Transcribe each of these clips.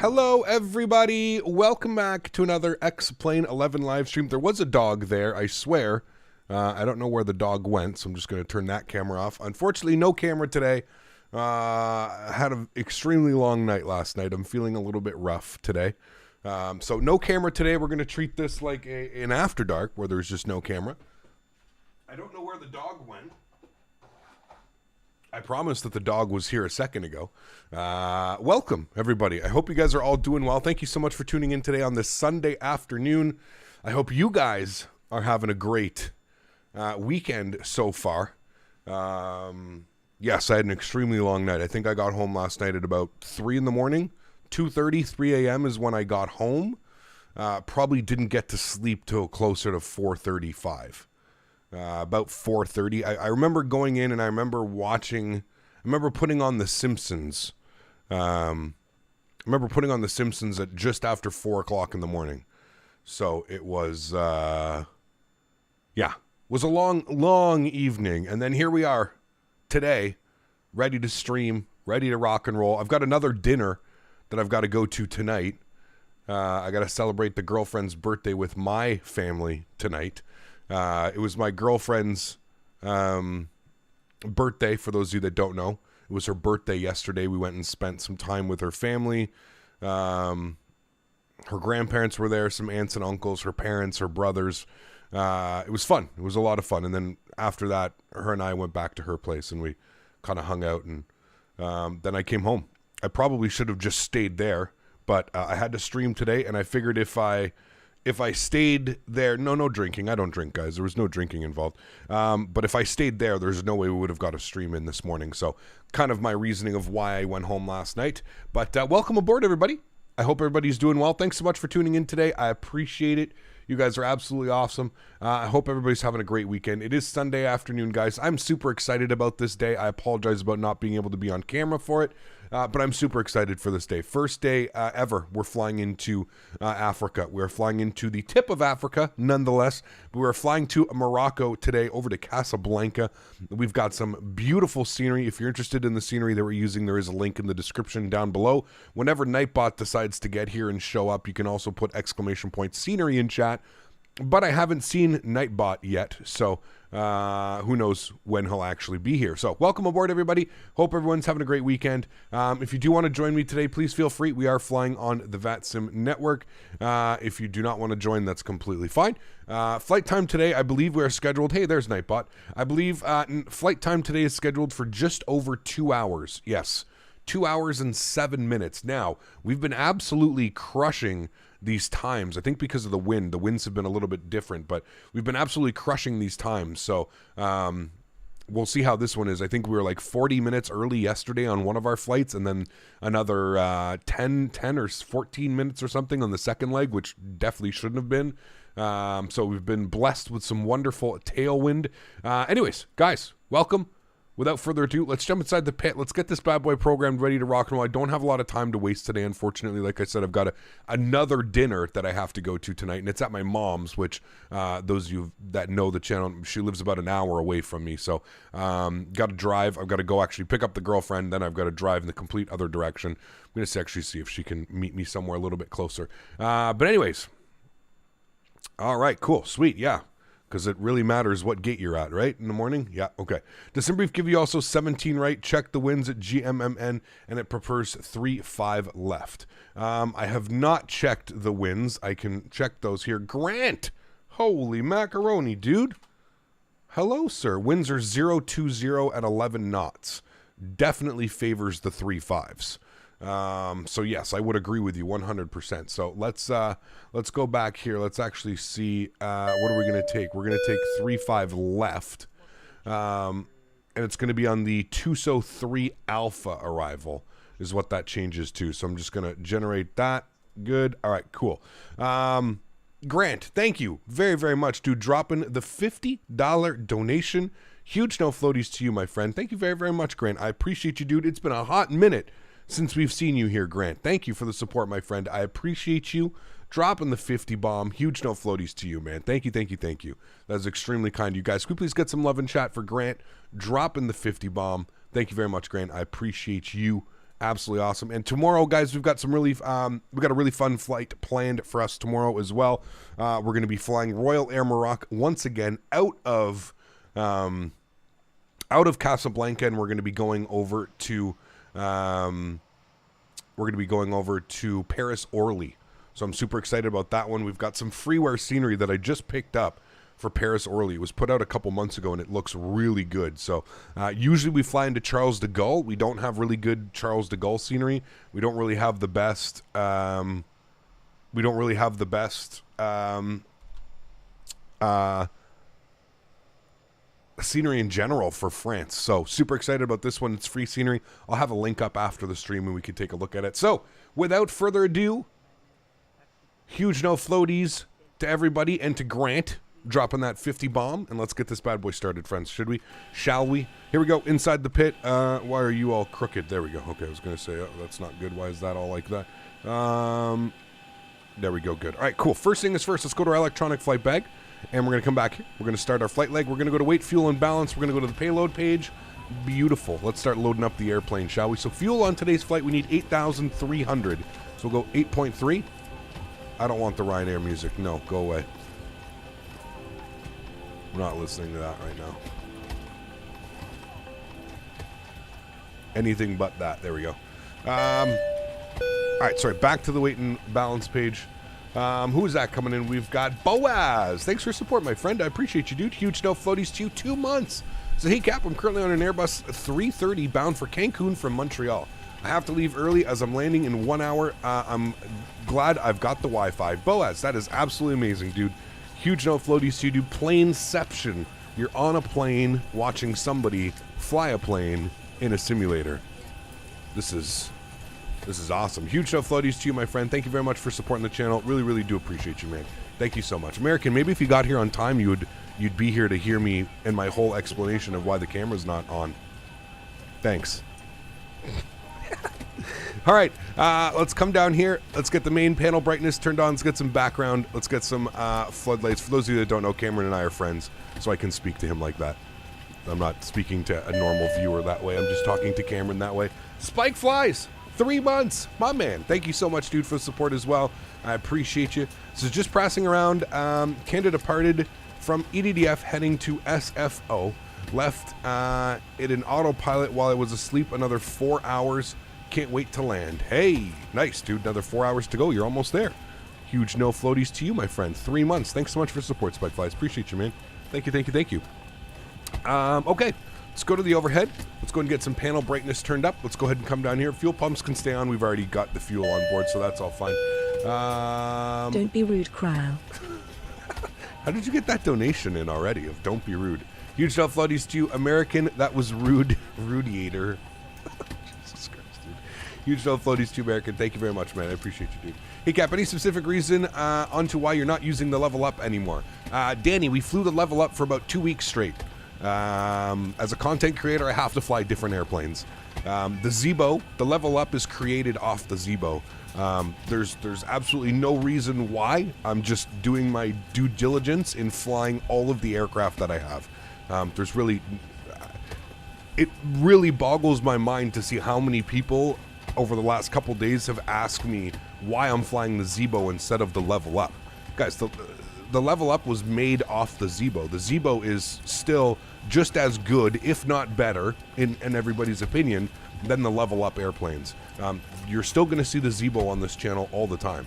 Hello, everybody. Welcome back to another X-Plane 11 live stream. There was a dog there, I swear. I don't know where the dog went, so I'm just going to turn that camera off. Unfortunately, no camera today. I had an extremely long night last night. I'm feeling a little bit rough today. So no camera today. We're going to treat this like an After Dark where there's just no camera. I don't know where the dog went. I promised that the dog was here a second ago. Welcome, everybody. I hope you guys are all doing well. Thank you so much for tuning in today on this Sunday afternoon. I hope you guys are having a great weekend so far. Yes, I had an extremely long night. I think I got home last night at about 3 in the morning. 2:30, 3 a.m. is when I got home. Probably didn't get to sleep till closer to 4:35. About 4:30. I remember going in and I remember putting on The Simpsons. I remember putting on The Simpsons at just after 4 o'clock in the morning. So it was, was a long evening. And then here we are today, ready to stream, ready to rock and roll. I've got another dinner that I've got to go to tonight. I got to celebrate the girlfriend's birthday with my family tonight. It was my girlfriend's birthday, for those of you that don't know. It was her birthday yesterday. We went and spent some time with her family. Her grandparents were there, some aunts and uncles, her parents, her brothers. It was fun. It was a lot of fun. And then after that, her and I went back to her place and we kind of hung out. And then I came home. I probably should have just stayed there, but I had to stream today. And I figured if I stayed there, no drinking. I don't drink, guys. There was no drinking involved. But if I stayed there, there's no way we would have got a stream in this morning. So kind of my reasoning of why I went home last night. But welcome aboard, everybody. I hope everybody's doing well. Thanks so much for tuning in today. I appreciate it. You guys are absolutely awesome. I hope everybody's having a great weekend. It is Sunday afternoon, guys. I'm super excited about this day. I apologize about not being able to be on camera for it. But I'm super excited for this day. First day ever, we're flying into Africa. We're flying into the tip of Africa, nonetheless. We're flying to Morocco today, over to Casablanca. We've got some beautiful scenery. If you're interested in the scenery that we're using, there is a link in the description down below. Whenever Nightbot decides to get here and show up, you can also put !scenery in chat. But I haven't seen Nightbot yet, so who knows when he'll actually be here. So welcome aboard, everybody. Hope everyone's having a great weekend. If you do want to join me today, please feel free. We are flying on the VATSIM network. If you do not want to join, that's completely fine. Flight time today, I believe we are scheduled. Hey, there's Nightbot. I believe flight time today is scheduled for just over 2 hours. Yes, 2 hours and 7 minutes. Now, we've been absolutely crushing these times. I think because of the wind. The winds have been a little bit different, but we've been absolutely crushing these times. So we'll see how this one is. I think we were like 40 minutes early yesterday on one of our flights, and then another 10 or 14 minutes or something on the second leg, which definitely shouldn't have been. So we've been blessed with some wonderful tailwind. Anyways, guys, welcome. Without further ado, let's jump inside the pit. Let's get this bad boy programmed, ready to rock and roll. I don't have a lot of time to waste today, unfortunately. Like I said, I've got another dinner that I have to go to tonight, and it's at my mom's, which those of you that know the channel, she lives about an hour away from me. So got to drive. I've got to go actually pick up the girlfriend. Then I've got to drive in the complete other direction. I'm going to actually see if she can meet me somewhere a little bit closer. But anyways, all right, cool, sweet, yeah. Because it really matters what gate you're at, right? In the morning? Yeah, okay. Does SimBrief give you also 17 right? Check the winds at GMMN, and it prefers 3-5 left. I have not checked the winds. I can check those here. Grant! Holy macaroni, dude. Hello, sir. Winds are 020 at 11 knots. Definitely favors the 3-5s. So yes, I would agree with you 100%. So let's go back here. Let's actually see, what are we going to take? We're going to take 3-5 left. And it's going to be on the Tuso 3 Alpha arrival is what that changes to. So I'm just going to generate that. Good. All right, cool. Grant, thank you very, very much, dude. Dropping the $50 donation. Huge no floaties to you, my friend. Thank you very, very much, Grant. I appreciate you, dude. It's been a hot minute since we've seen you here, Grant. Thank you for the support, my friend. I appreciate you dropping the 50 bomb. Huge no floaties to you, man. Thank you, thank you, thank you. That is extremely kind of you guys. Could we please get some love in chat for Grant dropping the 50 bomb? Thank you very much, Grant. I appreciate you Absolutely awesome. And tomorrow, guys, we've got some really, we got a really fun flight planned for us tomorrow as well. We're going to be flying Royal Air Maroc once again out of Casablanca, and we're going to be going over to, Paris Orly. So I'm super excited about that one. We've got some freeware scenery that I just picked up for Paris Orly. It was put out a couple months ago, and it looks really good. So usually we fly into Charles de Gaulle. We don't have really good Charles de Gaulle scenery. We don't really have the best. Scenery in general for France. So super excited about this one. It's free scenery. I'll have a link up after the stream and we can take a look at it. So without further ado, huge no floaties to everybody and to Grant dropping that 50 bomb, and let's get this bad boy started, friends. Should we? Shall we? Here we go, inside the pit. Why are you all crooked? There we go. Okay, I was going to say, oh, that's not good. Why is that all like that? There we go, good. All right, cool. First thing is first, let's go to our electronic flight bag, and we're going to come back here. We're going to start our flight leg. We're going to go to weight, fuel, and balance. We're going to go to the payload page. Beautiful. Let's start loading up the airplane, shall we? So fuel on today's flight, we need 8,300. So we'll go 8.3. I don't want the Ryanair music. No, go away. I'm not listening to that right now. Anything but that. There we go. All right, sorry. Back to the weight and balance page. Who is that coming in? We've got Boaz. Thanks for your support, my friend. I appreciate you, dude. Huge no floaties to you. 2 months. So, hey, Cap, I'm currently on an Airbus 330 bound for Cancun from Montreal. I have to leave early as I'm landing in 1 hour. I'm glad I've got the Wi-Fi. Boaz, that is absolutely amazing, dude. Huge no floaties to you, dude. Planeception. You're on a plane watching somebody fly a plane in a simulator. This is awesome. Huge no floaties to you, my friend. Thank you very much for supporting the channel. Really, really do appreciate you, man. Thank you so much. American, maybe if you got here on time, you'd be here to hear me and my whole explanation of why the camera's not on. Thanks. All right, let's come down here. Let's get the main panel brightness turned on. Let's get some background. Let's get some floodlights. For those of you that don't know, Cameron and I are friends, so I can speak to him like that. I'm not speaking to a normal viewer that way. I'm just talking to Cameron that way. Spike Flies, 3 months. My man. Thank you so much, dude, for the support as well. I appreciate you. So just passing around, Canada departed from EDDF heading to SFO. Left it in autopilot while I was asleep another 4 hours. Can't wait to land. Hey, nice, dude. Another 4 hours to go. You're almost there. Huge no floaties to you, my friend. 3 months. Thanks so much for support, Spike Flies. Appreciate you, man. Thank you, thank you, thank you. Okay, let's go to the overhead. Let's go and get some panel brightness turned up. Let's go ahead and come down here. Fuel pumps can stay on. We've already got the fuel on board, so that's all fine. Don't be rude, Karl. How did you get that donation in already of don't be rude? Huge no floaties to you, American. That was rude. Rudiator. Huge no floaties to American. Thank you very much, man. I appreciate you, dude. Hey, Cap, any specific reason onto why you're not using the level up anymore? Danny, we flew the level up for about 2 weeks straight. As a content creator, I have to fly different airplanes. The Zibo, the level up is created off the Zibo. There's absolutely no reason why. I'm just doing my due diligence in flying all of the aircraft that I have. It really boggles my mind to see how many people over the last couple days have asked me why I'm flying the Zibo instead of the level up. Guys, the level up was made off the Zibo. The Zibo is still just as good, if not better, in everybody's opinion, than the level up airplanes. You're still going to see the Zibo on this channel all the time,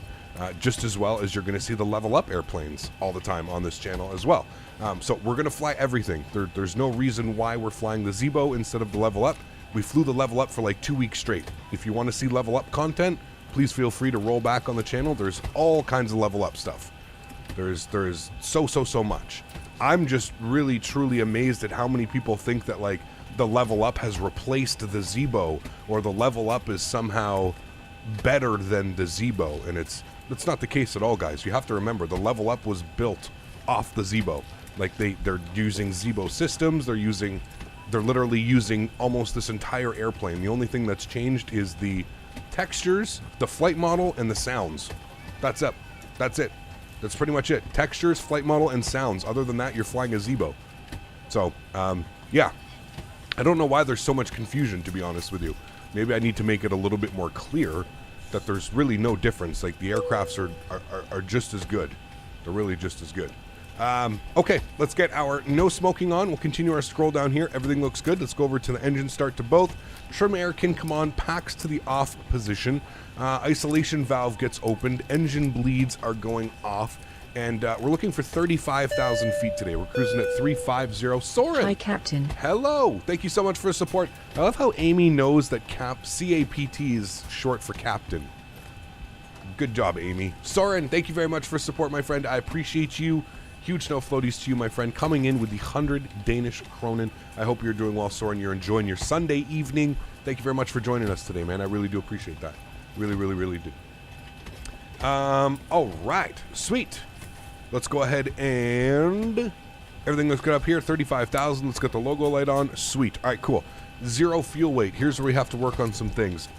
just as well as you're going to see the level up airplanes all the time on this channel as well. So we're going to fly everything. There's no reason why we're flying the Zibo instead of the level up. We flew the level up for like 2 weeks straight. If you want to see level up content, please feel free to roll back on the channel. There's all kinds of level up stuff. There's so much. I'm just really truly amazed at how many people think that like the level up has replaced the Zibo or the level up is somehow better than the Zibo, and that's not the case at all, guys. You have to remember the level up was built off the Zibo. Like they're using Zibo systems. They're literally using almost this entire airplane. The only thing that's changed is the textures, the flight model, and the sounds. That's it. That's pretty much it. Textures, flight model, and sounds. Other than that, you're flying a Zibo. So, yeah. I don't know why there's so much confusion, to be honest with you. Maybe I need to make it a little bit more clear that there's really no difference. Like, the aircrafts are just as good. They're really just as good. Okay, let's get our no smoking on. We'll continue our scroll down here. Everything looks good. Let's go over to the engine start to both. Trim air can come on. Packs to the off position. Isolation valve gets opened. Engine bleeds are going off. And we're looking for 35,000 feet today. We're cruising at 350. Soren. Hi, Captain. Hello. Thank you so much for the support. I love how Amy knows that CAPT is short for captain. Good job, Amy. Soren, thank you very much for support, my friend. I appreciate you. Huge no floaties to you, my friend. Coming in with the 100 Danish kronen. I hope you're doing well, Soren. You're enjoying your Sunday evening. Thank you very much for joining us today, man. I really do appreciate that. Really, really, really do. All right. Sweet. Let's go ahead and everything looks good up here. 35,000. Let's get the logo light on. Sweet. All right, cool. 0 fuel weight. Here's where we have to work on some things.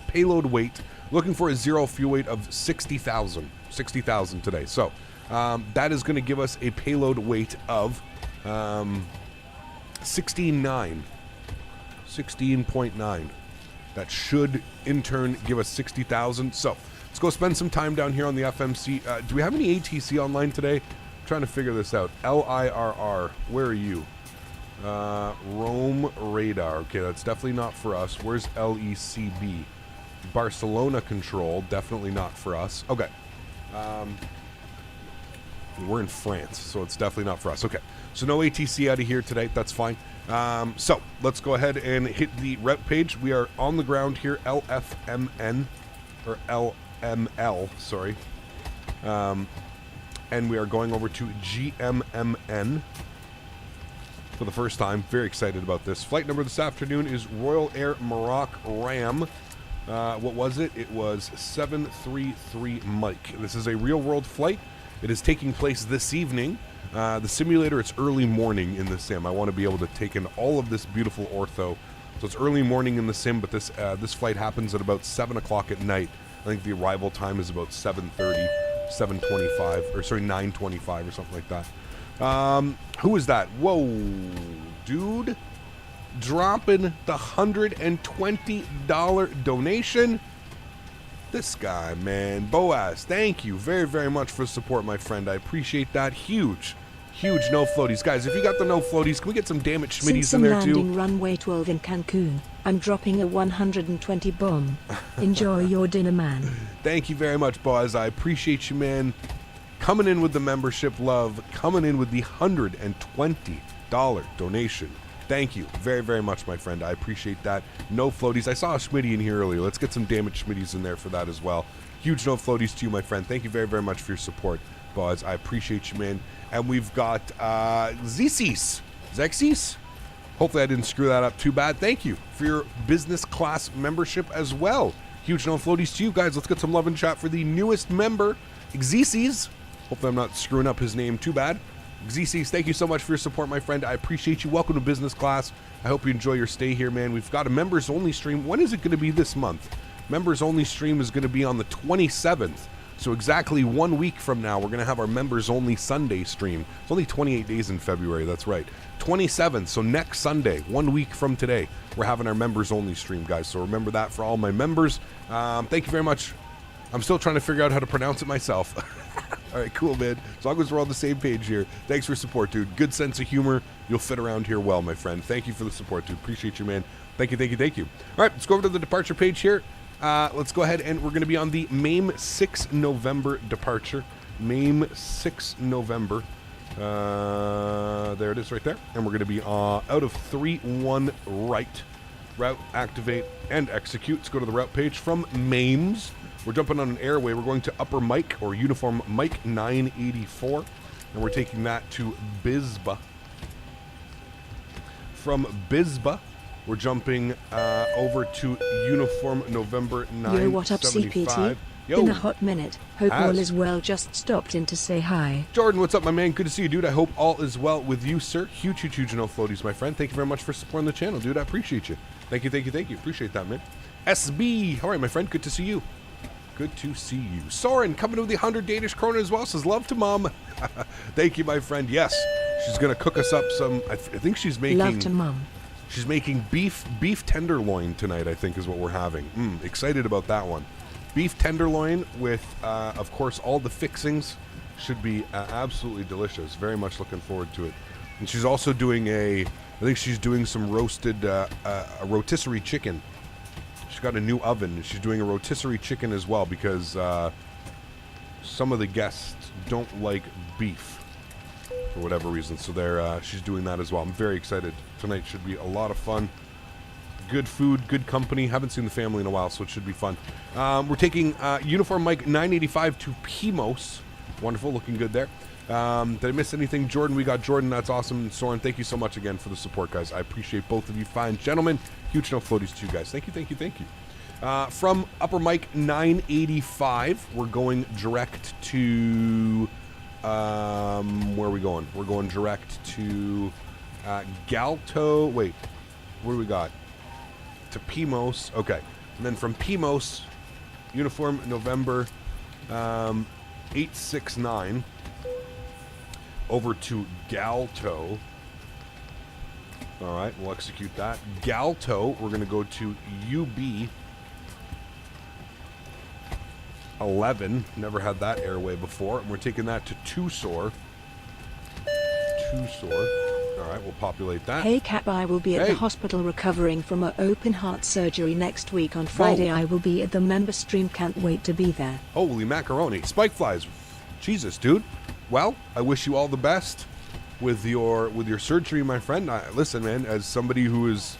Payload weight. Looking for a 0 fuel weight of 60,000. 60,000 today. So that is going to give us a payload weight of 16.9. That should in turn give us 60,000. So let's go spend some time down here on the FMC. Do we have any ATC online today? I'm trying to figure this out. LIRR. Where are you? Rome radar. Okay, that's definitely not for us. Where's LECB? Barcelona control. Definitely not for us. Okay. We're in France, so it's definitely not for us. Okay. So no ATC out of here today. That's fine. So let's go ahead and hit the route page. We are on the ground here. LFMN. Or LML, sorry. And we are going over to GMMN for the first time. Very excited about this. Flight number this afternoon is Royal Air Maroc Ram. What was it? It was 733 Mike. This is a real-world flight. It is taking place this evening. The simulator, it's early morning in the sim. I want to be able to take in all of this beautiful ortho. So it's early morning in the sim, but this flight happens at about 7 o'clock at night. I think the arrival time is about 7:30, 7:25, or sorry, 9:25 or something like that. Who is that? Whoa, dude. Dropping the $120 donation. This guy, man. Boaz, thank you very, very much for the support, my friend. I appreciate that. Huge no floaties. Guys, if you got the no floaties, can we get some damaged Schmitties in there too? Landing runway 12 in Cancun. I'm dropping a 120 bomb. Enjoy your dinner, man. Thank you very much, Boaz. I appreciate you, man. Coming in with the membership love. Coming in with the $120 donation. Thank you very, very much, my friend. I appreciate that. No floaties. I saw a Smitty in here earlier. Let's get some damaged Schmitties in there for that as well. Huge no floaties to you, my friend. Thank you very, very much for your support, Boaz. I appreciate you, man. And we've got Zexis. Hopefully I didn't screw that up too bad. Thank you for your business class membership as well. Huge no floaties to you guys. Let's get some love and chat for the newest member, Xesis. Hopefully I'm not screwing up his name too bad. Xesis, thank you so much for your support, my friend. I appreciate you. Welcome to business class. I hope you enjoy your stay here, man. We've got a members only stream. When is it going to be this month? Members only stream is going to be on the 27th. So exactly 1 week from now, we're going to have our members only Sunday stream. It's only 28 days in February. That's right. 27th. So next Sunday, 1 week from today, we're having our members only stream, guys. So remember that for all my members. Thank you very much. I'm still trying to figure out how to pronounce it myself. All right, cool, man. As long as we're on the same page here. Thanks for support, dude. Good sense of humor. You'll fit around here well, my friend. Thank you for the support, dude. Appreciate you, man. Thank you, thank you, thank you. All right, let's go over to the departure page here. Let's go ahead and we're going to be on the MAME 6 November departure. MAME 6 November. There it is right there. And we're going to be out of 3-1 right. Route, activate, and execute. Let's go to the route page from MAMES. We're jumping on an airway. We're going to Upper Mike or Uniform Mike 984. And we're taking that to Bisba. From Bisba, we're jumping over to Uniform November 975. Yo, what up, CPT? Yo. Been a hot minute. Hope all is well. Just stopped in to say hi. Jordan, what's up, my man? Good to see you, dude. I hope all is well with you, sir. Huge no floaties, my friend. Thank you very much for supporting the channel, dude. I appreciate you. Thank you, thank you, thank you. Appreciate that, man. SB. All right, my friend. Good to see you. Good to see you. Soren coming with the 100 Danish krona as well. Says love to mom. Thank you, my friend. Yes, she's gonna cook us up some. I think she's making. Love to mom. She's making beef tenderloin tonight, I think is what we're having. Excited about that one. Beef tenderloin with, of course, all the fixings. Should be absolutely delicious. Very much looking forward to it. And she's also doing I think she's doing some roasted, a rotisserie chicken. She's got a new oven. She's doing a rotisserie chicken as well because some of the guests don't like beef for whatever reason. So she's doing that as well. I'm very excited. Tonight should be a lot of fun. Good food, good company. Haven't seen the family in a while, so it should be fun. We're taking Uniform Mike 985 to Pimos. Wonderful, looking good there. Did I miss anything? Jordan, we got Jordan. That's awesome. Soren, thank you so much again for the support, guys. I appreciate both of you fine gentlemen. Huge no floaties to you guys. Thank you, thank you, thank you. From Upper Mike 985, we're going direct to... where are we going? We're going direct to Galto. Wait, what do we got? To Pimos. Okay. And then from Pimos, Uniform November 869 over to Galto. All right, we'll execute that. Galto, we're going to go to UB 11. Never had that airway before. And we're taking that to Tusor. All right, we'll populate that. Hey Cap, I will be at the hospital recovering from a open heart surgery next week on Friday. I will be at the member stream. Can't wait to be there. Holy macaroni. Spike flies. Jesus, dude. Well, I wish you all the best with your surgery, my friend. Listen, man, as somebody who has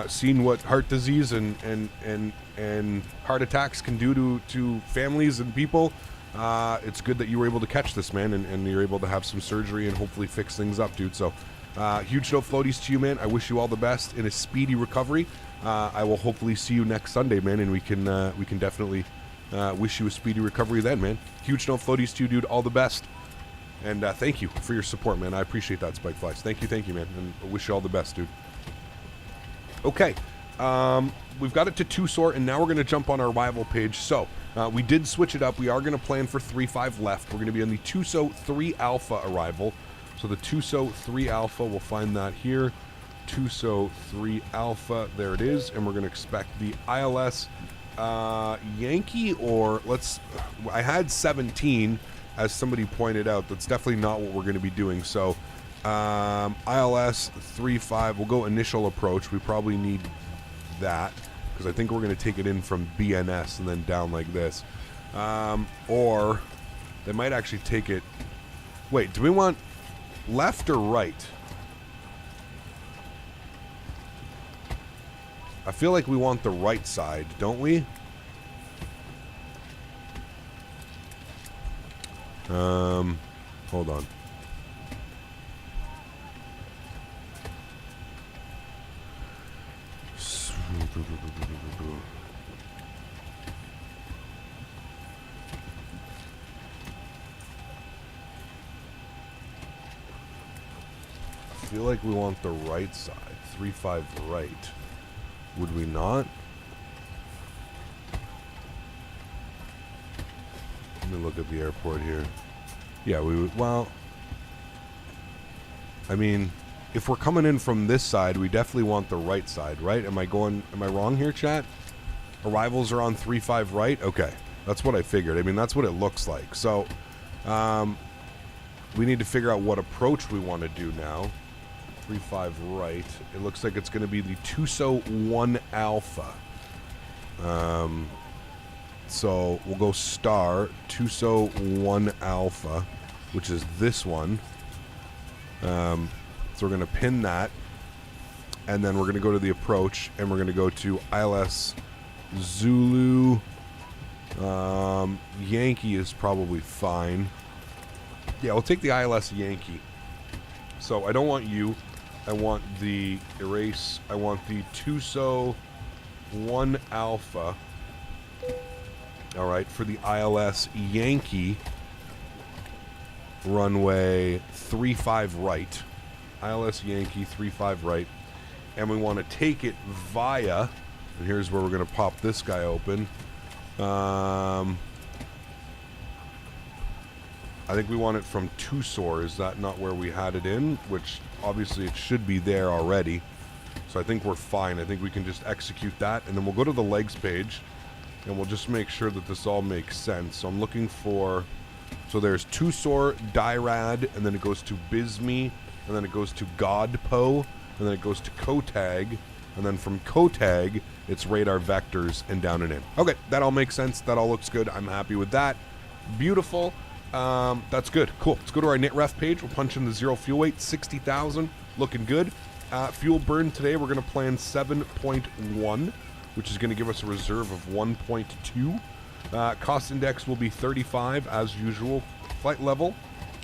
seen what heart disease and heart attacks can do to families and people, it's good that you were able to catch this, man, and you're able to have some surgery and hopefully fix things up, dude. So huge no floaties to you, man. I wish you all the best in a speedy recovery. I will hopefully see you next Sunday, man, and we can definitely wish you a speedy recovery then, man. Huge no floaties to you, dude. All the best. And thank you for your support, man. I appreciate that, Spike Flies. Thank you, man. And I wish you all the best, dude. Okay. We've got it to Tusor, and now we're going to jump on our rival page. So, we did switch it up. We are going to plan for 3-5 left. We're going to be on the Tuso 3 Alpha arrival. So the Tuso 3 Alpha, we'll find that here. Tuso 3 Alpha, there it is. And we're going to expect the ILS Yankee, or I had 17, as somebody pointed out. That's definitely not what we're going to be doing. So ILS 3-5, we'll go initial approach. We probably need that because I think we're going to take it in from BNS and then down like this. Or they might actually take it. Wait, do we want left or right? I feel like we want the right side, don't we? Hold on. I feel like we want the right side. 3-5 right. Would we not? Let me look at the airport here. Yeah, we would. Well, I mean, if we're coming in from this side, we definitely want the right side, right? Am I wrong here, chat? Arrivals are on 3-5 right? Okay. That's what I figured. I mean, that's what it looks like. So, we need to figure out what approach we want to do now. 3-5 right. It looks like it's going to be the Tuso 1 Alpha. So we'll go star Tuso 1 Alpha, which is this one. So we're going to pin that, and then we're going to go to the approach, and we're going to go to ILS Zulu. Yankee is probably fine. Yeah, we'll take the ILS Yankee. So I don't want you. I want the erase. I want the Tuso 1 Alpha. All right, for the ILS Yankee, runway 3-5 right. ILS Yankee 3-5 right. And we want to take it via, and here's where we're going to pop this guy open. I think we want it from Tusor. Is that not where we had it in? Which obviously it should be there already. So I think we're fine. I think we can just execute that. And then we'll go to the legs page. And we'll just make sure that this all makes sense. So I'm looking for... So there's Tusor, Dyrad, and then it goes to Bisme, and then it goes to Godpo, and then it goes to Kotag, and then from Kotag, it's radar vectors and down and in. Okay, that all makes sense. That all looks good. I'm happy with that. Beautiful. That's good. Cool. Let's go to our NitRef page. We'll punch in the 0 fuel weight, 60,000. Looking good. Fuel burn today, we're going to plan 7.1, which is going to give us a reserve of 1.2. Cost index will be 35 as usual. Flight level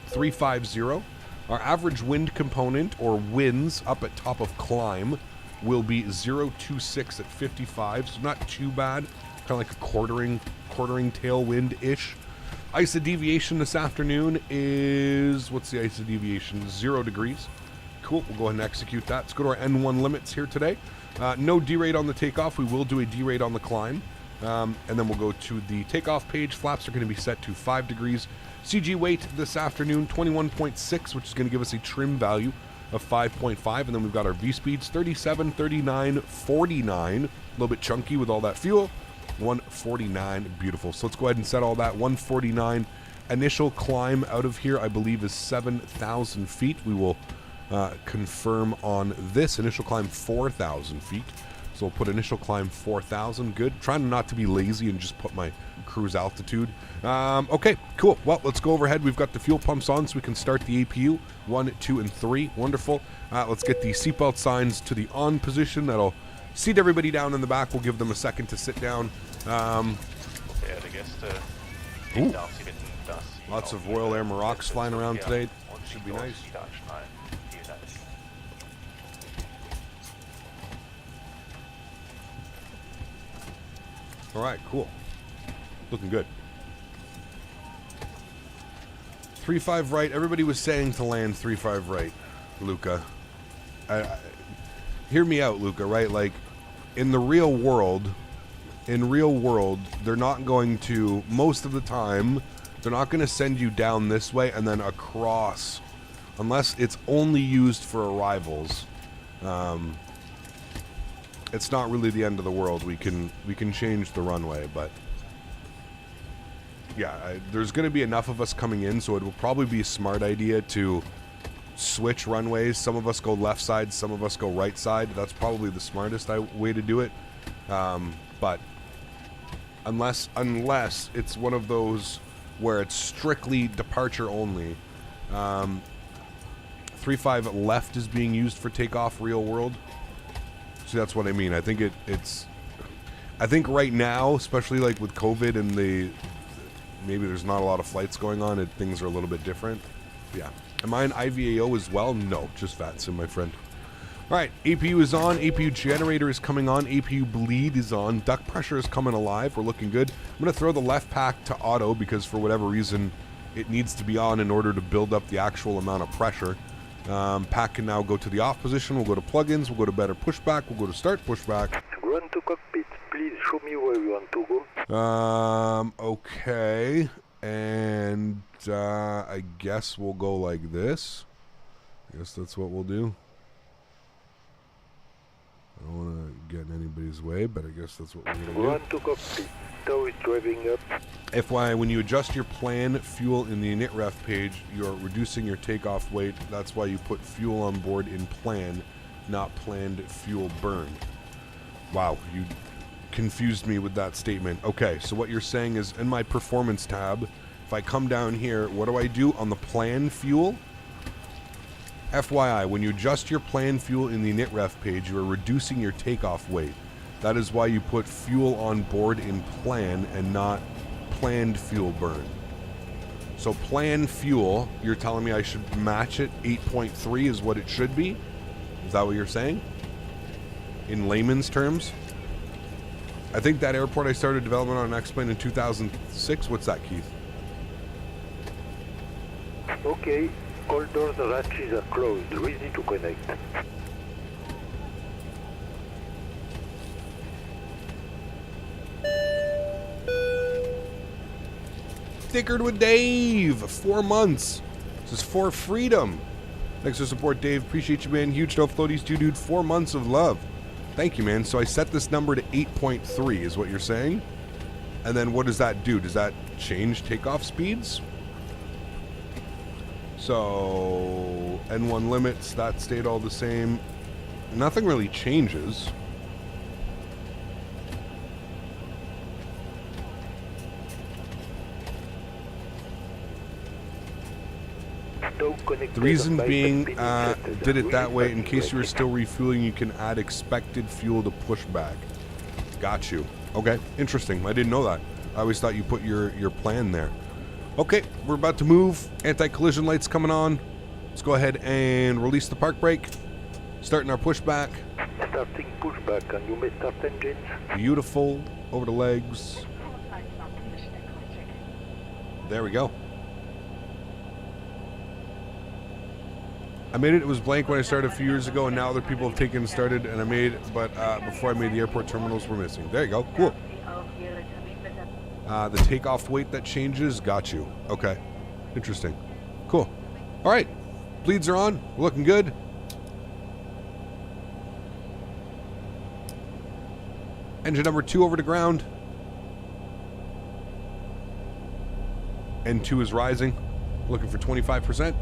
350. Our average wind component, or winds, up at top of climb will be 0.26 at 55, so not too bad. Kind of like a quartering tailwind-ish. ISA deviation this afternoon is, what's the ISA deviation? 0 degrees. Cool, we'll go ahead and execute that. Let's go to our N1 limits here today. No derate on the takeoff. We will do a derate on the climb. And then we'll go to the takeoff page. Flaps are going to be set to 5 degrees. CG weight this afternoon, 21.6, which is going to give us a trim value of 5.5. And then we've got our V-speeds, 37, 39, 49. A little bit chunky with all that fuel. 149, beautiful. So let's go ahead and set all that. 149. Initial climb out of here, I believe, is 7,000 feet. We will confirm on this. Initial climb, 4,000 feet. So we'll put initial climb 4,000. Good. Trying not to be lazy and just put my cruise altitude. Okay, cool. Well, let's go overhead. We've got the fuel pumps on so we can start the APU. 1, 2, and 3. Wonderful. Let's get the seatbelt signs to the on position. That'll seat everybody down in the back. We'll give them a second to sit down. Lots of Royal Air Marocs flying around today. Should be nice. All right, cool. Looking good. 3-5 right. Everybody was saying to land 3-5 right, Luca. Hear me out, Luca, right? Like, in real world, they're not going to, most of the time, they're not going to send you down this way and then across, unless it's only used for arrivals. It's not really the end of the world. We can change the runway, but yeah, there's going to be enough of us coming in, so it will probably be a smart idea to switch runways. Some of us go left side, some of us go right side. That's probably the smartest way to do it. But unless it's one of those where it's strictly departure only. 3-5 left is being used for takeoff real world. See, that's what I mean. I think I think right now, especially like with COVID and maybe there's not a lot of flights going on, things are a little bit different. Yeah. Am I an IVAO as well? No, just Faten, my friend. All right, APU is on. APU generator is coming on. APU bleed is on. Duct pressure is coming alive. We're looking good. I'm going to throw the left pack to auto because for whatever reason it needs to be on in order to build up the actual amount of pressure. Pack can now go to the off position. We'll go to plugins. We'll go to better pushback. We'll go to start pushback. Run to cockpit. Please show me where you want to go. Okay. And I guess we'll go like this. I guess that's what we'll do. I don't want to get in anybody's way, but I guess that's what we're going to do. Run to cockpit. Tow is driving up. FYI, when you adjust your plan fuel in the NitRef page, you're reducing your takeoff weight. That's why you put fuel on board in plan, not planned fuel burn. Wow, you confused me with that statement. Okay, so what you're saying is in my performance tab, if I come down here, what do I do on the plan fuel? FYI, when you adjust your plan fuel in the NitRef page, you are reducing your takeoff weight. That is why you put fuel on board in plan and not planned fuel burn. So plan fuel, you're telling me I should match it 8.3 is what it should be? Is that what you're saying? In layman's terms? I think that airport I started development on X-Plane in 2006. What's that, Keith? Okay. All doors and hatches are closed. Ready to connect. Stickered with Dave. 4 months. This is for freedom. Thanks for support, Dave. Appreciate you, man. Huge no floaties, dude. 4 months of love. Thank you, man. So I set this number to 8.3 is what you're saying. And then what does that do? Does that change takeoff speeds? So N1 limits, that stayed all the same. Nothing really changes. The reason being, did it that way in case you were still refueling, you can add expected fuel to pushback. Got you. Okay, interesting. I didn't know that. I always thought you put your plan there. Okay, we're about to move. Anti-collision lights coming on. Let's go ahead and release the park brake. Starting our pushback. Starting pushback, and you may start engines. Beautiful. Over the legs. There we go. I made it. It was blank when I started a few years ago, and now other people have taken and started, and I made it, but before I made the airport terminals were missing. There you go. Cool. The takeoff weight that changes. Got you. Okay. Interesting. Cool. All right. Bleeds are on. We're looking good. Engine number 2 over to ground. N2 is rising. Looking for 25%.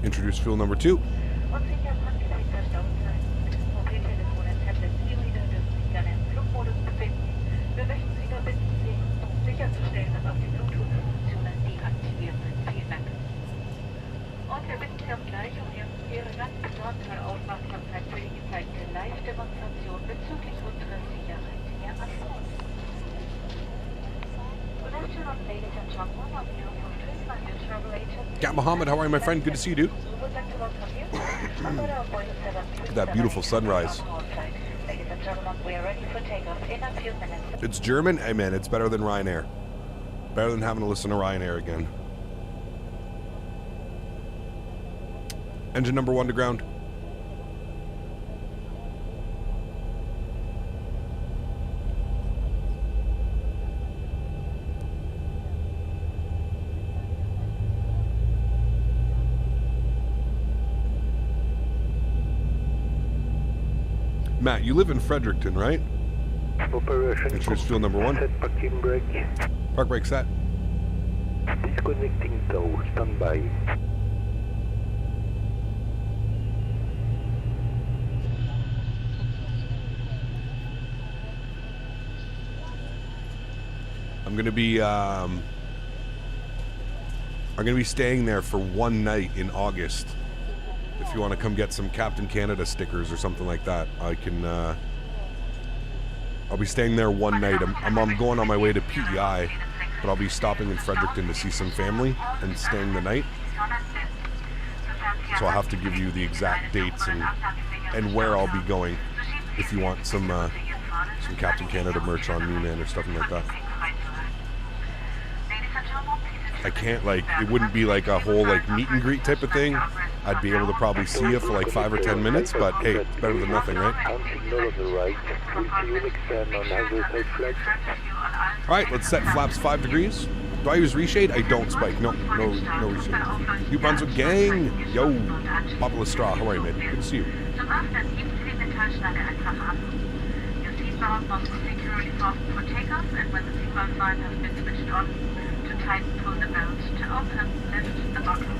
Introduce fuel number 2. Gat Muhammad, how are you, my friend? Good to see you, dude. Look at that beautiful sunrise. It's German? Hey, man, it's better than Ryanair. Better than having to listen to Ryanair again. Engine number 1 to ground. Matt, you live in Fredericton, right? Operation. Introduce fuel number 1. Set parking brake. Park brake set. Disconnecting tow. Standby. I'm gonna be staying there for one night in August. If you want to come get some Captain Canada stickers or something like that, I can. I'll be staying there one night. I'm going on my way to PEI, but I'll be stopping in Fredericton to see some family and staying the night. So I'll have to give you the exact dates and where I'll be going. If you want some Captain Canada merch on me, man, or something like that. I can't, like, it wouldn't be like a whole, like, meet and greet type of thing. I'd be able to probably see you for like 5 or 10 minutes, but hey, it's better than nothing, right? Alright, let's set flaps 5 degrees. Do I use reshade? I don't, Spike. No reshade. New Brunswick gang! Yo! Poplar Straw, how are you, man? Good to see you. Security fastened for takeoff, and when the seatbelt sign has been switched on, to tighten pull the belt to open, lift the buckle.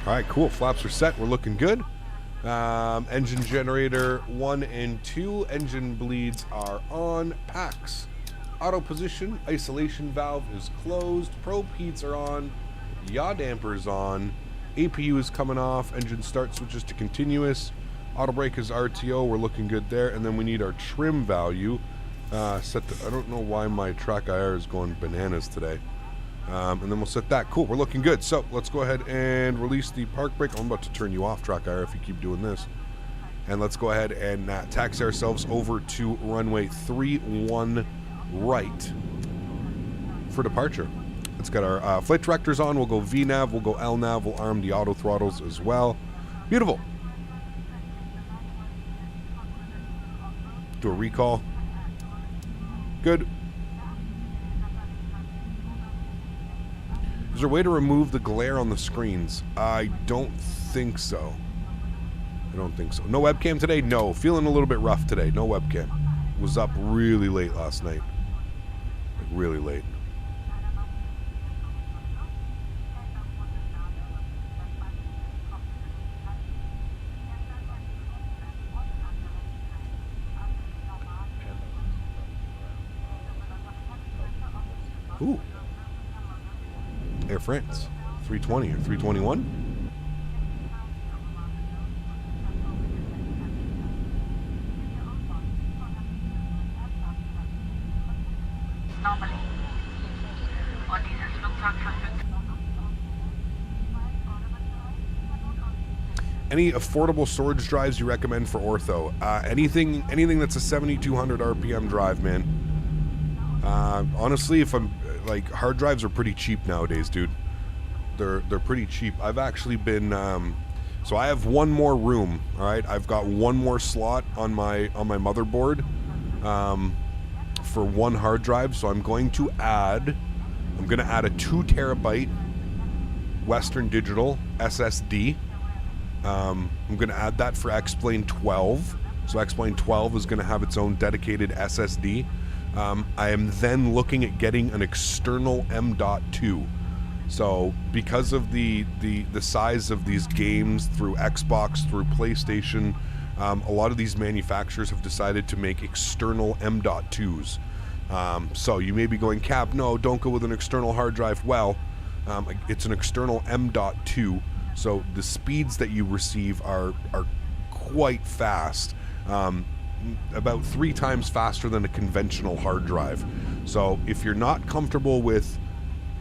Alright, cool. Flaps are set. We're looking good. Engine generator 1 and 2. Engine bleeds are on. Packs. Auto position. Isolation valve is closed. Probe heats are on. Yaw damper is on. APU is coming off. Engine start switches to continuous. Auto brake is RTO. We're looking good there. And then we need our trim value. Set to, I don't know why my track IR is going bananas today. And then we'll set that. Cool, we're looking good. So let's go ahead and release the park brake. I'm about to turn you off, track IR, if you keep doing this. And let's go ahead and taxi ourselves over to runway 31 right for departure. Let's get our flight directors on. We'll go VNav, we'll go LNav, we'll arm the auto throttles as well. Beautiful. Do a recall. Good. Is there a way to remove the glare on the screens? I don't think so. I don't think so. No webcam today? No. Feeling a little bit rough today. No webcam. Was up really late last night. Like really late. Ooh. Air France. 320 or 321? Any affordable storage drives you recommend for ortho? Anything that's a 7,200 RPM drive, man. Honestly, if I'm like, hard drives are pretty cheap nowadays, dude. They're pretty cheap. I've actually been so I have one more room. All right, I've got one more slot on my motherboard for one hard drive. So I'm going to add a 2 terabyte Western Digital SSD. I'm going to add that for X-Plane 12. So X-Plane 12 is going to have its own dedicated SSD. I am then looking at getting an external M.2. So because of the size of these games through Xbox, through PlayStation, a lot of these manufacturers have decided to make external M.2s. So you may be going, Cap, no, don't go with an external hard drive. Well, it's an external M.2. So the speeds that you receive are quite fast. About 3 times faster than a conventional hard drive. So if you're not comfortable with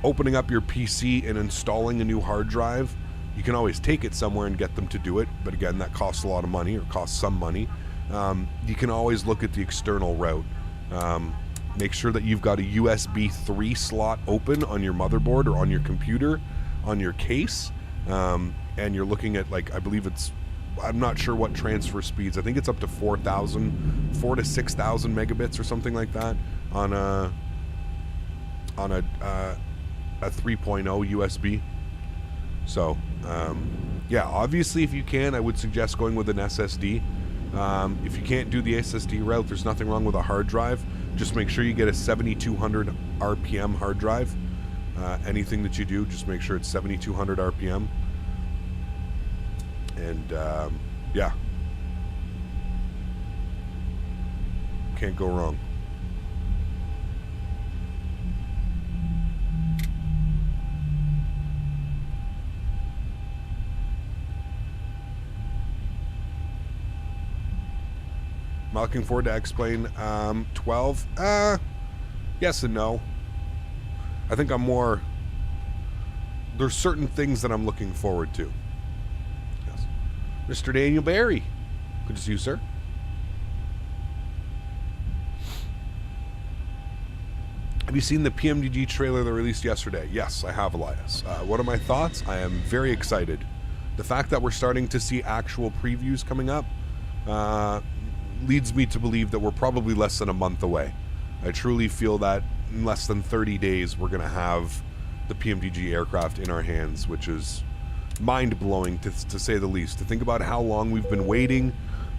opening up your PC and installing a new hard drive, you can always take it somewhere and get them to do it. But again, that costs a lot of money, or costs some money. You can always look at the external route. Make sure that you've got a USB 3 slot open on your motherboard or on your computer, on your case. And you're looking at, like, I believe I'm not sure what transfer speeds. I think it's up to 4 to 6,000 megabits or something like that on a 3.0 USB. So, yeah, obviously if you can, I would suggest going with an SSD. If you can't do the SSD route, there's nothing wrong with a hard drive. Just make sure you get a 7,200 RPM hard drive. Anything that you do, just make sure it's 7,200 RPM. And yeah, can't go wrong. I'm looking forward to X-Plane 12. Yes and no. I think there's certain things that I'm looking forward to. Mr. Daniel Barry. Good to see you, sir. Have you seen the PMDG trailer that released yesterday? Yes, I have, Elias. What are my thoughts? I am very excited. The fact that we're starting to see actual previews coming up leads me to believe that we're probably less than a month away. I truly feel that in less than 30 days we're going to have the PMDG aircraft in our hands, which is mind-blowing to say the least. To think about how long we've been waiting.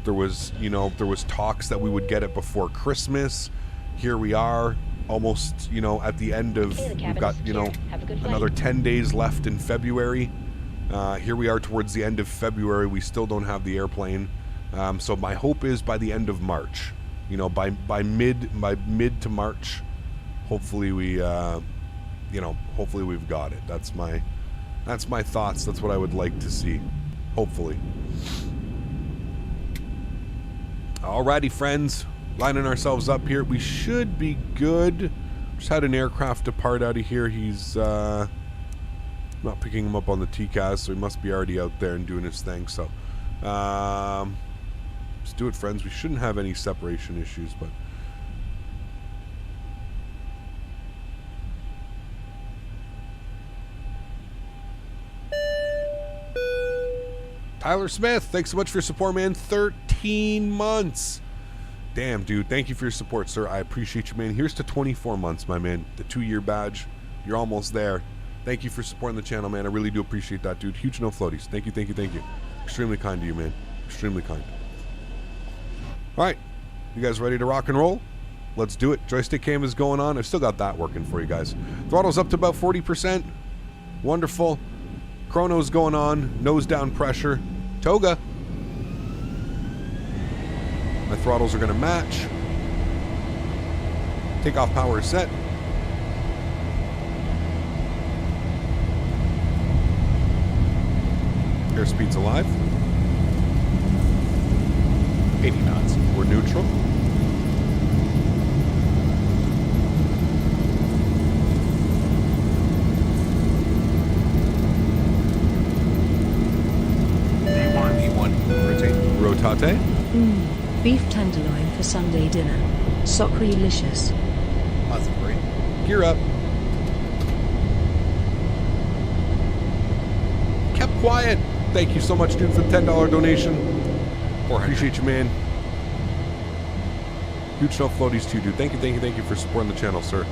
There was talks that we would get it before Christmas. Here we are, almost, at the end of, we've got, another 10 days left in February. Here we are towards the end of February. We still don't have the airplane. So my hope is by the end of March, by mid to March, hopefully we, hopefully we've got it. That's my thoughts. That's what I would like to see. Hopefully. Alrighty, friends. Lining ourselves up here. We should be good. Just had an aircraft depart out of here. He's not picking him up on the TCAS, so he must be already out there and doing his thing. So let's do it, friends. We shouldn't have any separation issues, but Tyler Smith, thanks so much for your support, man. 13 months. Damn, dude. Thank you for your support, sir. I appreciate you, man. Here's to 24 months, my man. The 2-year badge. You're almost there. Thank you for supporting the channel, man. I really do appreciate that, dude. Huge no floaties. Thank you, thank you, thank you. Extremely kind to you, man. Extremely kind. All right. You guys ready to rock and roll? Let's do it. Joystick cam is going on. I've still got that working for you guys. Throttle's up to about 40%. Wonderful. Chrono's going on. Nose down pressure. Toga. My throttles are going to match. Takeoff power is set. Airspeed's alive. 80 knots. We're neutral. V1. Rotate. Rotate. Beef tenderloin for Sunday dinner. Sólríkt. Positive rate. Gear up. Kept quiet. Thank you so much, dude, for the $10 donation. 400. Appreciate you, man. Huge no floaties too, dude. Thank you, thank you, thank you for supporting the channel, sir.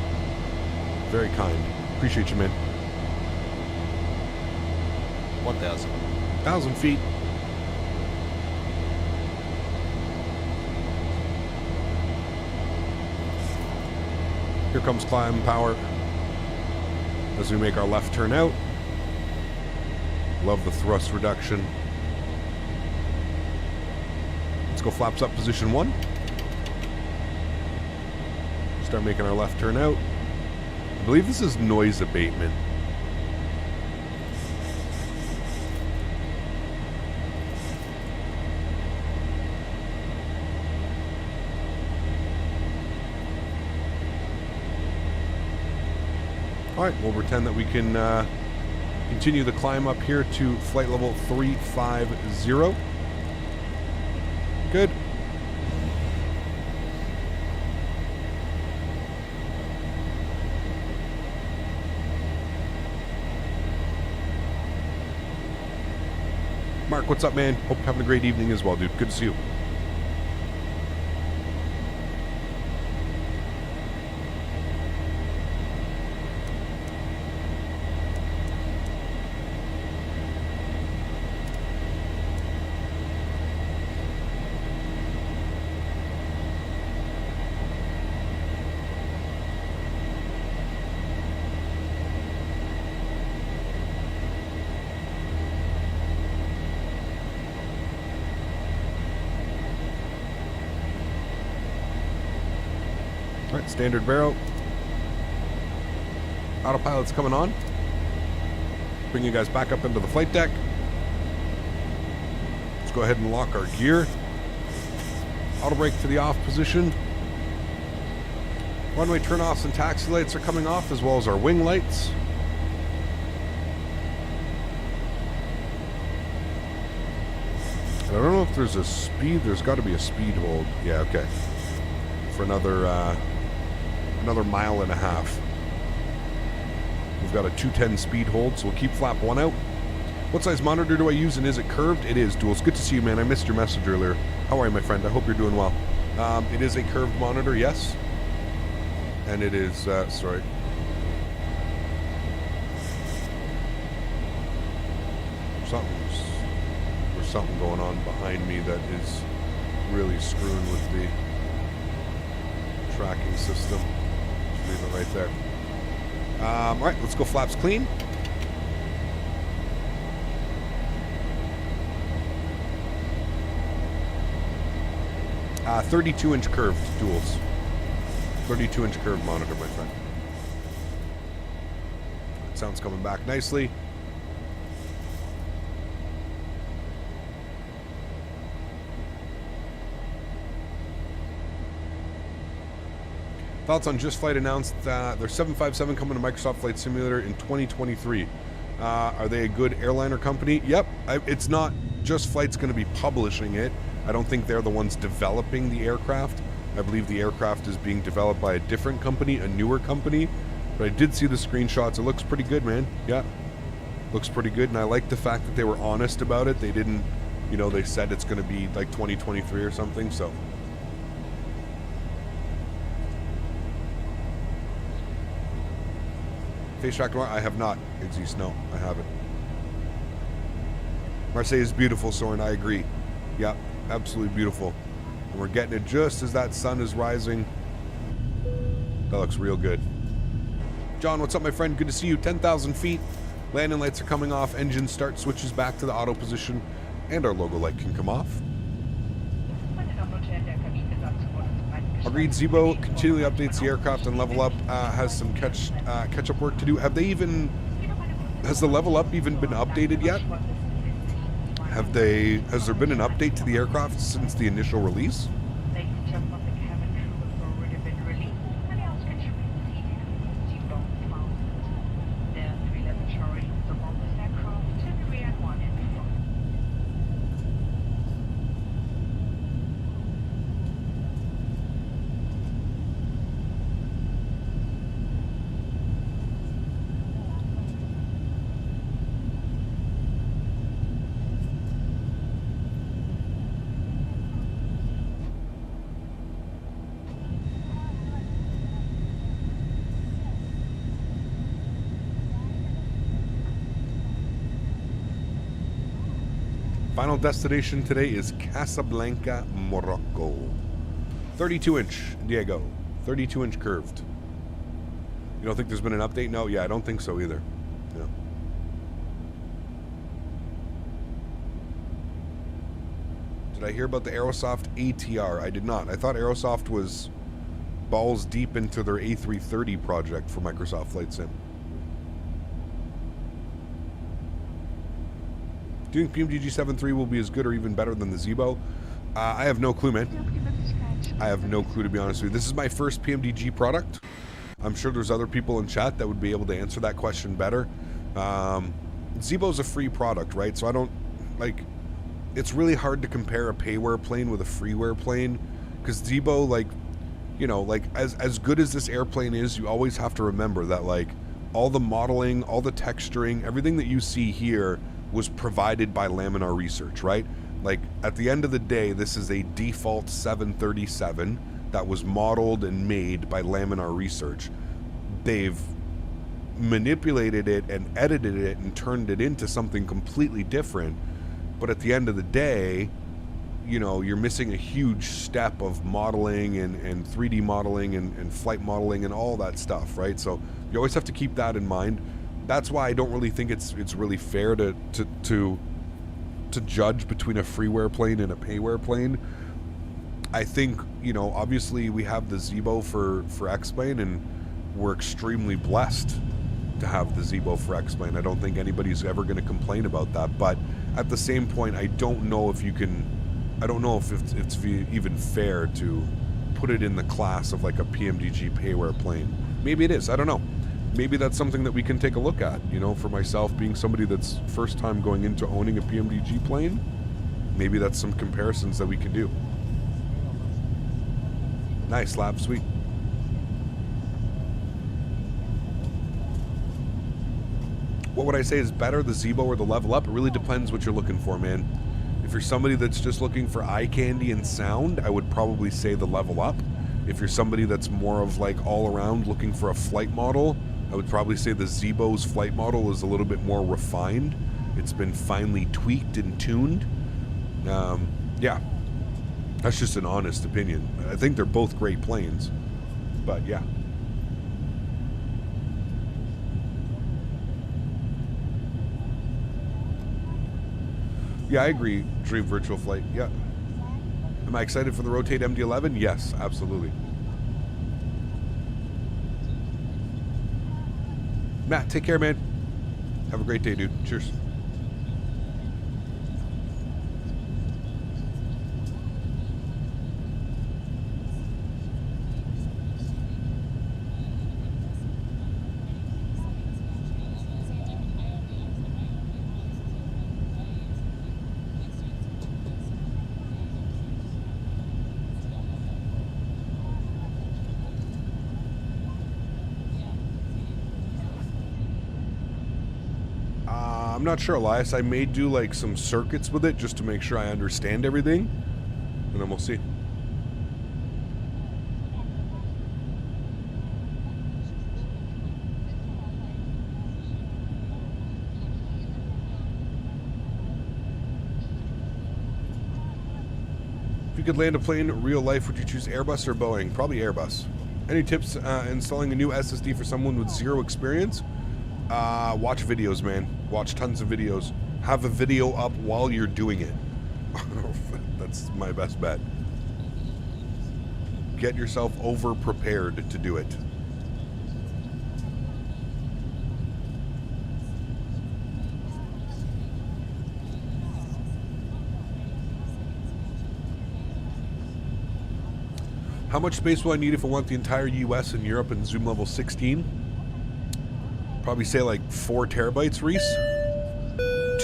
Very kind. Appreciate you, man. 1,000. 1,000 feet. Here comes climb power as we make our left turn out. Love the thrust reduction. Let's go flaps up position 1. Start making our left turn out. I believe this is noise abatement. Alright, we'll pretend that we can continue the climb up here to flight level 350. Good. Mark, what's up, man? Hope you're having a great evening as well, dude. Good to see you. Alright, standard barrel. Autopilot's coming on. Bring you guys back up into the flight deck. Let's go ahead and lock our gear. Auto brake to the off position. Runway turn-offs and taxi lights are coming off, as well as our wing lights. I don't know if there's a speed. There's got to be a speed hold. Yeah, okay. For another mile and a half. We've got a 210 speed hold, so we'll keep flap 1 out. What size monitor do I use, and is it curved? It is, Duels. Good to see you, man. I missed your message earlier. How are you, my friend? I hope you're doing well. It is a curved monitor, yes. And it is, sorry. There's something going on behind me that is really screwing with the tracking system. Just leave it right there. Alright, let's go flaps clean. Uh, 32-inch curved duals. 32-inch curved monitor, my friend. Sound's coming back nicely. Thoughts on Just Flight announced their 757 coming to Microsoft Flight Simulator in 2023. Are they a good airliner company? Yep. It's not Just Flight's going to be publishing it. I don't think they're the ones developing the aircraft. I believe the aircraft is being developed by a different company, a newer company. But I did see the screenshots. It looks pretty good, man. Yeah. Looks pretty good, and I like the fact that they were honest about it. They didn't You know, they said it's going to be like 2023 or something, so. Face track tomorrow? I have not. Exist. No, I haven't. Marseille is beautiful, Soren. I agree. Yep, absolutely beautiful. And we're getting it just as that sun is rising. That looks real good. John, what's up, my friend? Good to see you. 10,000 feet. Landing lights are coming off. Engine start switches back to the auto position. And our logo light can come off. Agreed. Zibo continually updates the aircraft and level up has some catch-up work to do. Have they even... Has the level up even been updated yet? Has there been an update to the aircraft since the initial release? Final destination today is Casablanca, Morocco. 32-inch, Diego. 32-inch curved. You don't think there's been an update? No, yeah, I don't think so either. Yeah. Did I hear about the Aerosoft ATR? I did not. I thought Aerosoft was balls deep into their A330 project for Microsoft Flight Sim. Do you think PMDG 7.3 will be as good or even better than the Zibo? I have no clue, man. I have no clue, to be honest with you. This is my first PMDG product. I'm sure there's other people in chat that would be able to answer that question better. Zibo's a free product, right? So I don't, like, it's really hard to compare a payware plane with a freeware plane. Because Zibo, like, you know, like, as good as this airplane is, you always have to remember that, like, all the modeling, all the texturing, everything that you see here was provided by Laminar Research, right? Like, at the end of the day, this is a default 737 that was modeled and made by Laminar Research. They've manipulated it and edited it and turned it into something completely different. But at the end of the day, you know, you're missing a huge step of modeling and 3D modeling and flight modeling and all that stuff, right? So you always have to keep that in mind. That's why I don't really think it's really fair to judge between a freeware plane and a payware plane. I think, you know, obviously we have the Zibo for X-Plane, and we're extremely blessed to have the Zibo for X-Plane. I don't think anybody's ever going to complain about that. But at the same point, I don't know if it's even fair to put it in the class of like a PMDG payware plane. Maybe it is. I don't know. Maybe that's something that we can take a look at, you know, for myself being somebody that's first time going into owning a PMDG plane. Maybe that's some comparisons that we can do. Nice, Lab, sweet. What would I say is better, the Zibo or the Level Up? It really depends what you're looking for, man. If you're somebody that's just looking for eye candy and sound, I would probably say the Level Up. If you're somebody that's more of like all around looking for a flight model, I would probably say the Zibo's flight model is a little bit more refined. It's been finely tweaked and tuned. Yeah, that's just an honest opinion. I think they're both great planes, but yeah. Yeah, I agree, Dream Virtual Flight, yeah. Am I excited for the Rotate MD-11? Yes, absolutely. Matt, take care, man. Have a great day, dude. Cheers. I'm I'm not sure, Elias. I may do like some circuits with it just to make sure I understand everything, and then we'll see. If you could land a plane in real life, would you choose Airbus or Boeing? Probably Airbus. Any tips installing a new SSD for someone with zero experience? Watch videos, man. Watch tons of videos. Have a video up while you're doing it. That's my best bet. Get yourself over prepared to do it. How much space will I need if I want the entire US and Europe in zoom level 16? Probably say like 4 terabytes, Reese.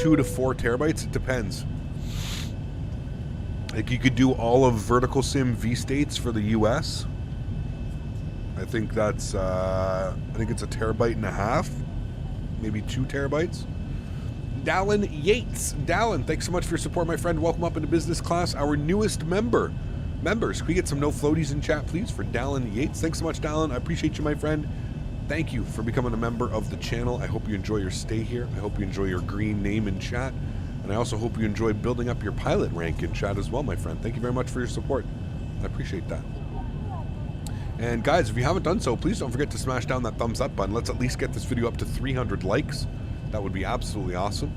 2 to 4 terabytes, it depends. Like you could do all of vertical sim V-states for the US. I think that's, I think it's 1.5 terabytes, maybe 2 terabytes. Dallin Yates. Dallin, thanks so much for your support, my friend. Welcome up into business class, our newest member. Members, can we get some no floaties in chat, please, for Dallin Yates? Thanks so much, Dallin. I appreciate you, my friend. Thank you for becoming a member of the channel. I hope you enjoy your stay here. I hope you enjoy your green name in chat. And I also hope you enjoy building up your pilot rank in chat as well, my friend. Thank you very much for your support. I appreciate that. And guys, if you haven't done so, please don't forget to smash down that thumbs up button. Let's at least get this video up to 300 likes. That would be absolutely awesome.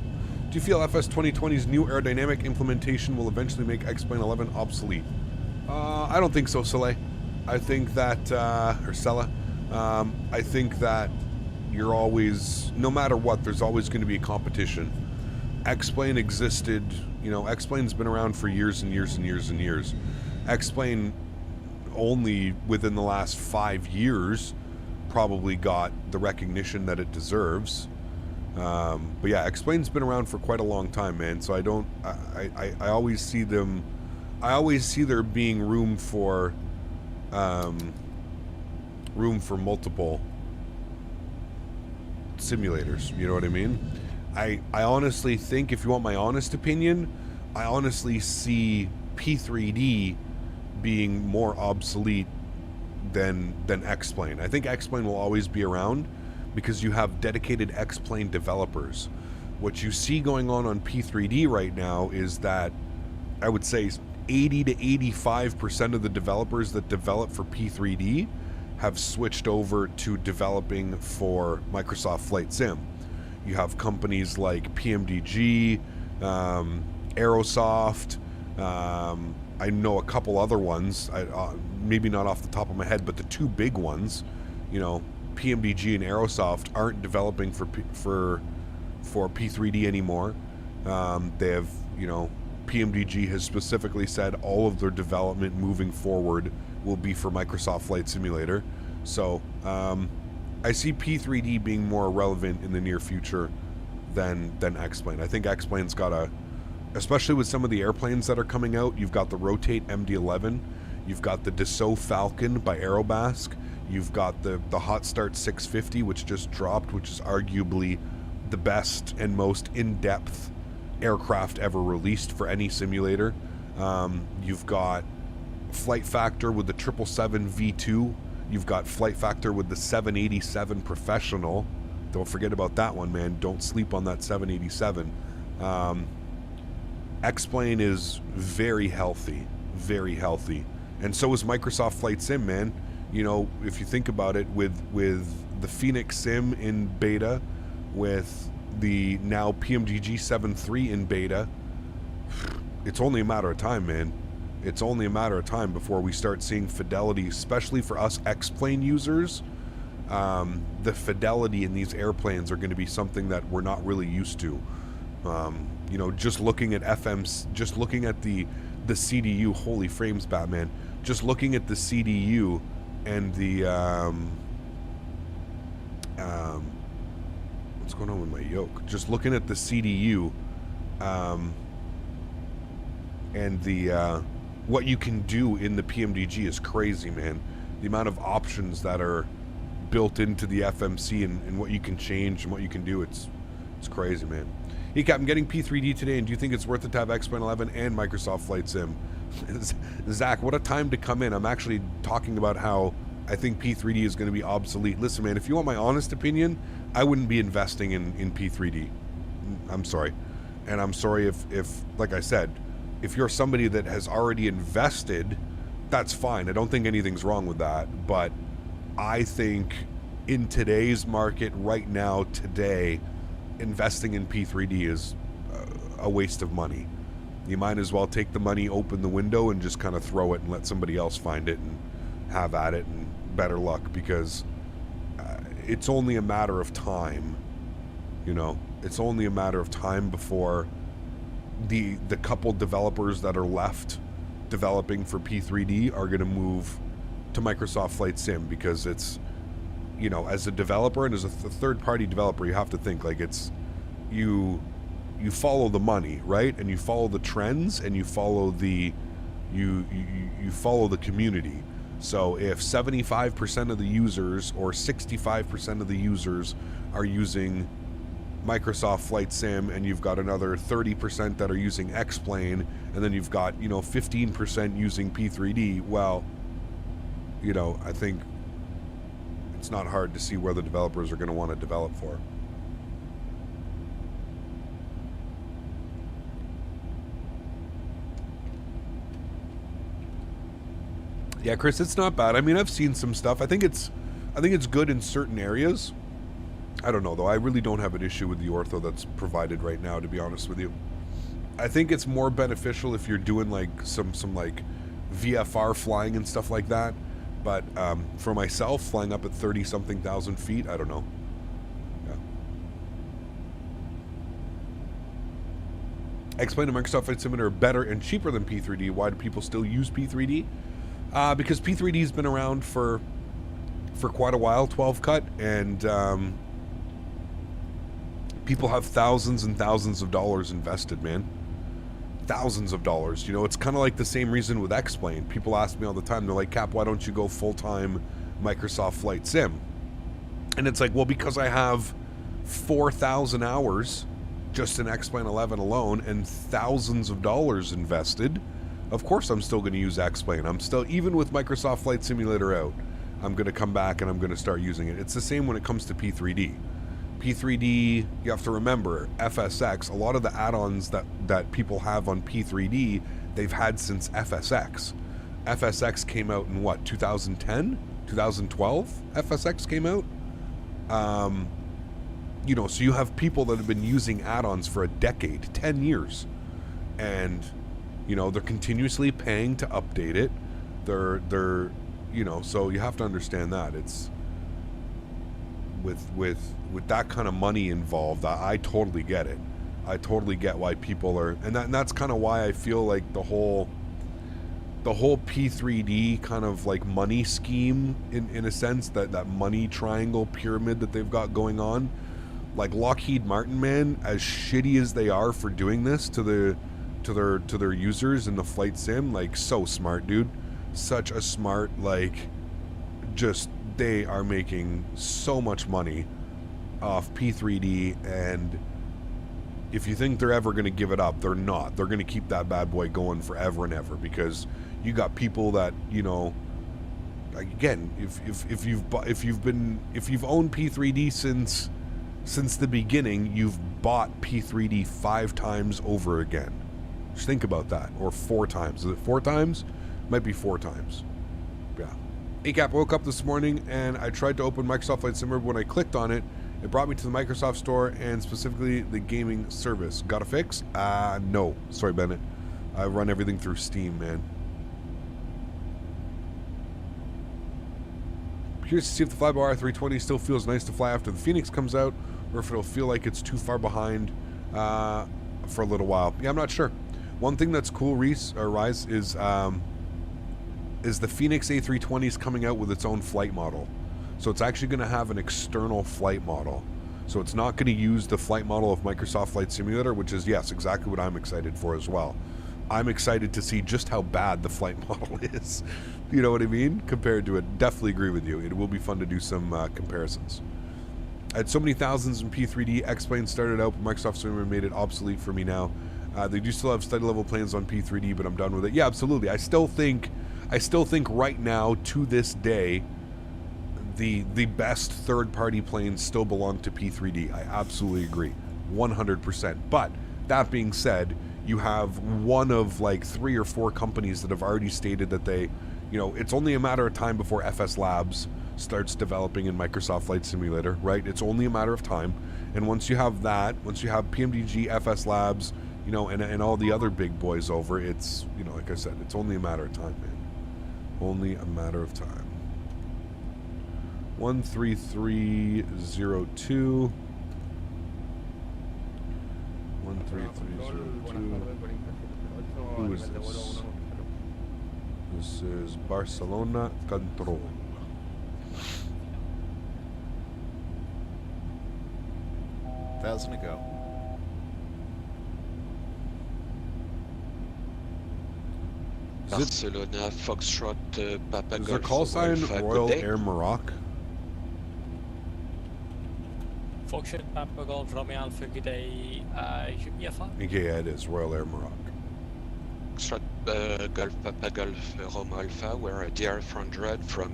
Do you feel FS 2020's new aerodynamic implementation will eventually make X-Plane 11 obsolete? I don't think so, Soleil. I think that, or Sella, I think that you're always, no matter what, there's always going to be a competition. X-Plane existed, you know, X-Plane's been around for years and years and years and years. X-Plane only within the last 5 years probably got the recognition that it deserves. But yeah, X-Plane's been around for quite a long time, man, so I always see them, I always see there being room for multiple simulators, you know what I mean? I honestly think, if you want my honest opinion, I honestly see P3D being more obsolete than X-Plane. I think X-Plane will always be around because you have dedicated X-Plane developers. What you see going on P3D right now is that I would say 80 to 85% of the developers that develop for P3D have switched over to developing for Microsoft Flight Sim. You have companies like PMDG, Aerosoft, I know a couple other ones, maybe not off the top of my head, but the two big ones, you know, PMDG and Aerosoft aren't developing for P3D anymore. They have, you know, PMDG has specifically said all of their development moving forward will be for Microsoft Flight Simulator. So I see P3D being more relevant in the near future than X-Plane. I think X-Plane's got a, especially with some of the airplanes that are coming out, you've got the Rotate MD-11, you've got the Dassault Falcon by Aerobasque, you've got the Hot Start 650, which just dropped, which is arguably the best and most in-depth aircraft ever released for any simulator. You've got Flight Factor with the 777 V2. You've got Flight Factor with the 787 Professional. Don't forget about that one, man. Don't sleep on that 787. X-Plane is very healthy, and so is Microsoft Flight Sim, man. You know, if you think about it, with the Phoenix Sim in beta, with the now PMDG 7.3 in beta, it's only a matter of time, man. It's only a matter of time before we start seeing fidelity, especially for us X-Plane users. The fidelity in these airplanes are going to be something that we're not really used to. You know, just looking at FMs, just looking at the CDU, holy frames, Batman. Just looking at the CDU and the what's going on with my yoke? Just looking at the CDU and the what you can do in the PMDG is crazy, man. The amount of options that are built into the FMC and what you can change and what you can do, it's It's crazy, man. Hey, Cap, I'm getting P3D today, and do you think it's worth it to have X-Plane 11 and Microsoft Flight Sim? Zach, what a time to come in. I'm actually talking about how I think P3D is going to be obsolete. Listen, man, if you want my honest opinion, I wouldn't be investing in P3D. I'm sorry. And I'm sorry if, like I said, if you're somebody that has already invested, that's fine. I don't think anything's wrong with that. But I think in today's market right now, today, investing in P3D is a waste of money. You might as well take the money, open the window, and just kind of throw it and let somebody else find it and have at it and better luck, because it's only a matter of time. You know, it's only a matter of time before the couple developers that are left developing for P3D are going to move to Microsoft Flight Sim, because it's, you know, as a developer and as a third-party developer, you have to think like it's you follow the money, right? And you follow the trends, and you follow the you follow the community. So if 75% of the users or 65% of the users are using Microsoft Flight Sim, and you've got another 30% that are using X-Plane, and then you've got, you know, 15% using P3D, well, you know, I think it's not hard to see where the developers are going to want to develop for. Yeah, Chris, it's not bad. I mean, I've seen some stuff. I think it's good in certain areas. I don't know, though. I really don't have an issue with the ortho that's provided right now, to be honest with you. I think it's more beneficial if you're doing like some like VFR flying and stuff like that. But for myself, flying up at 30-something thousand feet, I don't know. Yeah. Explain to Microsoft Flight Simulator better and cheaper than P3D. Why do people still use P3D? Because P3D has been around for quite a while, 12 cut, and people have thousands and thousands of dollars invested, man. Thousands of dollars. You know, it's kind of like the same reason with X-Plane. People ask me all the time, they're like, Cap, why don't you go full-time Microsoft Flight Sim? And it's like, well, because I have 4,000 hours just in X-Plane 11 alone and thousands of dollars invested. Of course I'm still going to use X-Plane. I'm still, even with Microsoft Flight Simulator out, I'm going to come back and I'm going to start using it. It's the same when it comes to P3D. P3D, you have to remember, FSX, a lot of the add-ons that people have on P3D, they've had since FSX. FSX came out in what, 2010? 2012? FSX came out? You know, so you have people that have been using add-ons for a decade, 10 years. And, you know, they're continuously paying to update it. They're you know, so you have to understand that. It's with that kind of money involved, I totally get it. I totally get why people are, and that's kind of why I feel like the whole P3D kind of like money scheme in a sense, that money triangle pyramid that they've got going on, like Lockheed Martin, man, as shitty as they are for doing this to their users in the flight sim, like, so smart, dude. Such a smart, like, just, they are making so much money off P3D, and if you think they're ever going to give it up, they're not. They're going to keep that bad boy going forever and ever, because you got people that, you know, again, if you've owned P3D since the beginning, you've bought P3D 5 times over again. Just think about that. Or 4 times. Is it 4 times? Might be 4 times. Yeah. ACAP, woke up this morning and I tried to open Microsoft Flight Simulator. When I clicked on it, it brought me to the Microsoft Store and specifically the gaming service. Got a fix? No. Sorry, Bennett. I run everything through Steam, man. Curious to see if the Flyby R320 still feels nice to fly after the Phoenix comes out, or if it'll feel like it's too far behind for a little while. Yeah, I'm not sure. One thing that's cool, Rise, is the Phoenix A320 is coming out with its own flight model. So it's actually going to have an external flight model. So it's not going to use the flight model of Microsoft Flight Simulator, which is, yes, exactly what I'm excited for as well. I'm excited to see just how bad the flight model is. You know what I mean? Compared to it. Definitely agree with you. It will be fun to do some comparisons. I had so many thousands in P3D. X-Plane started out, but Microsoft Swimmer made it obsolete for me now. They do still have study level planes on P3D, but I'm done with it. Yeah, absolutely. I still think right now, to this day, the best third-party planes still belong to P3D. I absolutely agree, 100%. But that being said, you have one of like 3 or 4 companies that have already stated that they, you know, it's only a matter of time before FS Labs starts developing in Microsoft Flight Simulator, right? It's only a matter of time. And once you have that, once you have PMDG, FS Labs, you know, and all the other big boys over, it's, you know, like I said, it's only a matter of time, man. Only a matter of time. 13302. 13302. Who is this? This is Barcelona Control. $1,000 to go. Barcelona, Foxtrot, Papa Is Golf. their call sign Royal Air Maroc? Foxtrot, Papa Golf, Romeo Alpha, good day. Should be a fun. Okay, yeah, it is Royal Air Maroc. Foxtrot, Golf, Papa Golf, Romeo Alpha, we're a DR400 from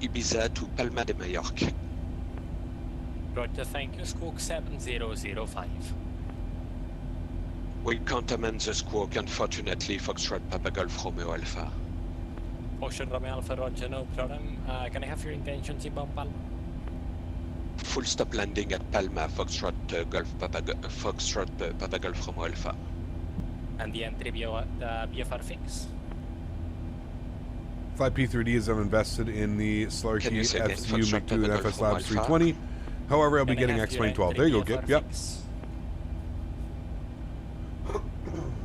Ibiza to Palma de Mallorca. Roger, thank you. Squawk 7005. We can't amend the squawk, unfortunately, Foxtrot, Papa Golf, Romeo Alpha. Foxtrot, Romeo Alpha, Roger, no problem. Can I have your intentions in Palma? Full stop landing at Palma, Foxtrot, Golf, Papa Golf, Romeo Alpha. And the entry BFR fix? Flight P3D is I'm invested in the Sólríkt FCU McDo and FS Labs 320. However, I'll be getting X-Plane 12. There you go, Gip. Yep.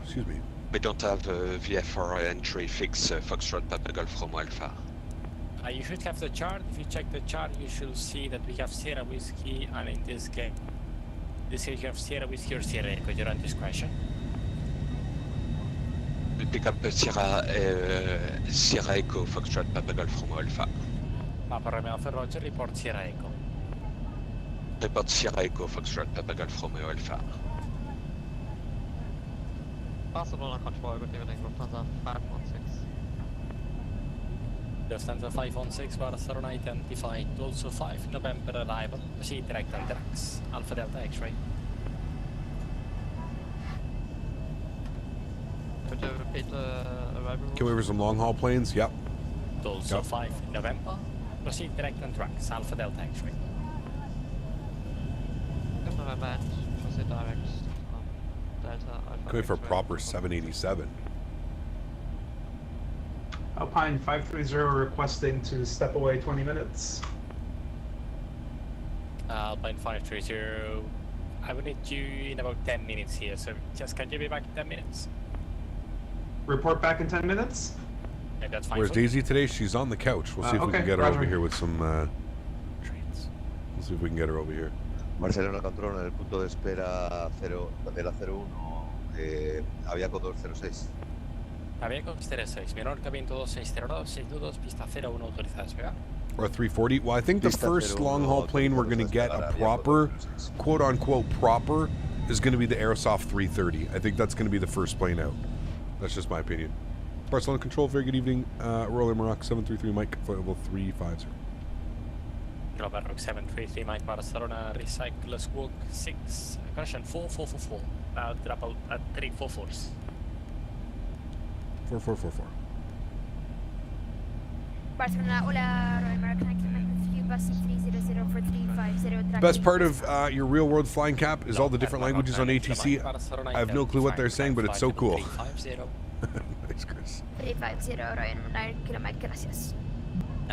Excuse me. We don't have VFR entry fix, Foxtrot, Papa Golf, Romeo Alpha. You should have the chart. If you check the chart, you should see that we have Sierra Whiskey, and in this case you have Sierra Whiskey or Sierra Echo. You're on discretion. We pick up Sierra Echo, Foxtrot, Papa Golf, Romeo Alpha. Papa Romeo Alpha, Roger, report Sierra Echo. Report Sierra Echo, Foxtrot, Papa Golf, Romeo Alpha. Barcelona control, good evening, Lufthansa 516. Lufthansa 516, Barcelona identified, also 5 November arrival, proceed direct on tracks, Alpha Delta X-ray. Could you repeat arrival? Can we have some long haul planes? Yep. Also 5 November, proceed direct on tracks, Alpha Delta X-ray. November and proceed direct on Delta Alpha. Going for a proper 787. Alpine 530 requesting to step away 20 minutes. Alpine 530, I will need you in about 10 minutes here, so just can you be back in 10 minutes? Report back in 10 minutes? Yeah, that's fine. Where's Daisy today? She's on the couch. We'll see if we can get her over here with some treats. We'll see if we can get her over here. Barcelona Control en el punto de espera 0, bandera 01, Aviaco 206. Aviaco 206, Menorca viento 2602, 622, pista 01 autorizada despegar. Or 340. Well, I think the first long haul plane we're going to get a proper, quote unquote proper, is going to be the Aerosoft 330. I think that's going to be the first plane out. That's just my opinion. Barcelona Control, very good evening. Royal Air Maroc 733 Mike, flight level 350. Global Rock 733 Mike Barcelona, recycle squawk 6, correction 4444, drop out at 344s. 4444. Barcelona, hola, Royal American, I can you passing 300 for 350. Best part of your real world flying cap is all the different languages on ATC. I have no clue what they're saying, but it's so cool. Thanks, Chris. 350, Royal American, gracias.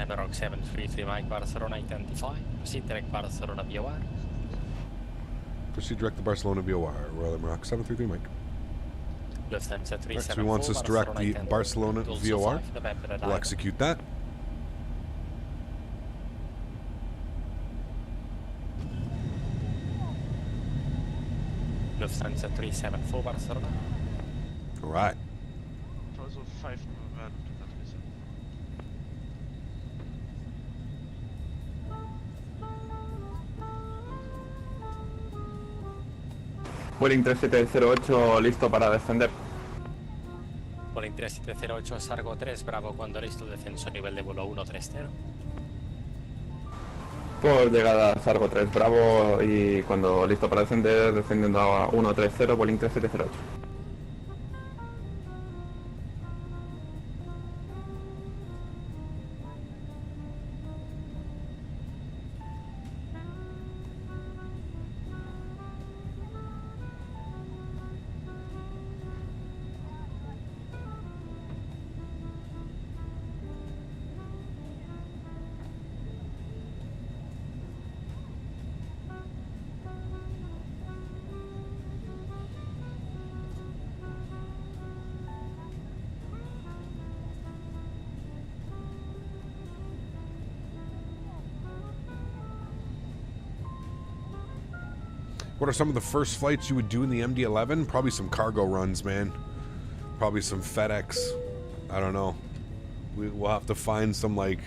Maroc 733 Mike Barcelona identify, proceed direct Barcelona BOR. Proceed direct to Barcelona BOR, Royal Air Maroc 733 Mike. Lufthansa 374. Right, so he wants us to direct the Barcelona VOR. We'll execute that. Lufthansa 374 Barcelona. All right. Also 5 November. Vueling 3708 listo para descender. Vueling 3708, Sargo 3, Bravo, cuando listo, descenso nivel de vuelo 130. Por llegada Sargo 3 Bravo y cuando listo para descender, descendiendo a 130, Vueling 3708. What are some of the first flights you would do in the MD-11? Probably some cargo runs, man. Probably some FedEx. I don't know. We'll have to find some, like,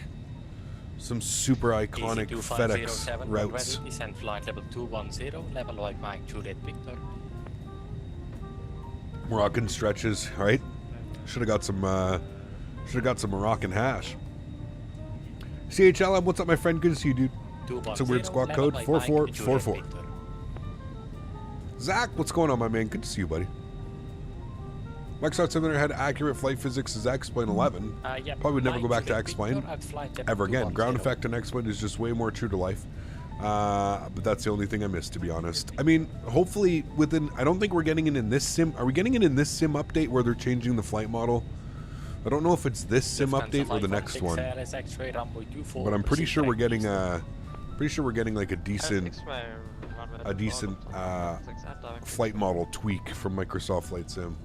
some super iconic FedEx routes. Descent flight level 210, level like Mike Juliet Victor. Moroccan stretches, right? Should have got some Moroccan hash. CHLM, what's up, my friend? Good to see you, dude. It's a weird squawk code. 4444. Zach, what's going on, my man? Good to see you, buddy. Microsoft 700 had accurate flight physics as X-Plane 11. Yeah, Probably would never go back to X-Plane ever again. Ground effect on X-Plane is just way more true to life. But that's the only thing I missed, to be honest. I mean, hopefully within... I don't think we're getting it in this sim... Are we getting it in this sim update where they're changing the flight model? I don't know if it's this sim update or the next one. But I'm pretty sure we're getting like a decent flight model tweak from Microsoft Flight Sim.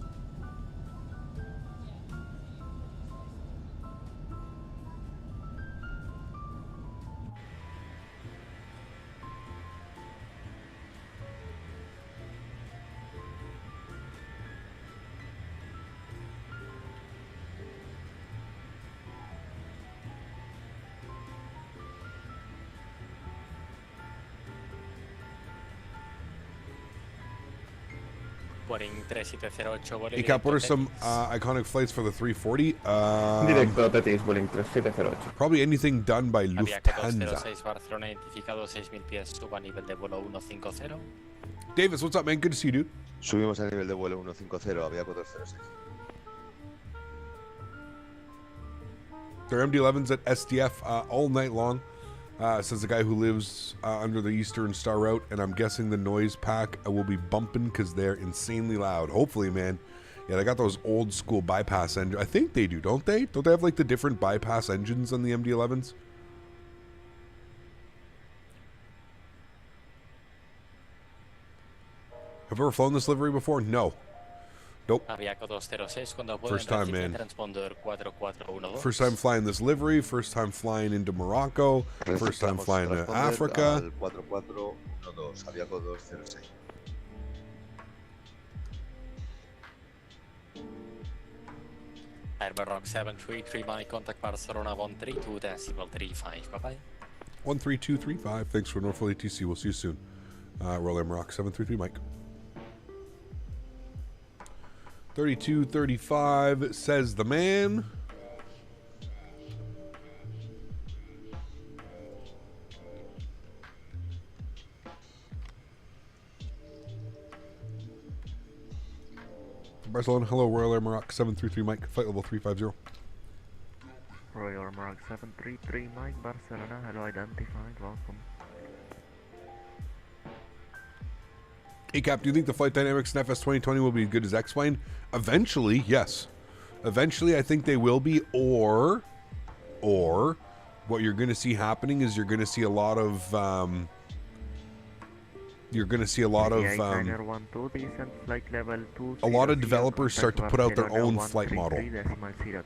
Hey Cap, what are some iconic flights for the 340? Directo Tetis, Vueling 3708. Probably anything done by Lufthansa. Davis, what's up, man? Good to see you, dude. Subimos a nivel de vuelo 150, Aviaco 206. Their MD-11s at SDF all night long. Says the guy who lives under the Eastern Star Route, and I'm guessing the noise pack will be bumping because they're insanely loud. Hopefully, man. Yeah, they got those old school bypass engines. I think they do, don't they? Don't they have like the different bypass engines on the MD-11s? Have you ever flown this livery before? No. Nope. First time, man. First time flying this livery. First time flying into Morocco. First time flying to Africa. Air Maroc 733, my contact Barcelona 132.35. Bye bye. 13235. Thanks for Norfolk ATC. We'll see you soon. Roll Air Maroc 733, Mike. 3235 says the man. Barcelona, hello, Royal Air Maroc 733 Mike, flight level 350. Royal Air Maroc 733 Mike, Barcelona, hello, identified, welcome. Hey Cap, do you think the flight dynamics in FS 2020 will be as good as X-Plane? Eventually, yes. Eventually, I think they will be, or what you're going to see happening is you're going to see a lot of developers start to put out their own flight model.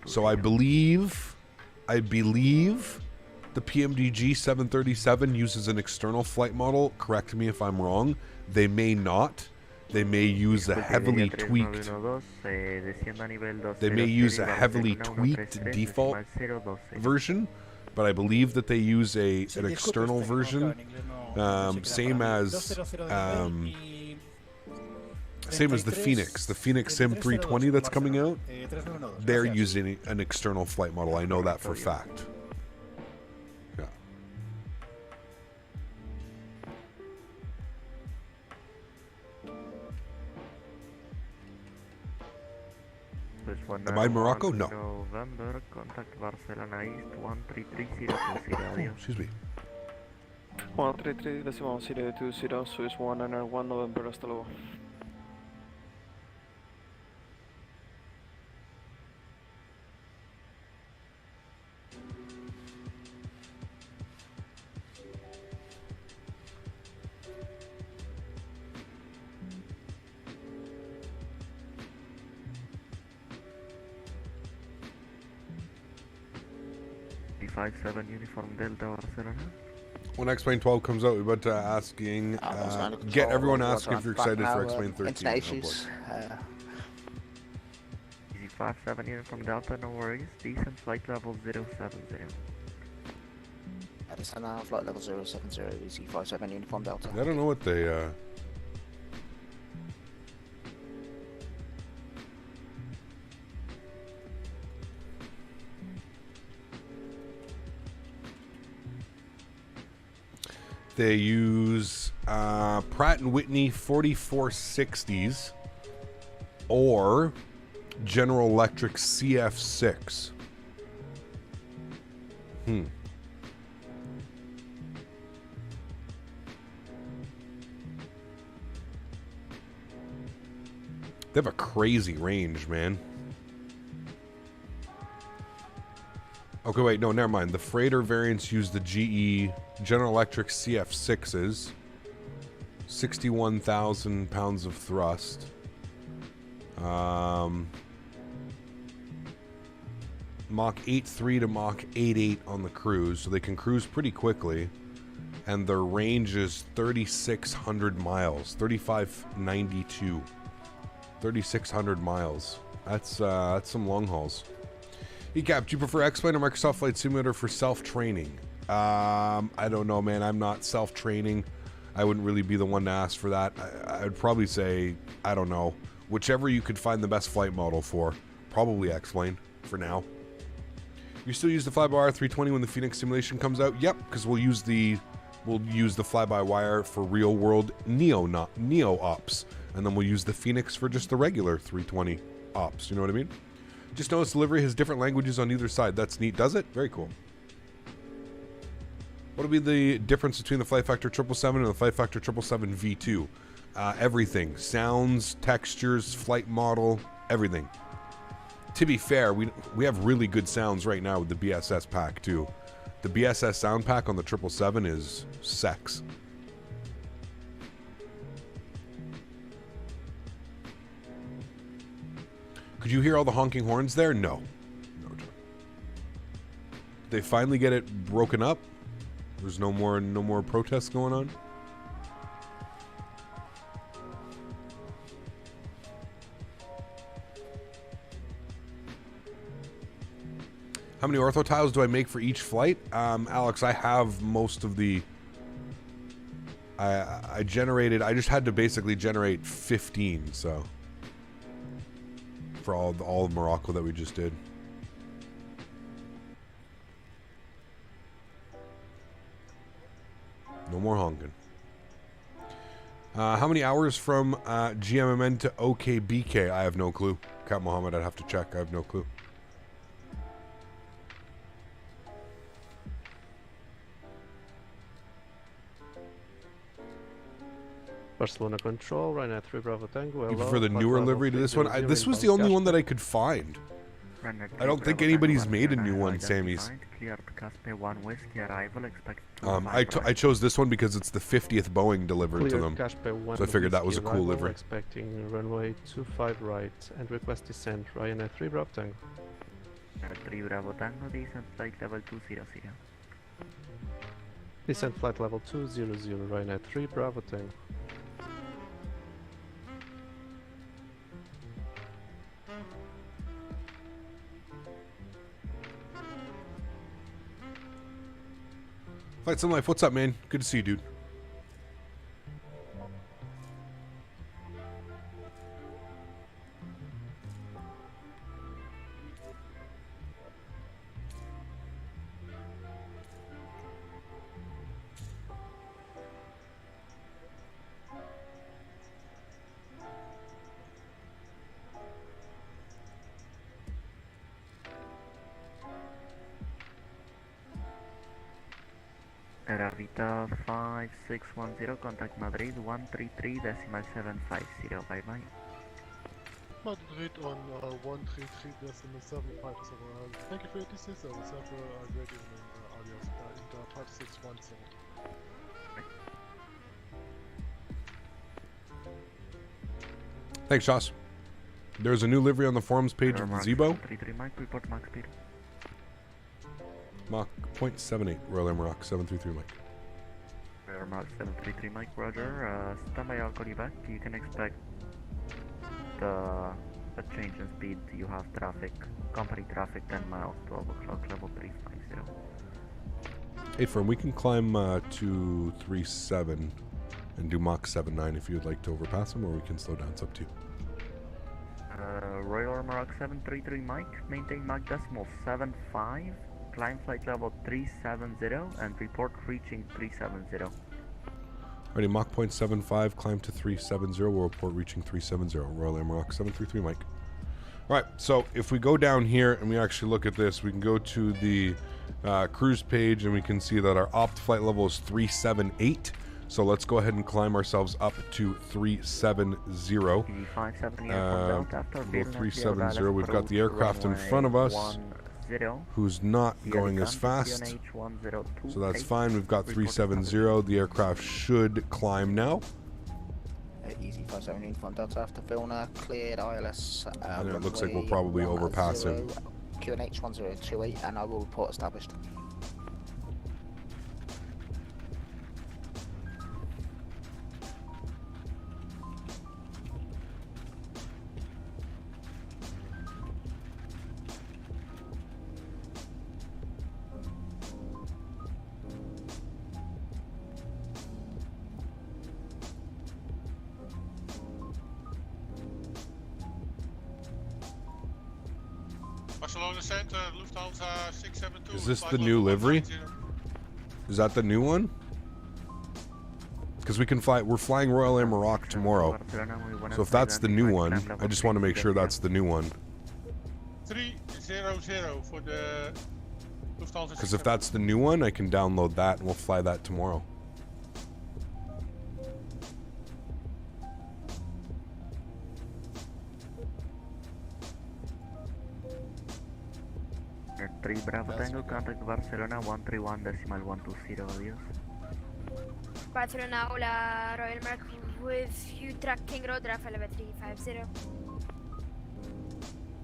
So I believe the PMDG 737 uses an external flight model. Correct me if I'm wrong. They may not. They may use a heavily tweaked. They may use a heavily tweaked default version, but I believe that they use an external version, same as Same as the Phoenix. The Phoenix Sim 320 that's coming out, they're using an external flight model. I know that for a fact. Yeah. Am I in Morocco? No. November, contact Barcelona East 133020. Excuse me. 133.020, Swiss 191 November, hasta luego. D57 Uniform Delta Barcelona. When X-Plane 12 comes out, we're about to asking, get everyone asking if you're excited for X-Plane 13. Easy 57 Uniform Delta, no worries. Decent flight level 070. Addison, flight level 070, Easy 57 Uniform Delta. I don't know what they, They use Pratt & Whitney 4460s or General Electric CF6. They have a crazy range, man. Okay, wait, no, never mind. The freighter variants use the GE General Electric CF6s. 61,000 pounds of thrust. Mach 8.3 to Mach 8.8 on the cruise, so they can cruise pretty quickly. And their range is 3,600 miles. 3,592. 3,600 miles. That's some long hauls. ECAP, do you prefer X-Plane or Microsoft Flight Simulator for self-training? I don't know, man. I'm not self-training. I wouldn't really be the one to ask for that. I'd probably say, I don't know, whichever you could find the best flight model for. Probably X-Plane for now. You still use the fly-by-wire 320 when the Phoenix simulation comes out? Yep, because we'll use the fly-by-wire for real-world Neo ops, and then we'll use the Phoenix for just the regular 320 ops. You know what I mean? Just notice delivery has different languages on either side. That's neat. Does it? Very cool. What will be the difference between the Flight Factor 777 and the Flight Factor 777 V2? Everything. Sounds, textures, flight model, everything. To be fair, we have really good sounds right now with the BSS pack too. The BSS sound pack on the 777 is sex. Could you hear all the honking horns there? No. Did they finally get it broken up? There's no more protests going on? How many ortho tiles do I make for each flight? Alex, I have most of the... I just had to basically generate 15, so... for all of Morocco that we just did. No more honking. How many hours from GMMN to OKBK? I have no clue. Cap Mohammed, I'd have to check. I have no clue. Barcelona Control, Ryanair 3 Bravo Tango. You prefer the newer livery to this one? This was the only one that I could find. I don't think anybody's made a new one, Sammy's. I chose this one because it's the 50th Boeing delivered to them. So I figured that was a cool livery. Expecting runway 25 right and request descent, Ryanair 3 Bravo Tango. 3 Bravo Tango, descent flight level 200. Descent flight level 200, Ryanair 3 Bravo Tango. Flight Sim Life, what's up, man? Good to see you, dude. Teravita 5610, contact Madrid 133.750, bye bye. Madrid on 133.750. Thank you for your DC service. Have a great evening, alias Inter 5617. Thanks, Joss. There's a new livery on the forums page of the Zibo. 33 Mike, report max speed. Mach 0.78, Royal Air Maroc 733 Mike. Royal Maroc 733 Mike, roger. Standby, I'll call you back. You can expect a change in speed. You have traffic, company traffic 10 miles, 12 o'clock, level 350. Hey, firm, we can climb to 37 and do Mach 79 if you'd like to overpass them, or we can slow down. It's up to you. Royal Maroc 733 Mike, maintain Mach decimal 75, climb flight level 370, and report reaching 370. Alrighty, Mach 0.75, climb to 370, we'll report reaching 370, Royal Air Maroc 733 Mike. Alright, so if we go down here and we actually look at this, we can go to the cruise page and we can see that our opt flight level is 378. So let's go ahead and climb ourselves up to 370. 370. We've got the aircraft in front of us who's not going as fast. So that's fine. We've got 370. The aircraft should climb now. Easy 570 from Delta after Vilna, cleared ILS. And it looks like we'll probably overpass him. QNH 1028, and I will report established. Is this the new livery? Is that the new one? Because we can fly. We're flying Royal Air Maroc tomorrow. So if that's the new one, I just want to make sure that's the new one. 300 for the Lufthansa. Because if that's the new one, I can download that and we'll fly that tomorrow. Three Bravo Tango, contact Barcelona 131.120, adios. Barcelona, hola, Royal Maroc with you tracking road Rafael 350.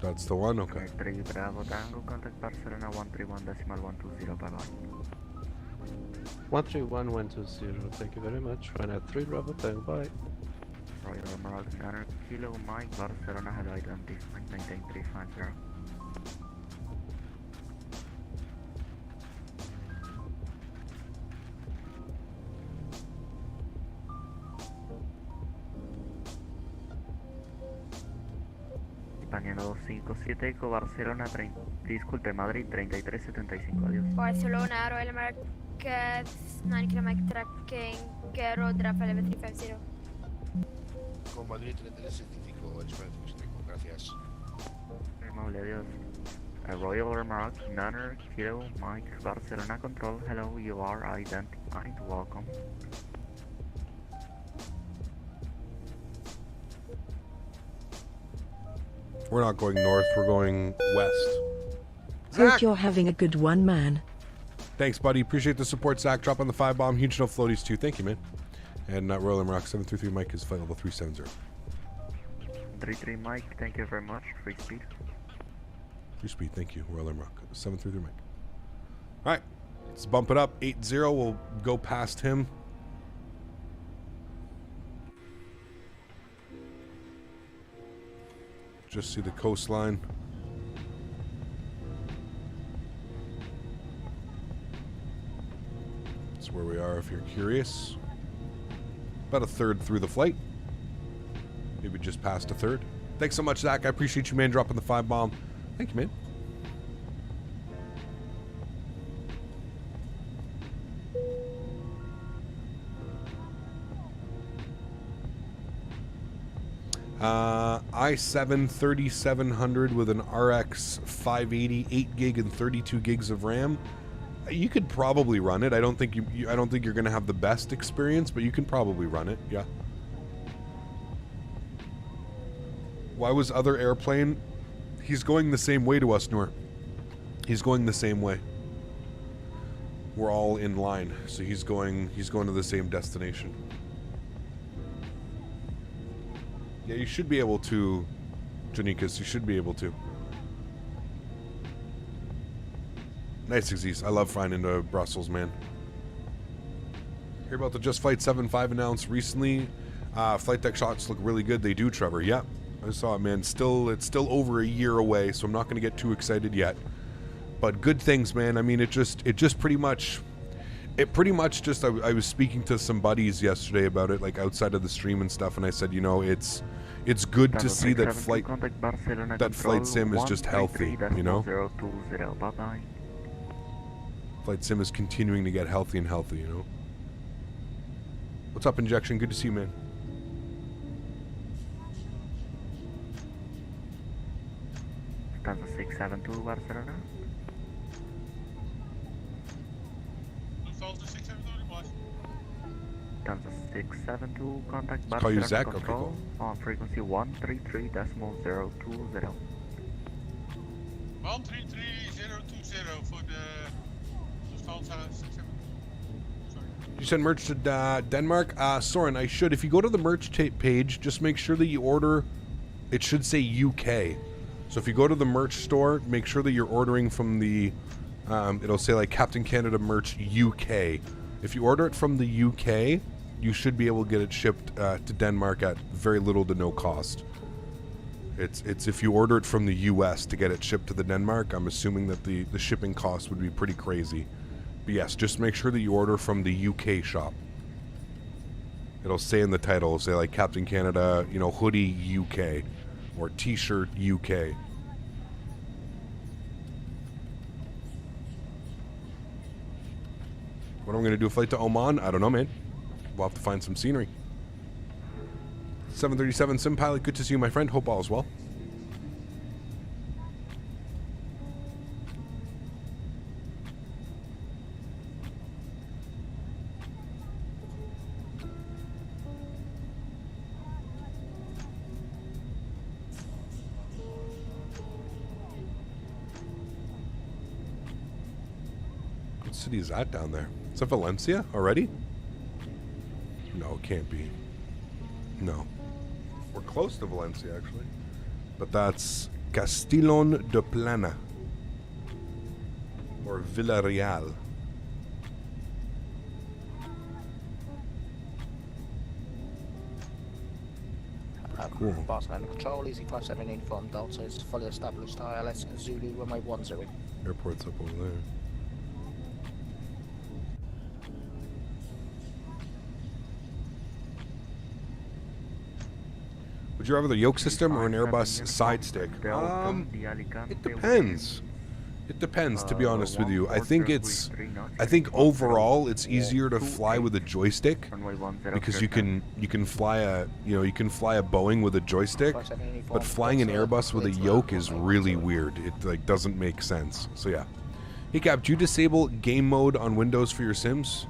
That's the one, okay. 3 Bravo Tango, contact Barcelona 131.120, bye bye. 131.120, thank you very much. Run at 3 Bravo Tango, bye. Royal Maroc, Gunner, Kilo Mike, Barcelona, hello, identify, maintain 350. España 257, Eco Barcelona, disculpe, Madrid 3375, adiós. Barcelona, Royal Maroc 9 km tracking road Rafael 350. Con Madrid 3375, gracias. Amable, adiós. Royal Air Maroc, Gunner, Kilo, Mike, Barcelona Control, hello, you are identified, welcome. We're not going north, we're going west. Hope you're having a good one, man. Thanks, buddy. Appreciate the support, Zach. Drop on the 5-bomb. Huge no floaties, too. Thank you, man. And Royal Air Maroc 733 Mike is flight level 370. 33 Mike, thank you very much. Free speed. Free speed, thank you. Royal Air Maroc 733 Mike. All right, let's bump it up. 80. We'll go past him. Just see the coastline. That's where we are if you're curious. About a third through the flight. Maybe just past a third. Thanks so much, Zach. I appreciate you, man, dropping the 5-bomb. Thank you, man. i7 3700 with an RX 580, 8 gig and 32 gigs of RAM. You could probably run it. I don't think I don't think you're going to have the best experience, but you can probably run it. Yeah. Why was other airplane? He's going the same way to us, Noor. He's going the same way. We're all in line, so he's going to the same destination. Yeah, you should be able to, Janikas, you should be able to. Nice, Exis. I love flying into Brussels, man. Hear about the Just Flight 7.5 announced recently. Flight deck shots look really good. They do, Trevor. Yep. I saw it, man. It's still over a year away, so I'm not going to get too excited yet. But good things, man. I mean, it pretty much just, I was speaking to some buddies yesterday about it, like outside of the stream and stuff, and I said, you know, it's good to see that flight sim is just healthy, you know? Flight sim is continuing to get healthy and healthy, you know? What's up, Injection? Good to see you, man. Stanza 672 Barcelona. Stanza 672, contact Barcelona Zach, control on frequency 133.020. 133.020 for the Stanza 672. You send merch to Denmark? Soren, I should. If you go to the merch page, just make sure that you order, it should say UK. So if you go to the merch store, make sure that you're ordering from the, it'll say like Captain Canada merch UK. If you order it from the UK, you should be able to get it shipped to Denmark at very little to no cost. It's if you order it from the US to get it shipped to the Denmark, I'm assuming that the shipping cost would be pretty crazy. But yes, just make sure that you order from the UK shop. It'll say in the title, it'll say like Captain Canada, you know, hoodie UK or t-shirt UK. What am I going to do, a flight to Oman? I don't know, man. We'll have to find some scenery. 737 Sim Pilot, good to see you, my friend. Hope all is well. What city is that down there? Is that Valencia already? No, it can't be. No. We're close to Valencia, actually. But that's Castellón de Plana. Or Villarreal. Cool. Barcelona control, easy 57 informed Delta is fully established. ILS Zulu runway 10. Airport's up over there. Would you rather the yoke system or an Airbus side stick? It depends. It depends, to be honest with you. I think overall it's easier to fly with a joystick because you can fly a Boeing with a joystick, but flying an Airbus with a yoke is really weird. It like doesn't make sense. So yeah. Hey Cap, do you disable game mode on Windows for your Sims?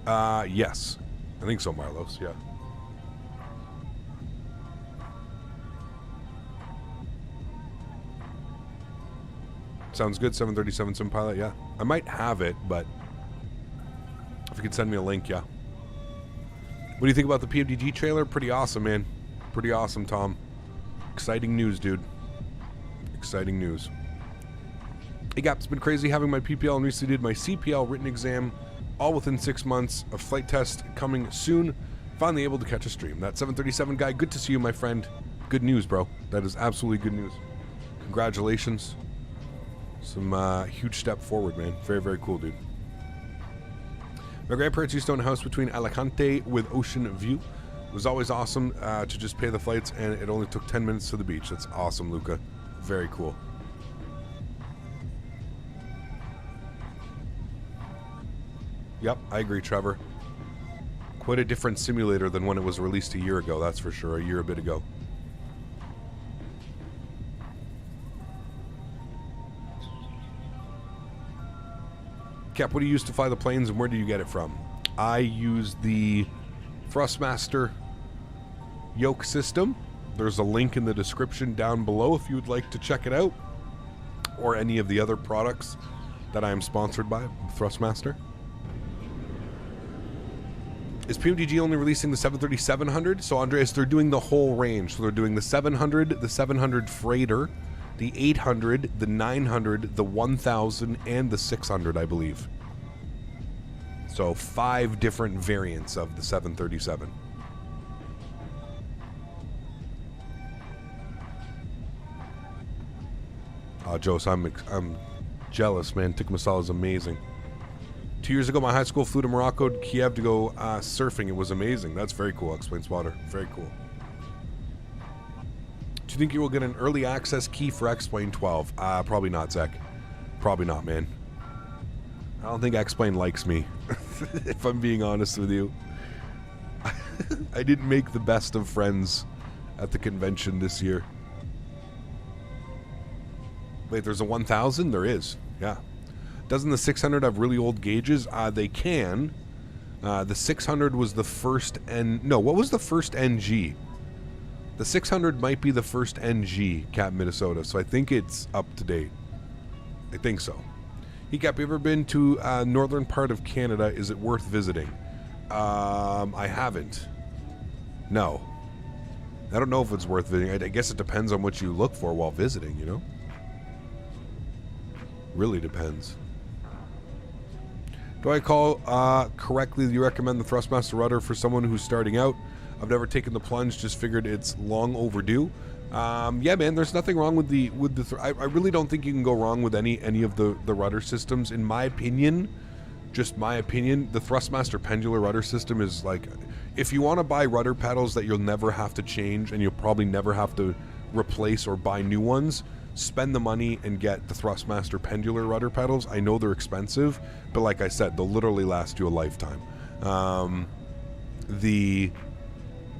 Yes. I think so, Marlos, yeah. Sounds good, 737 Sim Pilot, yeah. I might have it, but if you could send me a link, yeah. What do you think about the PMDG trailer? Pretty awesome, man. Pretty awesome, Tom. Exciting news, dude. Exciting news. Hey, Gap, it's been crazy having my PPL and recently did my CPL written exam, all within 6 months. A flight test coming soon. Finally able to catch a stream. That 737 guy, good to see you, my friend. Good news, bro. That is absolutely good news. Congratulations. Some huge step forward, man. Very, very cool, dude. My grandparents used to own a house between Alicante with ocean view. It was always awesome to just pay the flights, and it only took 10 minutes to the beach. That's awesome, Luca. Very cool. Yep, I agree, Trevor. Quite a different simulator than when it was released a year ago, that's for sure. A bit ago. Cap, what do you use to fly the planes, and where do you get it from? I use the Thrustmaster yoke system. There's a link in the description down below if you would like to check it out, or any of the other products that I am sponsored by, Thrustmaster. Is PMDG only releasing the 730-700? So, Andreas, they're doing the whole range. So they're doing the 700, the 700 Freighter, the 800, the 900, the 1000, and the 600, I believe. So 5 different variants of the 737. Jose, I'm jealous, man. Tikka masala is amazing. 2 years ago, my high school flew to Morocco, Kiev, to go surfing. It was amazing. That's very cool, explains Water. Very cool. Do you think you will get an early access key for X-Plane 12? Probably not, Zach. Probably not, man. I don't think X-Plane likes me, if I'm being honest with you. I didn't make the best of friends at the convention this year. Wait, there's a 1000? There is, yeah. Doesn't the 600 have really old gauges? They can. The 600 was the first no, what was the first NG? The 600 might be the first NG, Cap Minnesota, so I think it's up to date. I think so. Hey, Cap, you ever been to northern part of Canada? Is it worth visiting? I haven't. No. I don't know if it's worth visiting. I guess it depends on what you look for while visiting, you know? Really depends. Do I call correctly? Do you recommend the Thrustmaster rudder for someone who's starting out? I've never taken the plunge, just figured it's long overdue. Yeah, man, there's nothing wrong with the I really don't think you can go wrong with any of the rudder systems. In my opinion, just my opinion, the Thrustmaster pendular rudder system is like, if you want to buy rudder pedals that you'll never have to change and you'll probably never have to replace or buy new ones, spend the money and get the Thrustmaster pendular rudder pedals. I know they're expensive, but like I said, they'll literally last you a lifetime.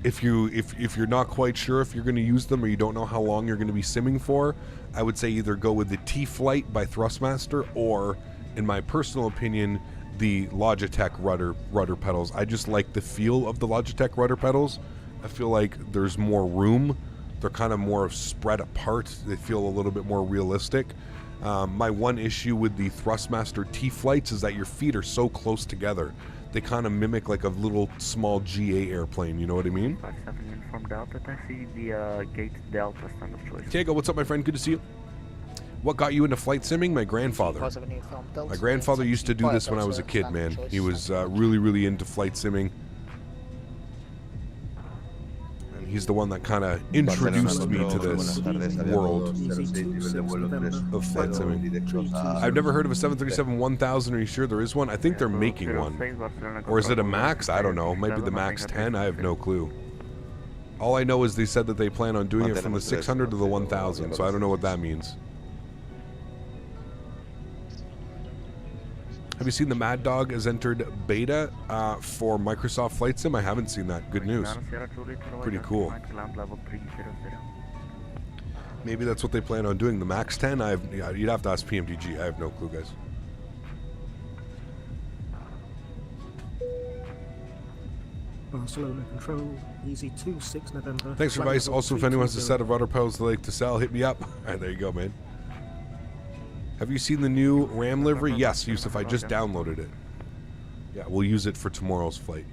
If you're not quite sure if you're going to use them or you don't know how long you're going to be simming for, I would say either go with the T-Flite by Thrustmaster or, in my personal opinion, the Logitech rudder pedals. I just like the feel of the Logitech rudder pedals. I feel like there's more room. They're kind of more spread apart. They feel a little bit more realistic. My one issue with the Thrustmaster T-Flites is that your feet are so close together. They kind of mimic like a little small GA airplane, you know what I mean? 57 informed Delta, taxi via gate Delta, standard choice. Diego, what's up, my friend? Good to see you. What got you into flight simming? My grandfather. My grandfather used to do this when I was a kid, man. He was really, really into flight simming. And he's the one that kind of introduced me to this world of flight simming. I've never heard of a 737-1000. Are you sure there is one? I think they're making one. Or is it a MAX? I don't know. It might be the MAX 10. I have no clue. All I know is they said that they plan on doing it from the 600 to the 1000, so I don't know what that means. Have you seen the Mad Dog has entered beta for Microsoft Flight Sim? I haven't seen that. Good news. Pretty cool. Maybe that's what they plan on doing. The Max 10? You'd have to ask PMDG. I have no clue, guys. Barcelona Control, Easy 26 November. Thanks for advice. Also, if anyone has a set of rudder pedals they like to sell, hit me up. All right, there you go, man. Have you seen the new Ram livery? Yes, Yusuf. I just downloaded it. Yeah, we'll use it for tomorrow's flight.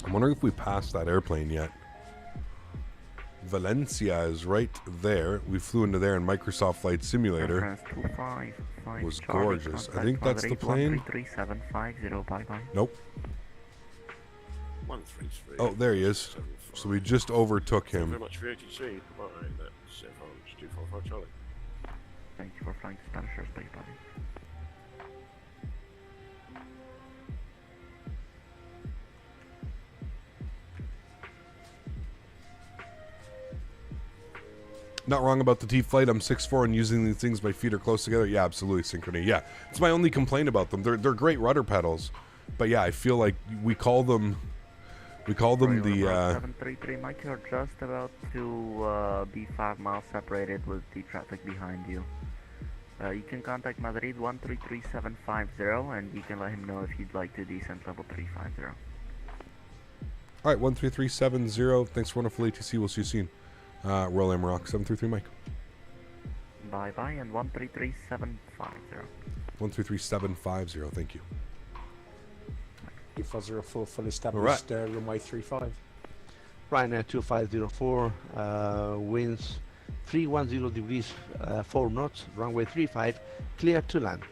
I'm wondering if we passed that airplane yet. Valencia is right there. We flew into there in Microsoft Flight Simulator. It was gorgeous. I think that's the plane. Nope. 133. Oh, there he is. So we just overtook him. Very much for ATC. Right, that's FR 245 Charlie. Thank you for flying to Spanish airspace, buddy. Not wrong about the T-Flite. I'm 6'4" and using these things, my feet are close together. Yeah, absolutely, Synchrony. Yeah, it's my only complaint about them. They're great rudder pedals, but yeah, I feel like we call them the 733 Mike, you're just about to be 5 miles separated with the traffic behind you. You can contact Madrid 133750 and you can let him know if you'd like to descent level 350. All right, 13370. Thanks for wonderful ATC. We'll see you soon. Royal Maroc 733 Mike. Bye bye and 133750. 133750. Thank you. 2504 full established runway 35. Ryanair 2504 winds 310 degrees 4 knots, runway 35, clear to land.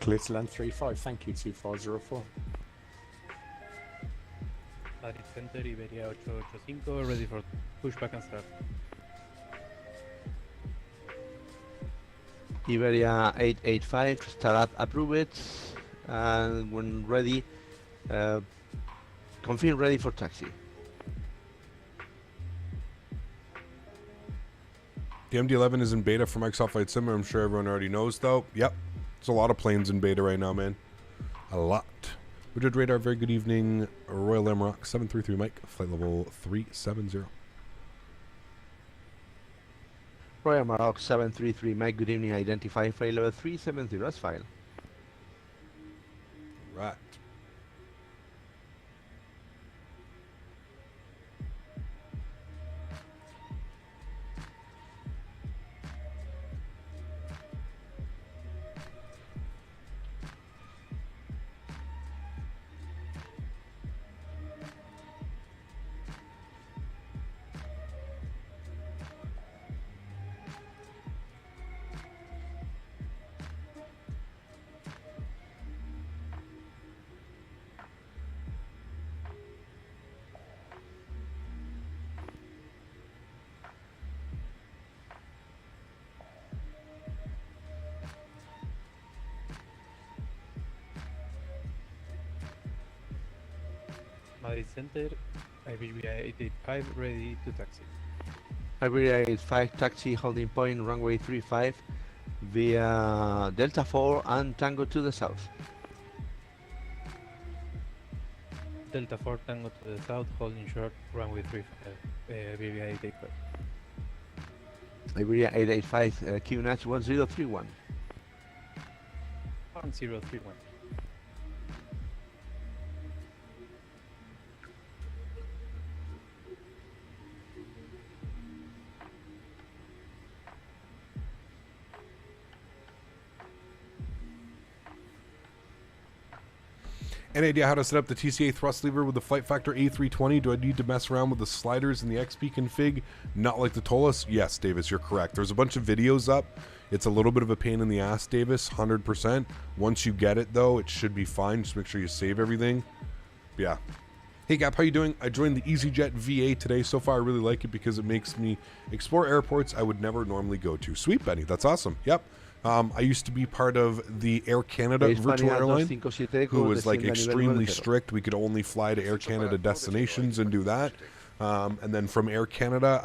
Clear to land 35, thank you 2504. Madrid Center, Iberia 885, ready for pushback and start. Iberia 885, start approved, and when ready, confirm ready for taxi. The MD-11 is in beta for Microsoft Flight Sim. I'm sure everyone already knows, though. Yep. There's a lot of planes in beta right now, man. A lot. Woodred Radar, very good evening. Royal Maroc 733 Mike, flight level 370. Royal Maroc 733 Mike, good evening. Identify flight level 370 as file. Right. Madrid Center, Iberia 885, ready to taxi. Iberia 85, taxi holding point, runway 35, via Delta 4 and Tango to the south. Delta 4, Tango to the south, holding short, runway 35, Iberia 885. Iberia 885, QNH 1031. 1031. Any idea how to set up the TCA thrust lever with the Flight Factor A320? Do I need to mess around with the sliders in the XP config? Not like the Toliss? Yes, Davis, you're correct. There's a bunch of videos up. It's a little bit of a pain in the ass, Davis, 100%. Once you get it, though, it should be fine. Just make sure you save everything. But yeah. Hey, Gap, how you doing? I joined the EasyJet VA today. So far, I really like it because it makes me explore airports I would never normally go to. Sweet, Benny. That's awesome. Yep. I used to be part of the Air Canada virtual airline, who was like extremely strict. We could only fly to Air Canada destinations and do that. And then from Air Canada,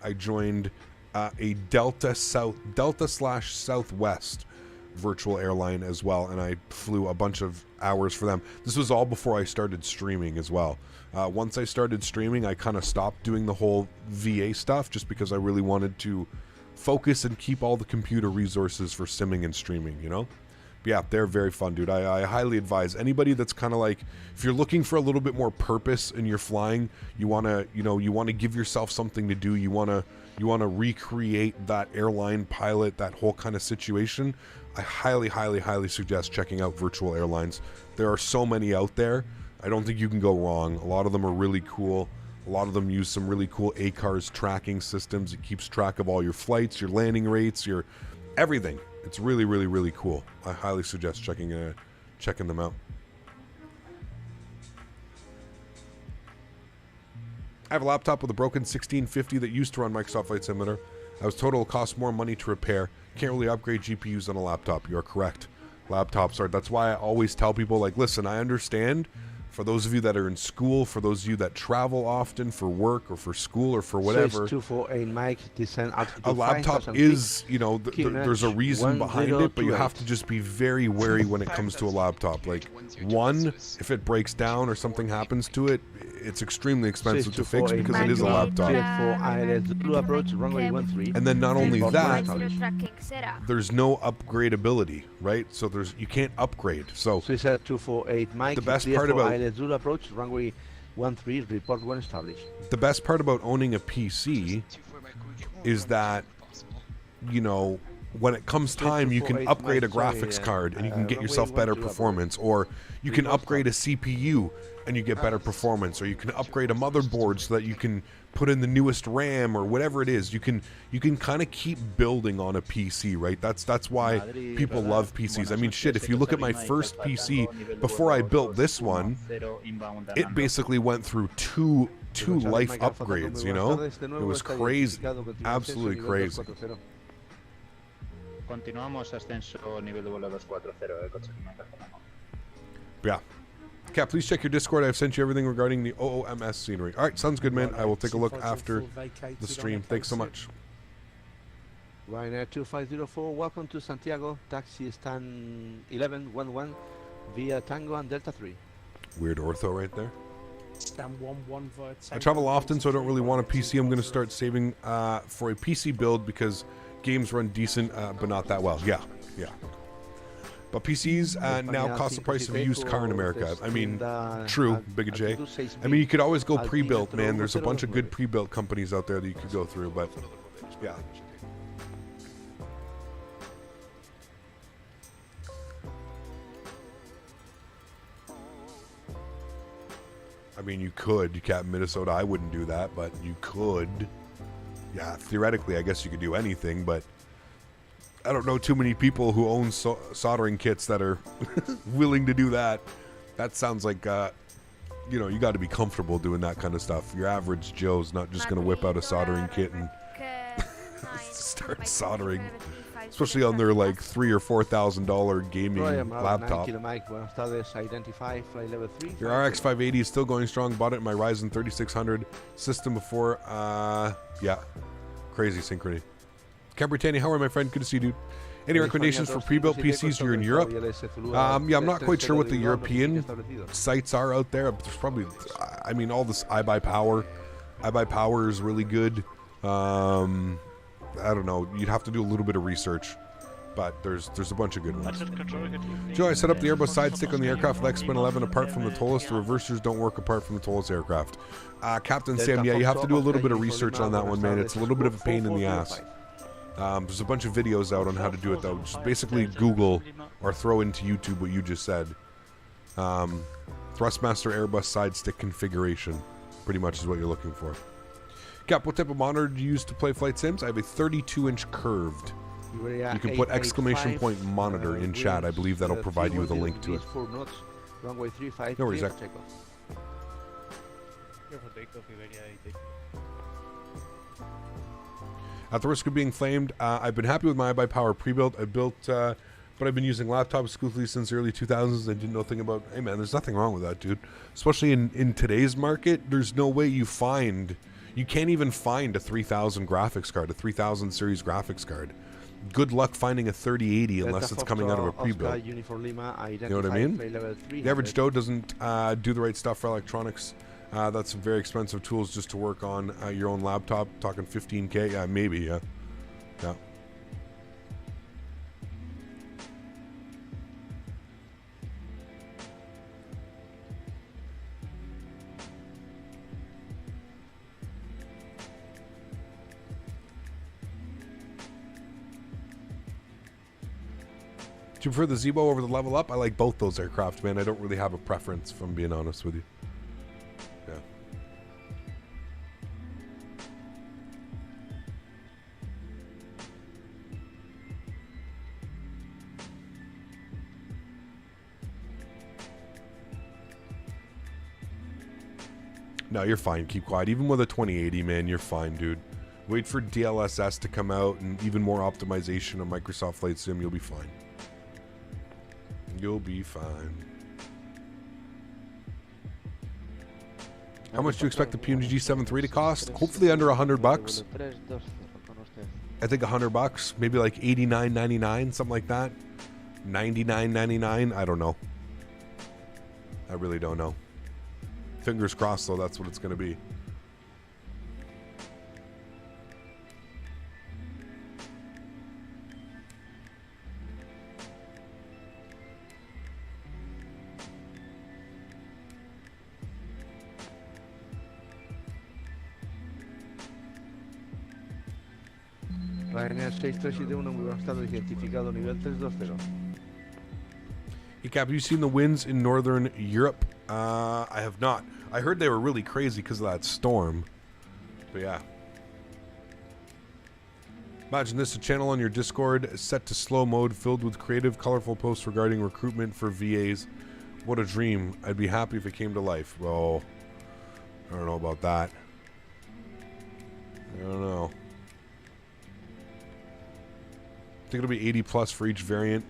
I joined a Delta/Southwest virtual airline as well, and I flew a bunch of hours for them. This was all before I started streaming as well. Once I started streaming, I kind of stopped doing the whole VA stuff just because I really wanted to focus and keep all the computer resources for simming and streaming, you know? But yeah, they're very fun, dude. I highly advise anybody that's kind of like, if you're looking for a little bit more purpose in your flying, you want to give yourself something to do, you want to recreate that airline pilot, that whole kind of situation, I highly suggest checking out virtual airlines. There are so many out there. I don't think you can go wrong. A lot of them are really cool. A lot of them use some really cool ACARS tracking systems. It keeps track of all your flights, your landing rates, your everything. It's really cool. I highly suggest checking them out. I have a laptop with a broken 1650 that used to run Microsoft Flight Simulator. I was told it'll cost more money to repair. Can't really upgrade GPUs on a laptop. You're correct. Laptops are. That's why I always tell people, like, listen, I understand For those of you that are in school, for those of you that travel often for work or for school or for whatever, 248 Mike, descend a laptop is, you know, there's a reason behind it, but you have to just be very wary when it comes to a laptop. Like, one, if it breaks down or something happens to it, it's extremely expensive to fix because it is a laptop. And then not only that, there's no upgradability, right? So you can't upgrade. So Swiss 248 Mike, the best part about approach runway 13 report when established. The best part about owning a PC is that, you know, when it comes time, you can upgrade a graphics card and you can get yourself better performance, or you can upgrade a CPU and you get better performance, or you can upgrade a motherboard so that you can put in the newest RAM or whatever it is. You can kind of keep building on a PC, right? That's why people love PCs. I mean, shit, if you look at my first PC before I built this one, it basically went through two life upgrades, you know? It was crazy. Absolutely crazy. Continuamos ascenso nivel de vuelo 240, coche que me performamos. Yeah. Cat, please check your Discord. I've sent you everything regarding the OOMS scenery. All right, sounds good, man. I will take a look after the stream. Thanks so much. Ryanair 2504, welcome to Santiago. Taxi stand 1111 via Tango and Delta 3. Weird ortho right there. Stand 11 via Tango. I travel often, so I don't really want a PC. I'm going to start saving for a PC build because games run decent, but not that well. Yeah. But PCs now cost the price of a used car in America. I mean, true, Big J. I mean, you could always go pre-built, man. There's a bunch of good pre-built companies out there that you could go through, but yeah. I mean, you could. You can't in Minnesota. I wouldn't do that, but you could. Yeah, theoretically, I guess you could do anything, but I don't know too many people who own soldering kits that are willing to do that. That sounds like, you know, you got to be comfortable doing that kind of stuff. Your average Joe's not just going to whip out a soldering kit and start soldering, especially on their like $3,000 or $4,000 gaming laptop. Your RX 580 is still going strong. Bought it in my Ryzen 3600 system before. Yeah, crazy synchrony. Cap Britannia, how are you, my friend? Good to see you, dude. Any recommendations for pre-built PCs here in Europe? Yeah, I'm not quite sure what the European sites are out there. There's probably, I mean, all this iBuyPower. iBuyPower is really good. I don't know. You'd have to do a little bit of research, but there's a bunch of good ones. Joe, I set up the Airbus side stick on the aircraft with X-Men 11 apart from the Toliss. The reversers don't work apart from the Toliss aircraft. Captain Sam, yeah, you have to do a little bit of research on that one, man. It's a little bit of a pain in the ass. There's a bunch of videos out on how to do it, though. Just basically Google or throw into YouTube what you just said. Thrustmaster Airbus side stick configuration pretty much is what you're looking for. Cap, what type of monitor do you use to play flight sims? I have a 32-inch curved. You can put exclamation point monitor in chat. I believe that'll provide you with a link to it. No worries, Zach. At the risk of being flamed, I've been happy with my iBuyPower pre-built. I built, but I've been using laptops exclusively since the early 2000s. I didn't know a thing about. Hey man, there's nothing wrong with that, dude. Especially in today's market, there's no way you can't even find a 3000 graphics card, a 3000 series graphics card. Good luck finding a 3080 unless it's coming out of a pre-built. You know what I mean? The average Joe doesn't do the right stuff for electronics. That's some very expensive tools just to work on your own laptop. Talking 15K, yeah, maybe, yeah. Do you prefer the Zibo over the Level Up? I like both those aircraft, man. I don't really have a preference, if I'm being honest with you. Yeah. No, you're fine. Keep quiet. Even with a 2080, man, you're fine, dude. Wait for DLSS to come out and even more optimization of Microsoft Flight Sim. You'll be fine. You'll be fine. How much do you expect the PMG 7.3 to cost? Hopefully under $100. I think $100, maybe like $89.99, something like that. $99.99. I don't know. I really don't know. Fingers crossed, though. That's what it's going to be. Ryanair 6371, muy buenas tardes, identificado nivel 320. Hey Cap, have you seen the winds in Northern Europe? I have not. I heard they were really crazy because of that storm. But yeah. Imagine this, a channel on your Discord set to slow mode filled with creative, colorful posts regarding recruitment for VAs. What a dream. I'd be happy if it came to life. Well, I don't know about that. I don't know. I think it'll be 80 plus for each variant.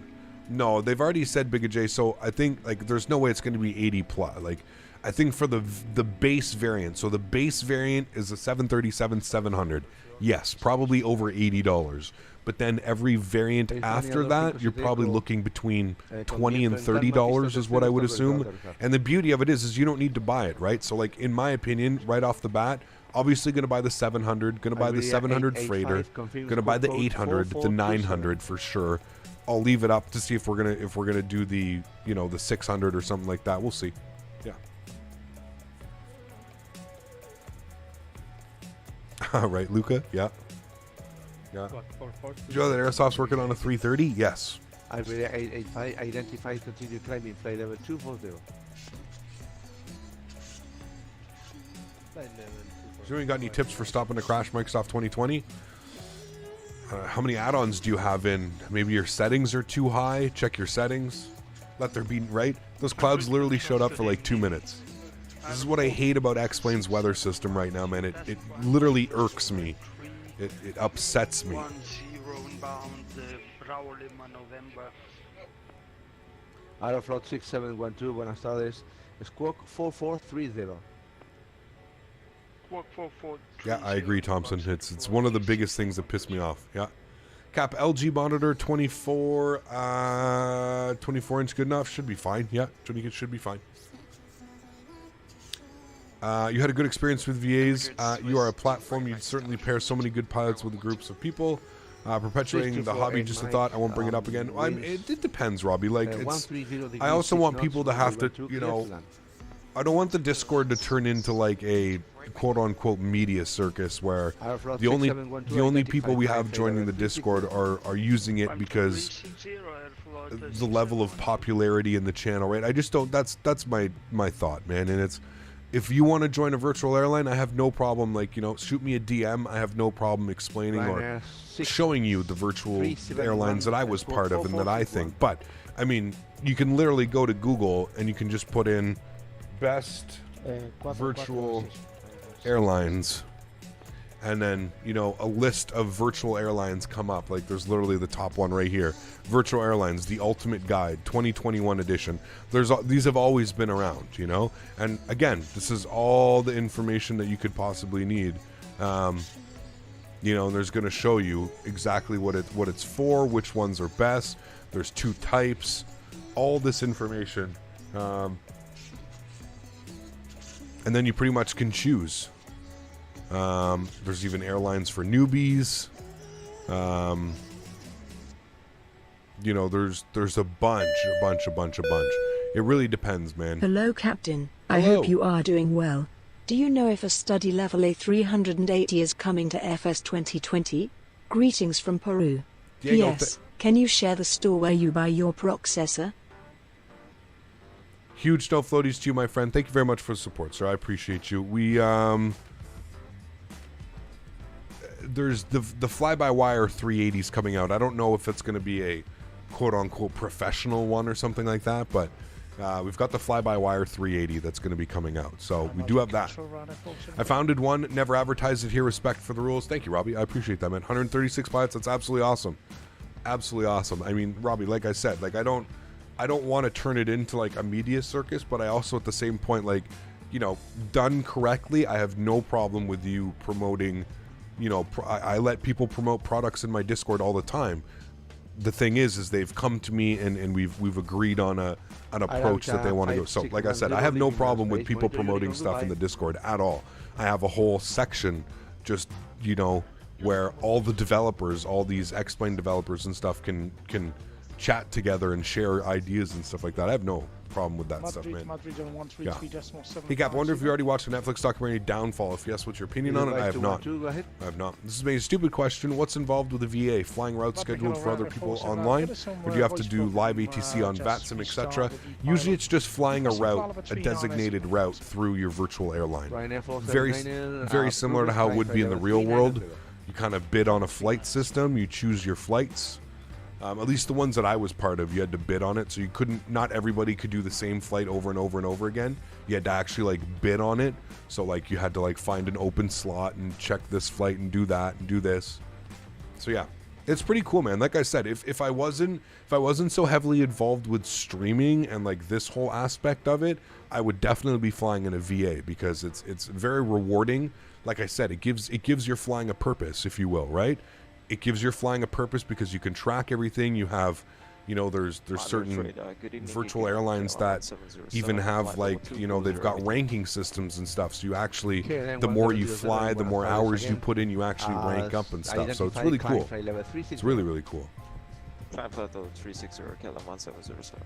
No, they've already said Big J, so I think like there's no way it's going to be 80 plus. Like I think for the base variant. So the base variant is the 737-700. Yes, probably over $80. But then every variant after that, you're probably looking between $20 and $30 is what I would assume. And the beauty of it is you don't need to buy it, right? So like in my opinion, right off the bat, obviously going to buy the 700, going to buy the 700 freighter, going to buy the 800, the 900 for sure. I'll leave it up to see if we're gonna do the the 600 or something like that. We'll see. Yeah. All right, Luca. Yeah. Yeah. Joe, that Airsoft's working on a 330. Yes. I identified continue climbing flight level 240. So you got any tips for stopping the crash Microsoft 2020? How many add-ons do you have in? Maybe your settings are too high. Check your settings. Let there be, right? Those clouds literally showed up for like 2 minutes. This is what I hate about X-Plane's weather system right now, man. It literally irks me. It upsets me. Aeroflot 6712, buenas tardes. Squawk 4430. Yeah, I agree, Thompson. It's one of the biggest things that piss me off. Yeah. Cap, LG monitor 24 inch good enough? Should be fine. Yeah, it should be fine. You had a good experience with VAs. You are a platform. You'd certainly pair so many good pilots with groups of people. Perpetuating the hobby, just a thought. I won't bring it up again. It depends, Robbie. Like, I also want people to have to, I don't want the Discord to turn into like a quote-unquote media circus where the only people we have joining the Discord are using it because the level of popularity in the channel, right? I just don't. That's my thought, man. And it's, if you want to join a virtual airline, I have no problem. Like, shoot me a DM. I have no problem explaining or showing you the virtual airlines that I was part of and that I think. But I mean, you can literally go to Google and you can just put in best virtual airlines, and then a list of virtual airlines come up. Like, there's literally the top one right here, Virtual Airlines, the Ultimate Guide 2021 edition. These have always been around, and again, this is all the information that you could possibly need. And there's going to show you exactly what it's for, which ones are best. There's 2 types, all this information. And then you pretty much can choose. There's even airlines for newbies. There's a bunch. It really depends, man. Hello, Captain. Hello. I hope you are doing well. Do you know if a study level A380 is coming to FS 2020? Greetings from Peru. Diego, P.S. Can you share the store where you buy your processor? Huge no floaties to you, my friend. Thank you very much for the support, sir. I appreciate you. We there's the fly-by-wire 380s coming out. I don't know if it's going to be a quote-unquote professional one or something like that, but we've got the fly-by-wire 380 that's going to be coming out. So we do have that. I founded one, never advertised it here. Respect for the rules. Thank you, Robbie. I appreciate that, man. 136 pilots. That's absolutely awesome. Absolutely awesome. I mean, Robbie, like I said, like I don't want to turn it into like a media circus, but I also at the same point, like, you know, done correctly, I have no problem with you promoting, you know, I let people promote products in my Discord all the time. The thing is they've come to me and we've agreed on an approach that they want to go. So like I said, I have no problem with people promoting stuff in the Discord at all. I have a whole section just, you know, where all the developers, all these X-Plane developers and stuff can chat together and share ideas and stuff like that. I have no problem with that stuff, man. Yeah. Hey Cap, I wonder if you already watched the Netflix documentary Downfall. If yes, what's your opinion on it? I have not. Go ahead. I have not. This is a stupid question. What's involved with a VA? Flying routes scheduled for other people online? Or do you have to do live ATC on VATSIM, etc.? Usually it's just flying a route, a designated route through your virtual airline. Very similar to how it would be in the real world. You kind of bid on a flight system. You choose your flights. At least the ones that I was part of, you had to bid on it, so you couldn't. Not everybody could do the same flight over and over and over again. You had to actually like bid on it. So like you had to like find an open slot and check this flight and do that and do this. So yeah, it's pretty cool, man. Like I said, if I wasn't so heavily involved with streaming and like this whole aspect of it, I would definitely be flying in a VA because it's very rewarding. Like I said, it gives your flying a purpose, if you will, right? It gives your flying a purpose because you can track everything. You have, you know, there's certain virtual airlines that even have like, you know, they've got ranking systems and stuff. So you actually, the more you fly, the more hours you put in, you actually rank up and stuff. So it's really cool. It's really, really cool. Flight Plateau 360 KLM 1707.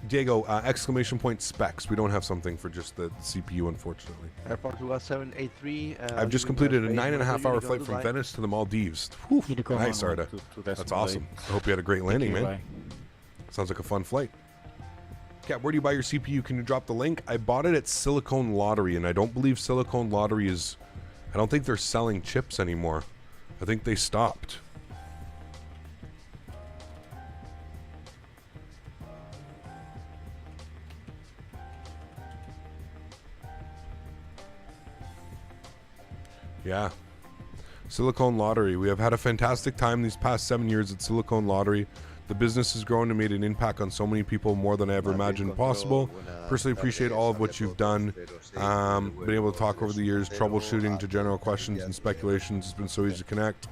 Diego, exclamation point specs. We don't have something for just the CPU, unfortunately. Airport 783. I've just completed a 9.5-hour flight from Venice to the Maldives. Whew. Nice, Arda. That's awesome. I hope you had a great landing, man. Sounds like a fun flight. Cat, where do you buy your CPU? Can you drop the link? I bought it at Silicon Lottery, and I don't believe Silicon Lottery is... I don't think they're selling chips anymore. I think they stopped. Yeah. Silicon Lottery. We have had a fantastic time these past 7 years at Silicon Lottery. The business has grown and made an impact on so many people, more than I ever imagined possible. Personally appreciate all of what you've done. Been able to talk over the years, troubleshooting to general questions and speculations. It's been so easy to connect.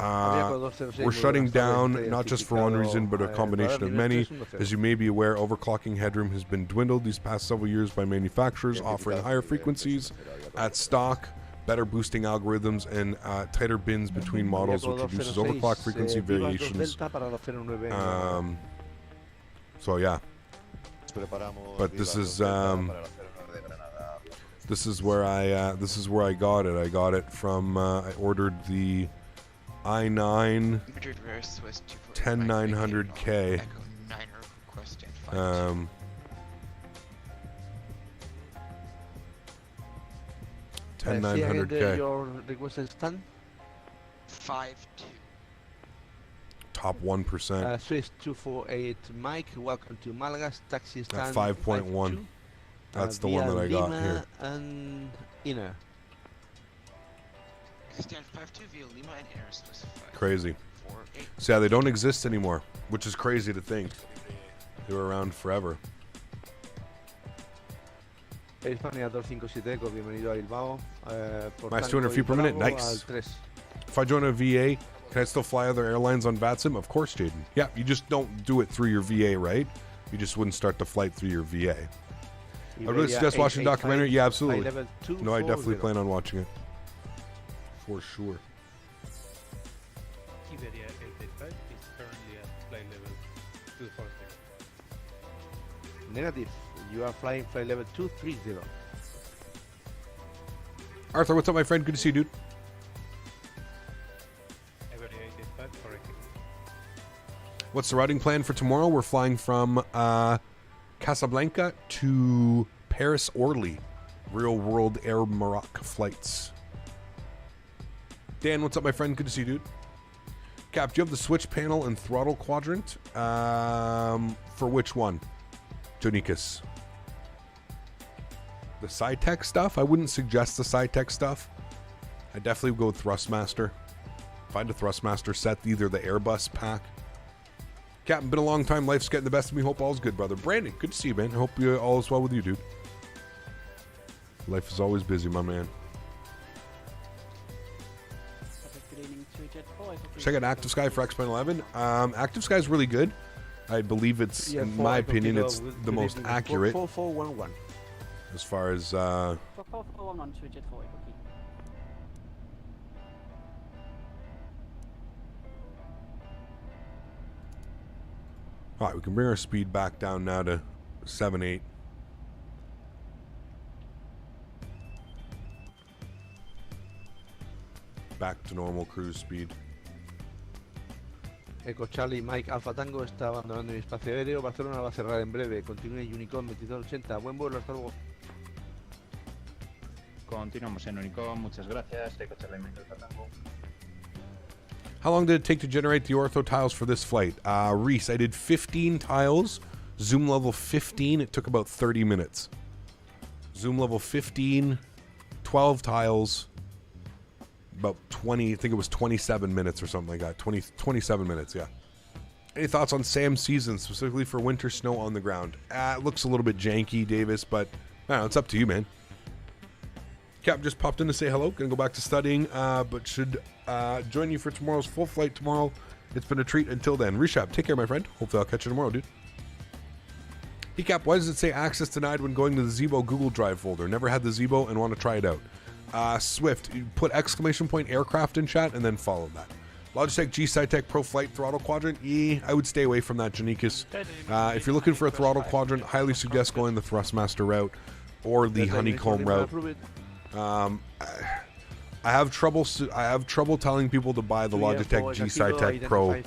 We're shutting down, not just for one reason, but a combination of many. As you may be aware, overclocking headroom has been dwindled these past several years by manufacturers offering higher frequencies at stock, better boosting algorithms, and tighter bins between models, which reduces overclock frequency variations. So yeah, but this is where I got it. I got it from I ordered the i9 10900K. 10900K. Your request is done. 5-2. Top 1%. Swiss 248 Mike, welcome to Malaga. Taxi stand 5.1. That's the one that I got here. And inner. Stand 5-2 via Lima and Erin specified. Crazy. So yeah, they don't exist anymore, which is crazy to think. They were around forever. España 257, bienvenido a Bilbao. Nice 200 feet per minute, nice. If I join a VA, can I still fly other airlines on VATSIM? Of course, Jaden. Yeah, you just don't do it through your VA, right? You just wouldn't start the flight through your VA. I really suggest watching the documentary. Yeah, absolutely. No, I definitely plan on watching it. For sure. Iberia 885 is currently at flight level 240. Negative. You are flying flight level 230. Arthur, what's up, my friend? Good to see you, dude. Iberia 885, correct. What's the routing plan for tomorrow? We're flying from Casablanca to Paris Orly. Real world Air Maroc flights. Dan, what's up, my friend? Good to see you, dude. Cap, do you have the switch panel and throttle quadrant? For which one? Jonikas. The Sci-Tech stuff? I wouldn't suggest the Sci-Tech stuff. I'd definitely go with Thrustmaster. Find a Thrustmaster set, either the Airbus pack Captain, been a long time. Life's getting the best of me. Hope all's good, brother. Brandon, good to see you, man. Hope all is well with you, dude. Life is always busy, my man. Check out Active Sky for X-Men 11. Active Sky is really good. I believe it's, in my opinion, it's the most accurate. 4411. As far as 4411 to Jet 4, okay. All right, we can bring our speed back down now to 7.8. Back to normal cruise speed. Eco Charlie Mike Alfa Tango está abandonando mi espacio aéreo. Barcelona va a cerrar en breve. Continúe Unicom 2280. Buen vuelo, hasta luego. Continuamos en Unicom, muchas gracias. Eco Charlie Mike Alfa Tango. How long did it take to generate the ortho tiles for this flight? Reese, I did 15 tiles. Zoom level 15, it took about 30 minutes. Zoom level 15, 12 tiles, about 20, I think it was 27 minutes or something like that. 27 minutes, yeah. Any thoughts on Sam's season, specifically for winter snow on the ground? It looks a little bit janky, Davis, but I don't know, it's up to you, man. Cap just popped in to say hello. Gonna go back to studying, but should join you for tomorrow's full flight tomorrow. It's been a treat until then. Reshap, take care, my friend. Hopefully I'll catch you tomorrow, dude. Hey, Cap, why does it say access denied when going to the Zibo Google Drive folder? Never had the Zibo and want to try it out. Swift, you put exclamation point aircraft in chat and then follow that. Logitech G SciTech Pro Flight Throttle Quadrant. I would stay away from that, Janikas. If you're looking for a throttle quadrant, highly suggest going the Thrustmaster route or the honeycomb route. I have trouble telling people to buy the Logitech G SciTech Pro.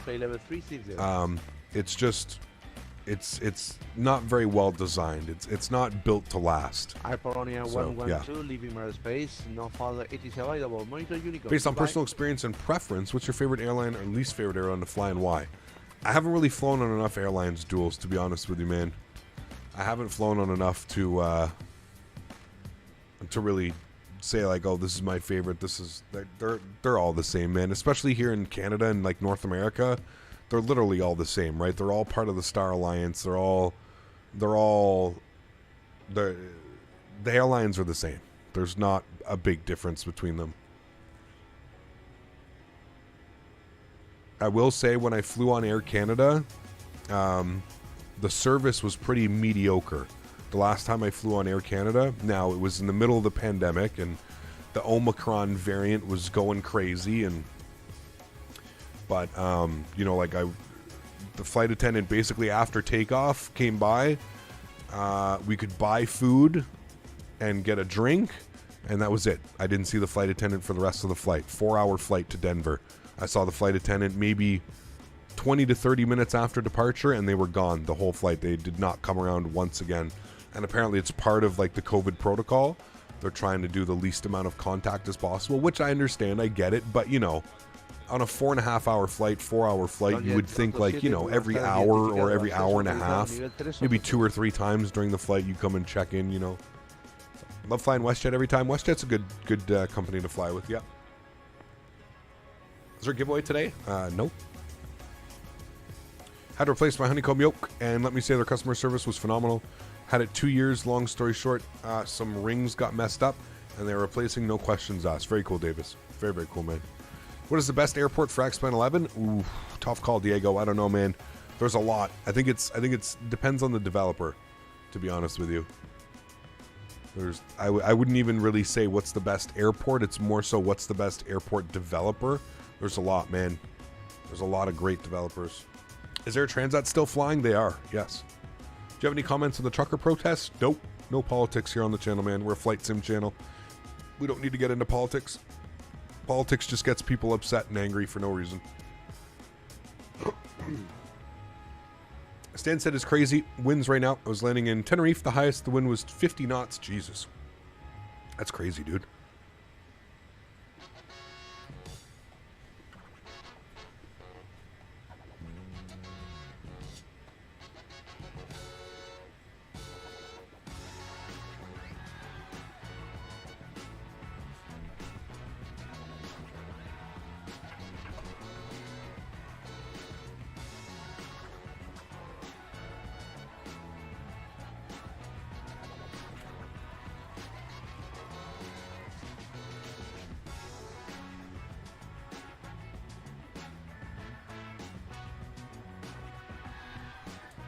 It's just it's not very well designed. It's not built to last. Polonia 112, leaving space. No further, it is available. Monitor Unicom. Based on personal experience and preference, what's your favorite airline or least favorite airline to fly and why? I haven't really flown on enough airlines duels, to be honest with you, man. I haven't flown on enough to really say like, oh, this is my favorite. This is they're all the same, man. Especially here in Canada and like North America, they're literally all the same, right? They're all part of the Star Alliance. The airlines are the same. There's not a big difference between them. I will say when I flew on Air Canada, the service was pretty mediocre. The last time I flew on Air Canada, now it was in the middle of the pandemic and the Omicron variant was going crazy, but you know, like the flight attendant basically after takeoff came by, we could buy food and get a drink, and that was it. I didn't see the flight attendant for the rest of the flight. 4-hour flight to Denver. I saw the flight attendant maybe 20 to 30 minutes after departure, and they were gone the whole flight. They did not come around once again. And apparently it's part of like the COVID protocol. They're trying to do the least amount of contact as possible, which I understand, I get it. But, you know, on a 4.5-hour flight, 4-hour flight, you would think like, you know, every hour or every hour and a half, maybe 2 or 3 times during the flight, you come and check in, you know. Love flying WestJet every time. WestJet's a good company to fly with, yeah. Is there a giveaway today? Nope. Had to replace my honeycomb yoke, and let me say their customer service was phenomenal. Had it 2 years, long story short, some rings got messed up, and they're replacing, no questions asked. Very cool, Davis. Very, very cool, man. What is the best airport for X-Men 11? Ooh, tough call, Diego. I don't know, man. There's a lot. I think it's depends on the developer, to be honest with you. I wouldn't even really say what's the best airport. It's more so what's the best airport developer. There's a lot, man. There's a lot of great developers. Is Air Transat still flying? They are, yes. Do you have any comments on the trucker protest? Nope. No politics here on the channel, man. We're a flight sim channel. We don't need to get into politics. Politics just gets people upset and angry for no reason. Stan said it's crazy. Winds right now. I was landing in Tenerife. The highest the wind was 50 knots. Jesus. That's crazy, dude.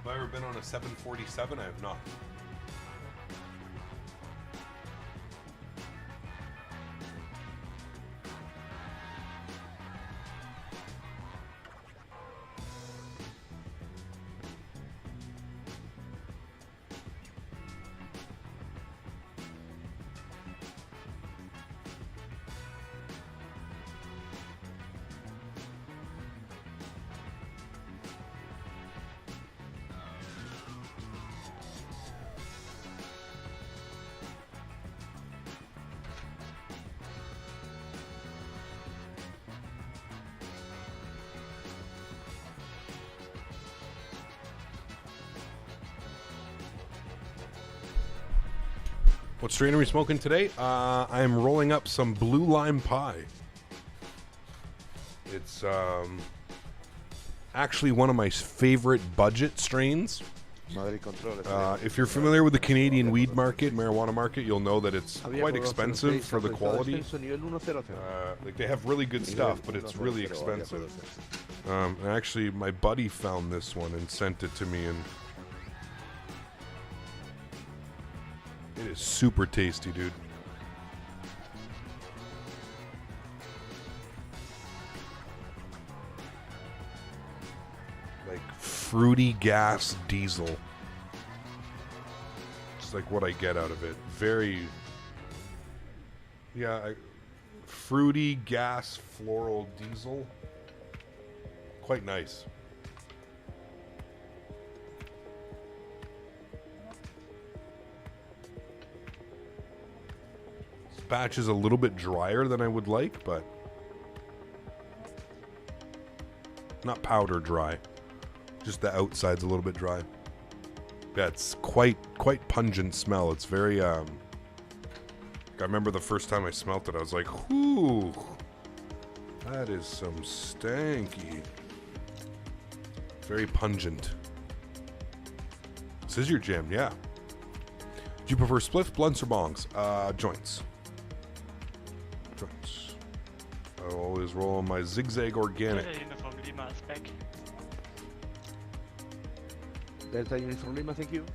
I ever been on a 747? I have not. What strain are we smoking today? I am rolling up some blue lime pie. It's actually one of my favorite budget strains. If you're familiar with the Canadian weed market, marijuana market, you'll know that it's quite expensive for the quality. Like they have really good stuff, but it's really expensive. Actually, my buddy found this one and sent it to me, and it is super tasty, dude. Like fruity gas diesel. Just like what I get out of it. Very, yeah, fruity gas floral diesel. Quite nice. Batch is a little bit drier than I would like, but not powder dry. Just the outside's a little bit dry. That's quite pungent smell. It's very I remember the first time I smelt it, I was like, "Whoo, that is some stanky." Very pungent. This is your jam, yeah. Do you prefer spliff, blunts, or bongs? Joints. I always roll on my Zigzag Organic. Uniform Lima spec. Delta Uniform Lima, thank you.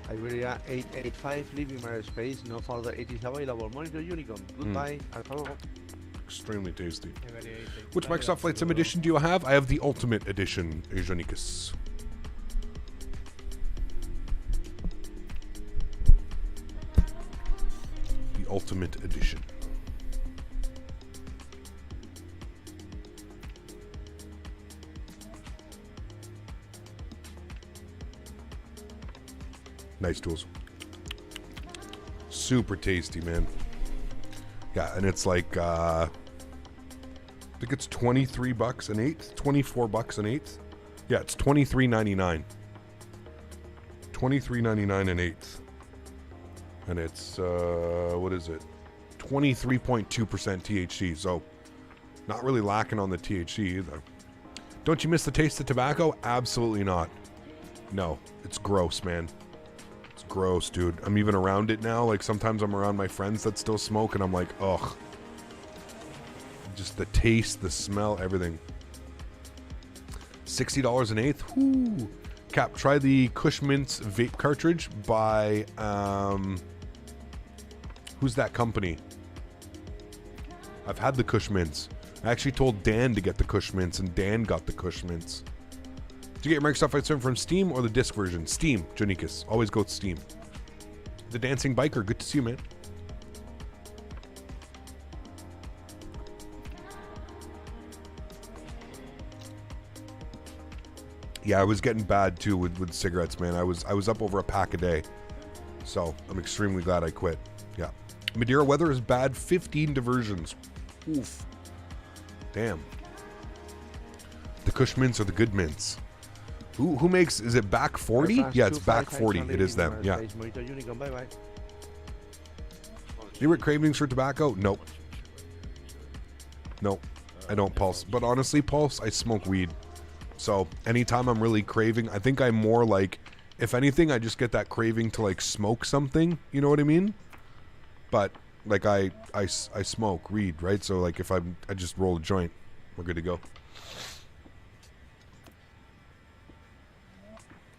Iberia 885, leaving my space, no further 80s available. Monitor Unicom. Goodbye. Hasta luego. Extremely tasty. Which Microsoft Flight Sim edition do you have? I have the Ultimate Edition, Janicus. The Ultimate Edition. Nice tools. Super tasty, man. Yeah, and it's like, I think it's 23 bucks an eighth, 24 bucks an eighth. Yeah, it's $23.99. $23.99 an eighth. And it's, what is it? 23.2% THC, so not really lacking on the THC either. Don't you miss the taste of tobacco? Absolutely not. No, it's gross, man. It's gross, dude. I'm even around it now. Like, sometimes I'm around my friends that still smoke, and I'm like, ugh. Just the taste, the smell, everything. $60 an eighth? Whoo. Cap, try the Kush Mints vape cartridge by, who's that company? I've had the Kush Mints. I actually told Dan to get the Kush Mints, and Dan got the Kush Mints. Do you get your Microsoft Flight Sim from Steam or the disc version? Steam, Janicus. Always go with Steam. The Dancing Biker, good to see you, man. Yeah, I was getting bad too with cigarettes, man. I was up over a pack a day. So I'm extremely glad I quit. Yeah. Madeira weather is bad, 15 diversions. Oof. Damn. The Kush Mints are the good mints. Who makes, is it Back 40? Yeah, it's Back 40. It is them, yeah. Favorite cravings for tobacco? Nope. Nope. I don't, Pulse. But honestly, Pulse, I smoke weed. So anytime I'm really craving, I think I'm more like If anything, I just get that craving to like smoke something. You know what I mean? But like I smoke weed, right? So like if I just roll a joint, we're good to go.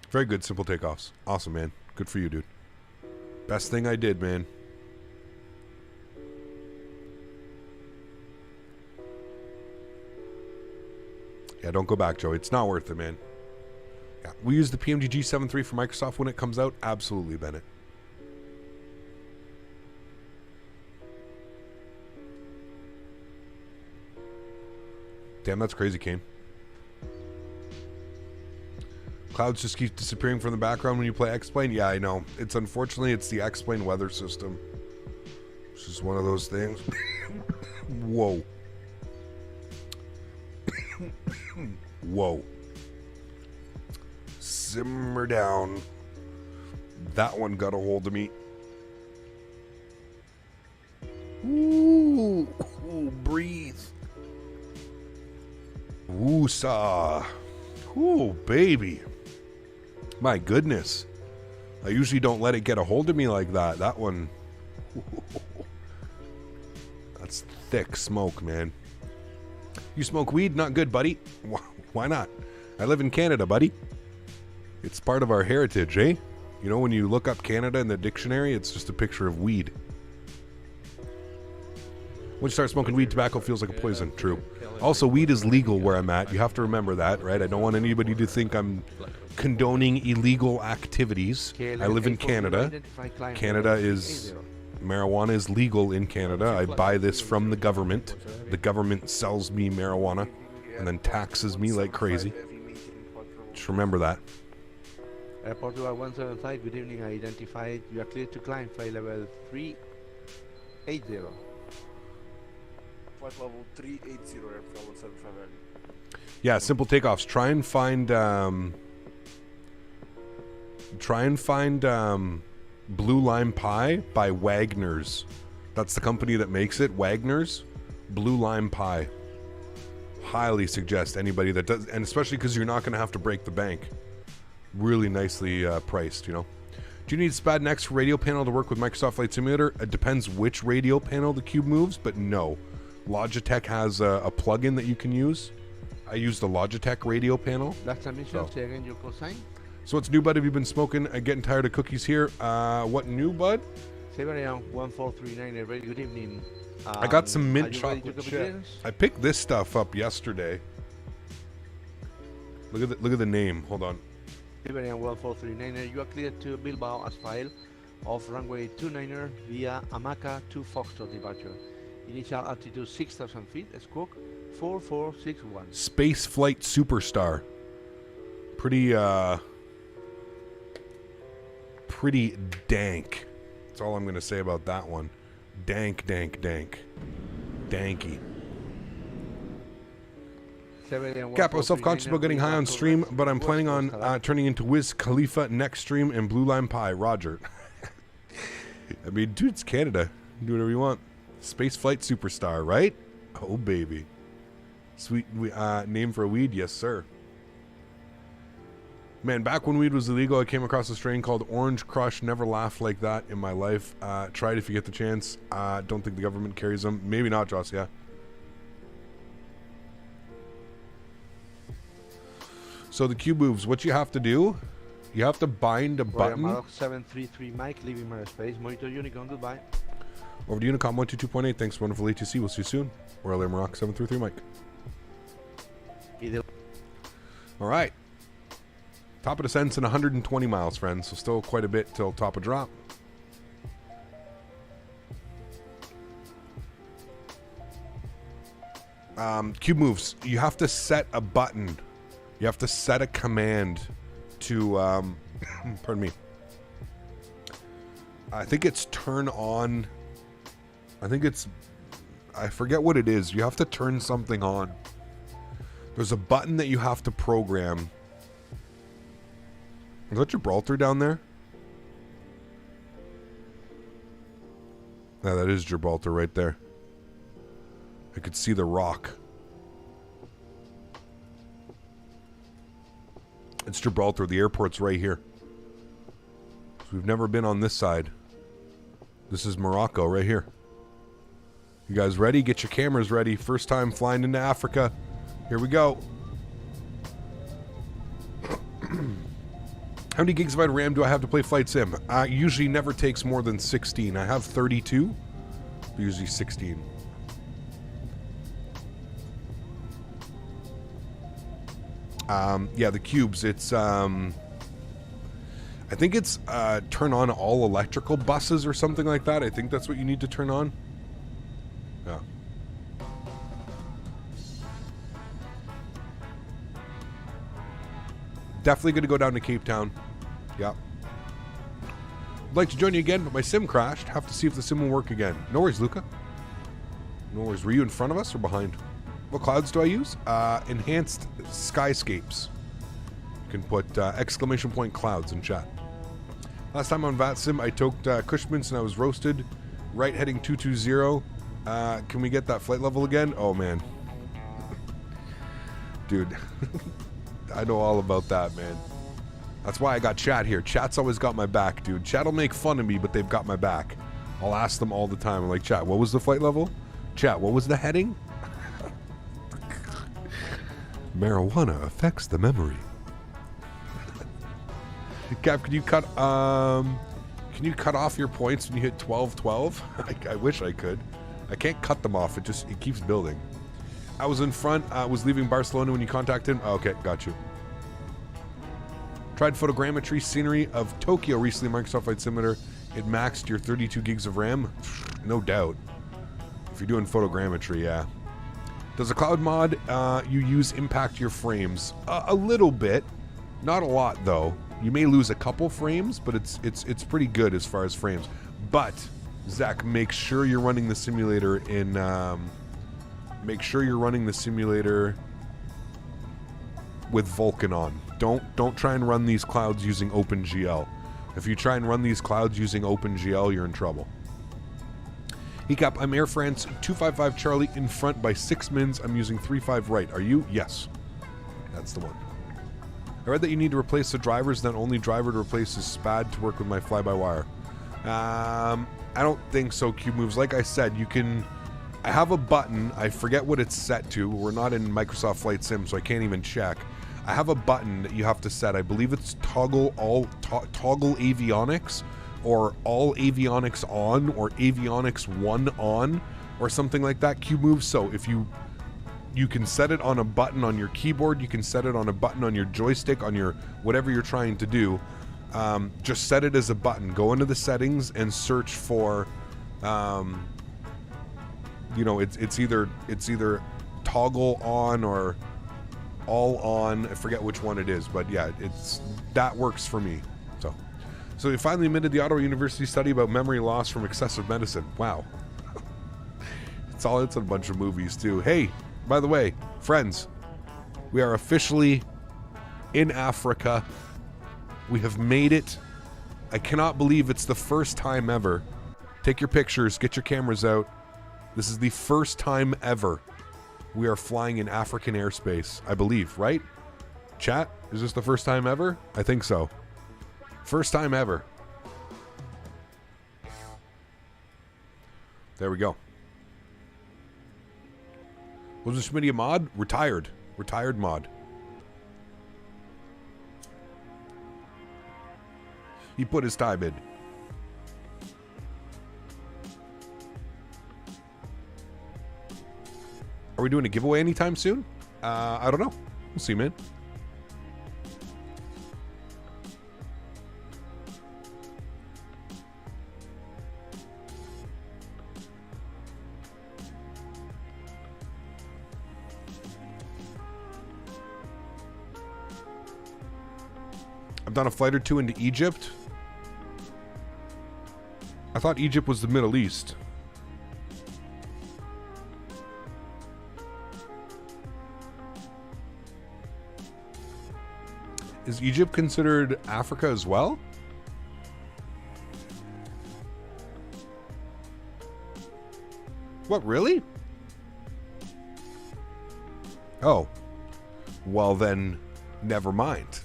Very good, simple takeoffs. Awesome, man. Good for you, dude. Best thing I did, man. Yeah, don't go back, Joe. It's not worth it, man. Yeah, we use the PMG G7 III for Microsoft when it comes out. Absolutely, Bennett. Damn, that's crazy, Kane. Clouds just keep disappearing from the background when you play X-Plane. Yeah, I know. It's unfortunately, it's the X-Plane weather system. It's just one of those things. Whoa. Whoa. Simmer down. That one got a hold of me. Ooh, ooh, breathe. Woosah. Ooh, baby. My goodness. I usually don't let it get a hold of me like that. That one. That's thick smoke, man. You smoke weed? Not good, buddy. Why not? I live in Canada, buddy. It's part of our heritage, eh? You know, when you look up Canada in the dictionary, it's just a picture of weed. Once you start smoking weed, tobacco feels like a poison. True. Also, weed is legal where I'm at. You have to remember that, right? I don't want anybody to think I'm condoning illegal activities. I live in Canada. Canada is... Marijuana is legal in Canada. I buy this from the government. The government sells me marijuana and then taxes me like crazy. Just remember that. Airport 175, good evening. I identified. You are clear to climb flight level 380. Flight level 380, airport 175. Yeah, simple takeoffs. Try and find Blue Lime Pie by Wagner's. That's the company that makes it. Wagner's Blue Lime Pie. Highly suggest anybody that does, and especially because you're not going to have to break the bank. Really nicely priced, you know. Do you need SPAD Next radio panel to work with Microsoft Flight Simulator? It depends which radio panel the cube moves, but no. Logitech has a plug-in that you can use. I use the Logitech radio panel. That's a mission. Say again your cosine. So what's new, bud? Have you been smoking? Getting tired of cookies here. What new, bud? 1439. Very good evening. I got some mint chocolate chip. I picked this stuff up yesterday. Look at the name. Hold on. 1439. You are clear to Bilbao as file of runway 29er via Hamaca to Foxtrot departure. Initial altitude 6,000 feet. Squawk 4461. Space Flight Superstar. Pretty dank. That's all I'm going to say about that one. Dank. Danky. Capo, self-conscious getting high on stream, but I'm planning on turning into Wiz Khalifa next stream and Blue Lime Pie. Roger. I mean, dude, it's Canada. Do whatever you want. Space Flight Superstar, right? Oh, baby. Sweet name for a weed? Yes, sir. Man, back when weed was illegal, I came across a strain called Orange Crush. Never laughed like that in my life. Try it if you get the chance. Don't think the government carries them. Maybe not, Joss, yeah. So the cube moves. What you have to do, you have to bind a button. Maroc 733 Mike, leaving my space. Monitor Unicom, goodbye. Over to Unicom 122.8. Thanks, wonderful ATC. We'll see you soon. We're LA Maroc 733 Mike. All right. Top of descent's in 120 miles, friends. So still quite a bit till top of drop. Cube moves. You have to set a button. You have to set a command to, pardon me. I think it's turn on. I forget what it is. You have to turn something on. There's a button that you have to program. Is that Gibraltar down there? Yeah, that is Gibraltar right there. I could see the rock. It's Gibraltar. The airport's right here. We've never been on this side. This is Morocco right here. You guys ready? Get your cameras ready. First time flying into Africa. Here we go. How many gigabyte RAM do I have to play Flight Sim? Usually never takes more than 16. I have 32. Usually 16. Yeah, the cubes. It's I think it's turn on all electrical buses or something like that. I think that's what you need to turn on. Yeah. Definitely going to go down to Cape Town. Yeah. I'd like to join you again, but my sim crashed. Have to see if the sim will work again. No worries, Luca. No worries. Were you in front of us or behind? What clouds do I use? Enhanced skyscapes. You can put exclamation point clouds in chat. Last time on VATSIM, I took Cushman's and I was roasted. Right heading 220. Can we get that flight level again? Oh, man. Dude. I know all about that, man. That's why I got chat here. Chat's always got my back, dude. Chat'll make fun of me, but they've got my back. I'll ask them all the time. I'm like, chat, what was the flight level? Chat, what was the heading? Marijuana affects the memory. Cap, can you cut off your points when you hit 12-12? I wish I could. I can't cut them off. It keeps building. I was in front. Was leaving Barcelona when you contacted him. Oh, okay, got you. Tried photogrammetry scenery of Tokyo recently. Microsoft Flight Simulator. It maxed your 32 gigs of RAM. No doubt. If you're doing photogrammetry, yeah. Does a cloud mod you use impact your frames? A little bit, not a lot though. You may lose a couple frames, but it's pretty good as far as frames. But Zach, make sure you're running the simulator in. Make sure you're running the simulator with Vulkan on. Don't try and run these clouds using OpenGL. If you try and run these clouds using OpenGL, you're in trouble. Ecap, I'm Air France 255 Charlie in front by 6 mins. I'm using 35 right. Are you? Yes. That's the one. I read that you need to replace the drivers, then only driver to replace is SPAD to work with my fly-by-wire. I don't think so, Cube Moves. Like I said, you can... I have a button. I forget what it's set to. We're not in Microsoft Flight Sim, so I can't even check. I have a button that you have to set. I believe it's toggle avionics, or all avionics on, or avionics 1 on, or something like that. Cube Moves. So if you can set it on a button on your keyboard, you can set it on a button on your joystick, on your whatever you're trying to do. Just set it as a button. Go into the settings and search for. You know, it's either toggle on or all on. I forget which one it is, but yeah, that works for me. So they finally admitted the Ottawa University study about memory loss from excessive medicine. Wow. It's a bunch of movies too. Hey, by the way, friends, we are officially in Africa. We have made it. I cannot believe it's the first time ever. Take your pictures, get your cameras out. This is the first time ever we are flying in African airspace, I believe, right? Chat, is this the first time ever? I think so. First time ever. There we go. Wasn't Smitty a mod? Retired. Retired mod. He put his time in. Are we doing a giveaway anytime soon? I don't know. We'll see, man. I've done a flight or two into Egypt. I thought Egypt was the Middle East. Is Egypt considered Africa as well? What, really? Oh. Well then, never mind.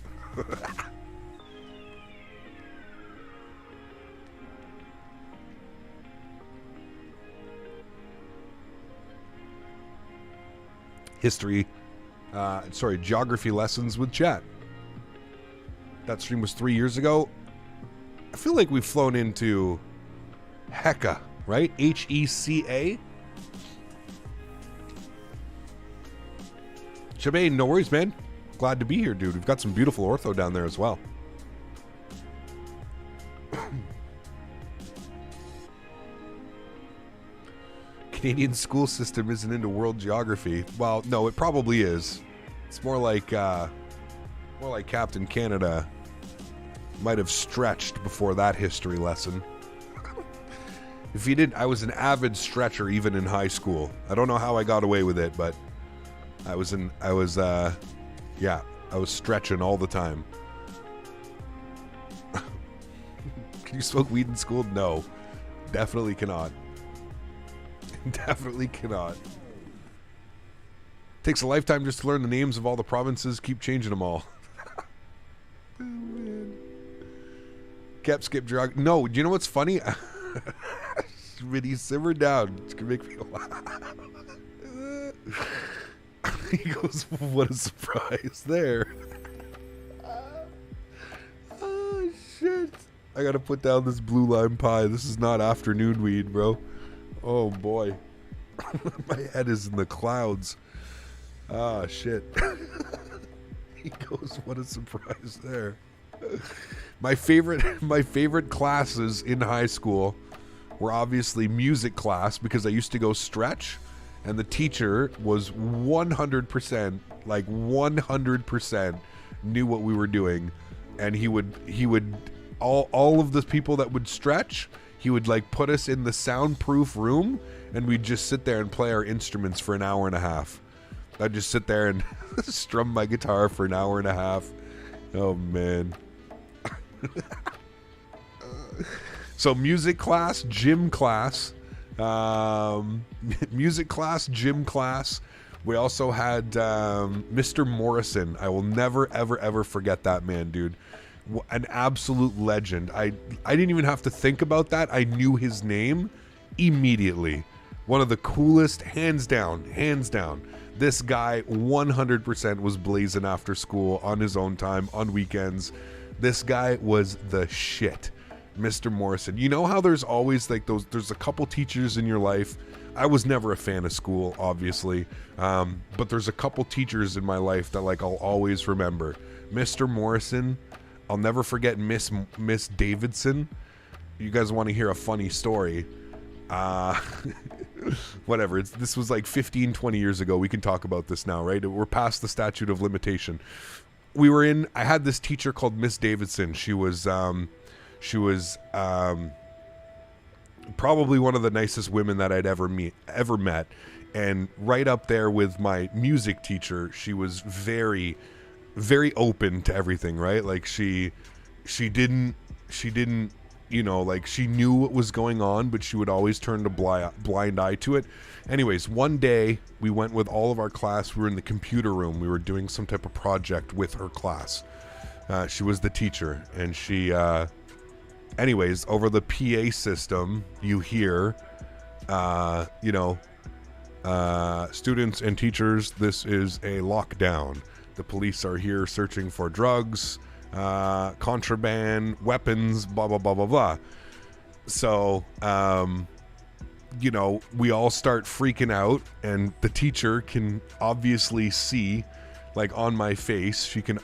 geography lessons with chat. That stream was 3 years ago. I feel like we've flown into Hecka, right? H-E-C-A. Shabane, no worries, man. Glad to be here, dude. We've got some beautiful ortho down there as well. Canadian school system isn't into world geography. Well, no, it probably is. It's more like Captain Canada might have stretched before that history lesson. If he didn't, I was an avid stretcher even in high school. I don't know how I got away with it, but I was stretching all the time. Can you smoke weed in school? No, definitely cannot. Definitely cannot. Takes a lifetime just to learn the names of all the provinces. Keep changing them all. Oh, man. Kept skip drug. No, do you know what's funny? Smitty, simmer down. It's gonna make me laugh. He goes, what a surprise there. Oh, shit. I gotta put down this blue lime pie. This is not afternoon weed, bro. Oh, boy. My head is in the clouds. Ah, shit. He goes, what a surprise there. My favorite classes in high school were obviously music class, because I used to go stretch, and the teacher was 100%, like 100% knew what we were doing, and he would all of the people that would stretch, he would like put us in the soundproof room, and we'd just sit there and play our instruments for an hour and a half. I'd just sit there and strum my guitar for an hour and a half. Oh, man. So music class, gym class, music class, gym class. We also had Mr. Morrison. I will never, ever, ever forget that man, dude. An absolute legend. I didn't even have to think about that. I knew his name immediately. One of the coolest, hands down, hands down. This guy 100% was blazing after school on his own time, on weekends. This guy was the shit. Mr. Morrison. You know how there's always like there's a couple teachers in your life. I was never a fan of school, obviously. But there's a couple teachers in my life that like I'll always remember. Mr. Morrison. I'll never forget Miss Davidson. You guys want to hear a funny story? Whatever. This was like 15, 20 years ago. We can talk about this now, right? We're past the statute of limitation. I had this teacher called Miss Davidson. She was probably one of the nicest women that I'd ever met. And right up there with my music teacher, she was very, very open to everything, right? Like she didn't, you know, like she knew what was going on, but she would always turn a blind eye to it. Anyways, one day we went with all of our class. We were in the computer room. We were doing some type of project with her class. She was the teacher, and she, anyways, over the PA system, you hear, students and teachers, this is a lockdown. The police are here searching for drugs, contraband, weapons, blah, blah, blah, blah, blah. So, we all start freaking out, and the teacher can obviously see, like on my face, she can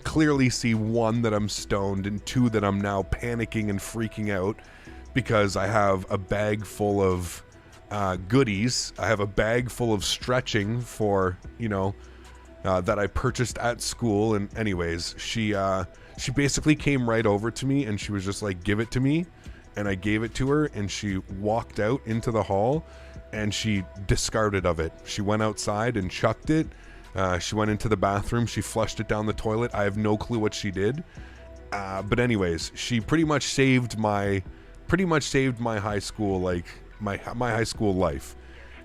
clearly see, one, that I'm stoned, and two, that I'm now panicking and freaking out because I have a bag full of goodies. I have a bag full of stretching for, that I purchased at school. And anyways, she basically came right over to me, and she was just like, give it to me. And I gave it to her, and she walked out into the hall, and she discarded of it. She went outside and chucked it. She went into the bathroom. She flushed it down the toilet. I have no clue what she did. But anyways, she pretty much saved my high school, like my high school life.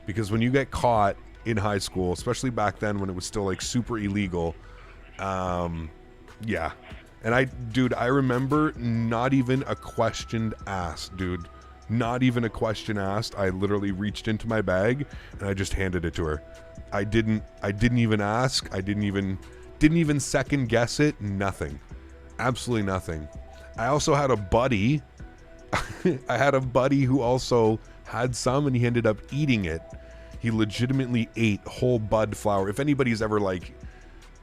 Because when you get caught in high school, especially back then when it was still like super illegal, yeah. And I remember not even a question asked, dude. Not even a question asked. I literally reached into my bag and I just handed it to her. I didn't even ask. I didn't even second guess it. Nothing. Absolutely nothing. I also had a buddy. I had a buddy who also had some, and he ended up eating it. He legitimately ate whole bud flower. If anybody's ever like,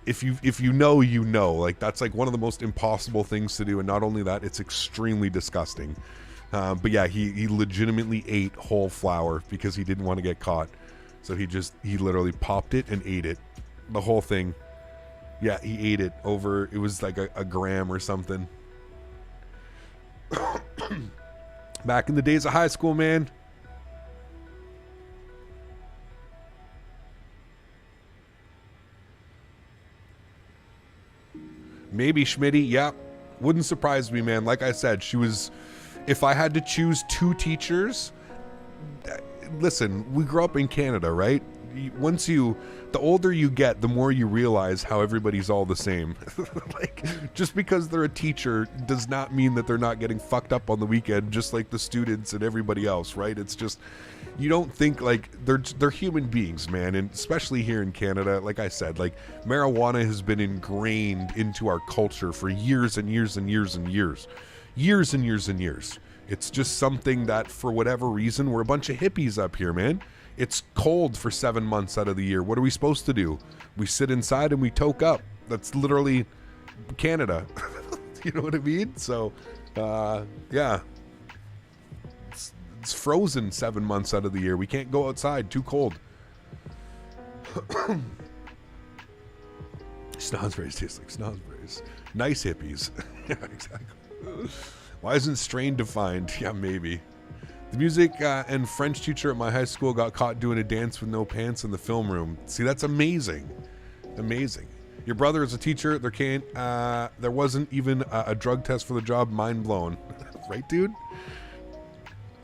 if you know, you know, like that's like one of the most impossible things to do. And not only that, it's extremely disgusting. But yeah, he legitimately ate whole flower because he didn't want to get caught. So he literally popped it and ate it. The whole thing. Yeah, he ate it over, it was like a gram or something. Back in the days of high school, man. Maybe Smitty, yeah. Wouldn't surprise me, man. Like I said, she was, if I had to choose two teachers, listen, we grew up in Canada, right? The older you get, the more you realize how everybody's all the same. Like, just because they're a teacher does not mean that they're not getting fucked up on the weekend, just like the students and everybody else, right? It's just, you don't think, like, they're human beings, man. And especially here in Canada, like I said, like, marijuana has been ingrained into our culture for years and years and years and years. Years and years and years. It's just something that, for whatever reason, we're a bunch of hippies up here, man. It's cold for 7 months out of the year. What are we supposed to do? We sit inside and we toke up. That's literally Canada. You know what I mean? So, yeah. It's frozen 7 months out of the year. We can't go outside. Too cold. Snozzberries taste like snozzberries. Nice hippies. Yeah, exactly. Why isn't strain defined? Yeah, maybe. The music and French teacher at my high school got caught doing a dance with no pants in the film room. See, that's amazing. Amazing. Your brother is a teacher. There wasn't even a drug test for the job. Mind blown. Right, dude?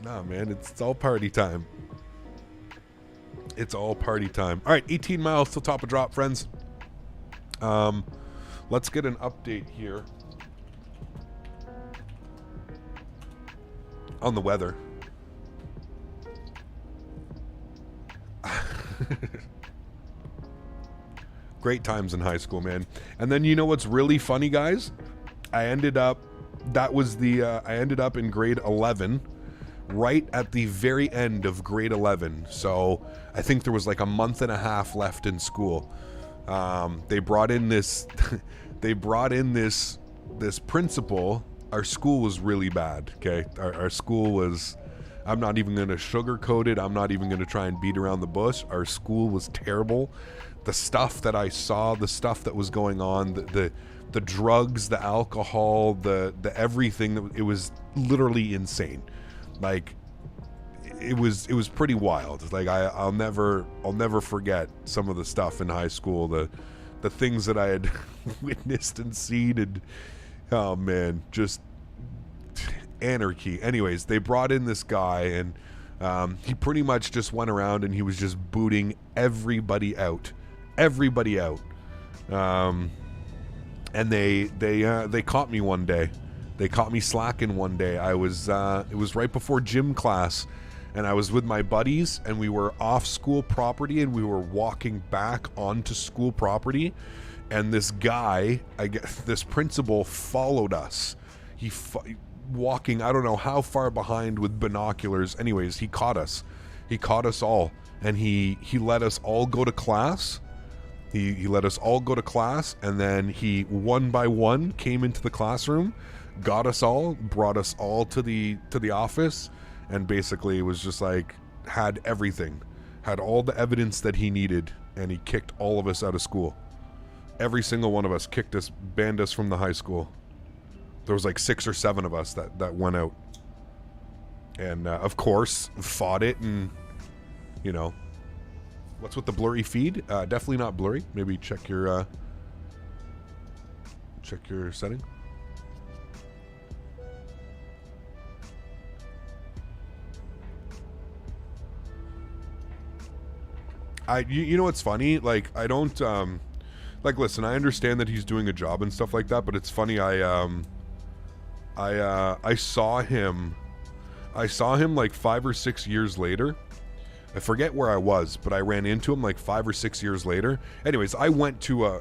Nah, man, it's all party time. It's all party time. All right, 18 miles till top of drop, friends. Let's get an update here on the weather. Great times in high school, man. And then you know what's really funny, guys? I ended up in grade 11, right at the very end of grade 11. So I think there was like a month and a half left in school. They brought in this this principal. Our school was really bad. Okay, our school was, I'm not even going to sugarcoat it. I'm not even going to try and beat around the bush. Our school was terrible. The stuff that I saw, the stuff that was going on, the drugs, the alcohol, the everything, it was literally insane. Like, it was pretty wild. Like, I'll never forget some of the stuff in high school, the things that I had witnessed and seen, and oh man, just anarchy. Anyways, they brought in this guy, and he pretty much just went around and he was just booting everybody out. And they caught me one day. They caught me slacking one day. It was right before gym class, and I was with my buddies, and we were off school property, and we were walking back onto school property, and this guy, this principal, followed us. Walking, I don't know how far behind with binoculars. Anyways, he caught us. He caught us all, and he let us all go to class. He let us all go to class, and then he, one by one, came into the classroom, got us all, brought us all to the office, and basically it was just like, had everything, had all the evidence that he needed, and he kicked all of us out of school. Every single one of us kicked us, banned us from the high school. There was like 6 or 7 of us that went out, and of course fought it. And you know, what's with the blurry feed? Definitely not blurry. Maybe check your setting. You know what's funny? Like, I don't like, listen, I understand that he's doing a job and stuff like that, but it's funny. I saw him I saw him like 5 or 6 years later. I forget where I was, but I ran into him like 5 or 6 years later. Anyways, I went to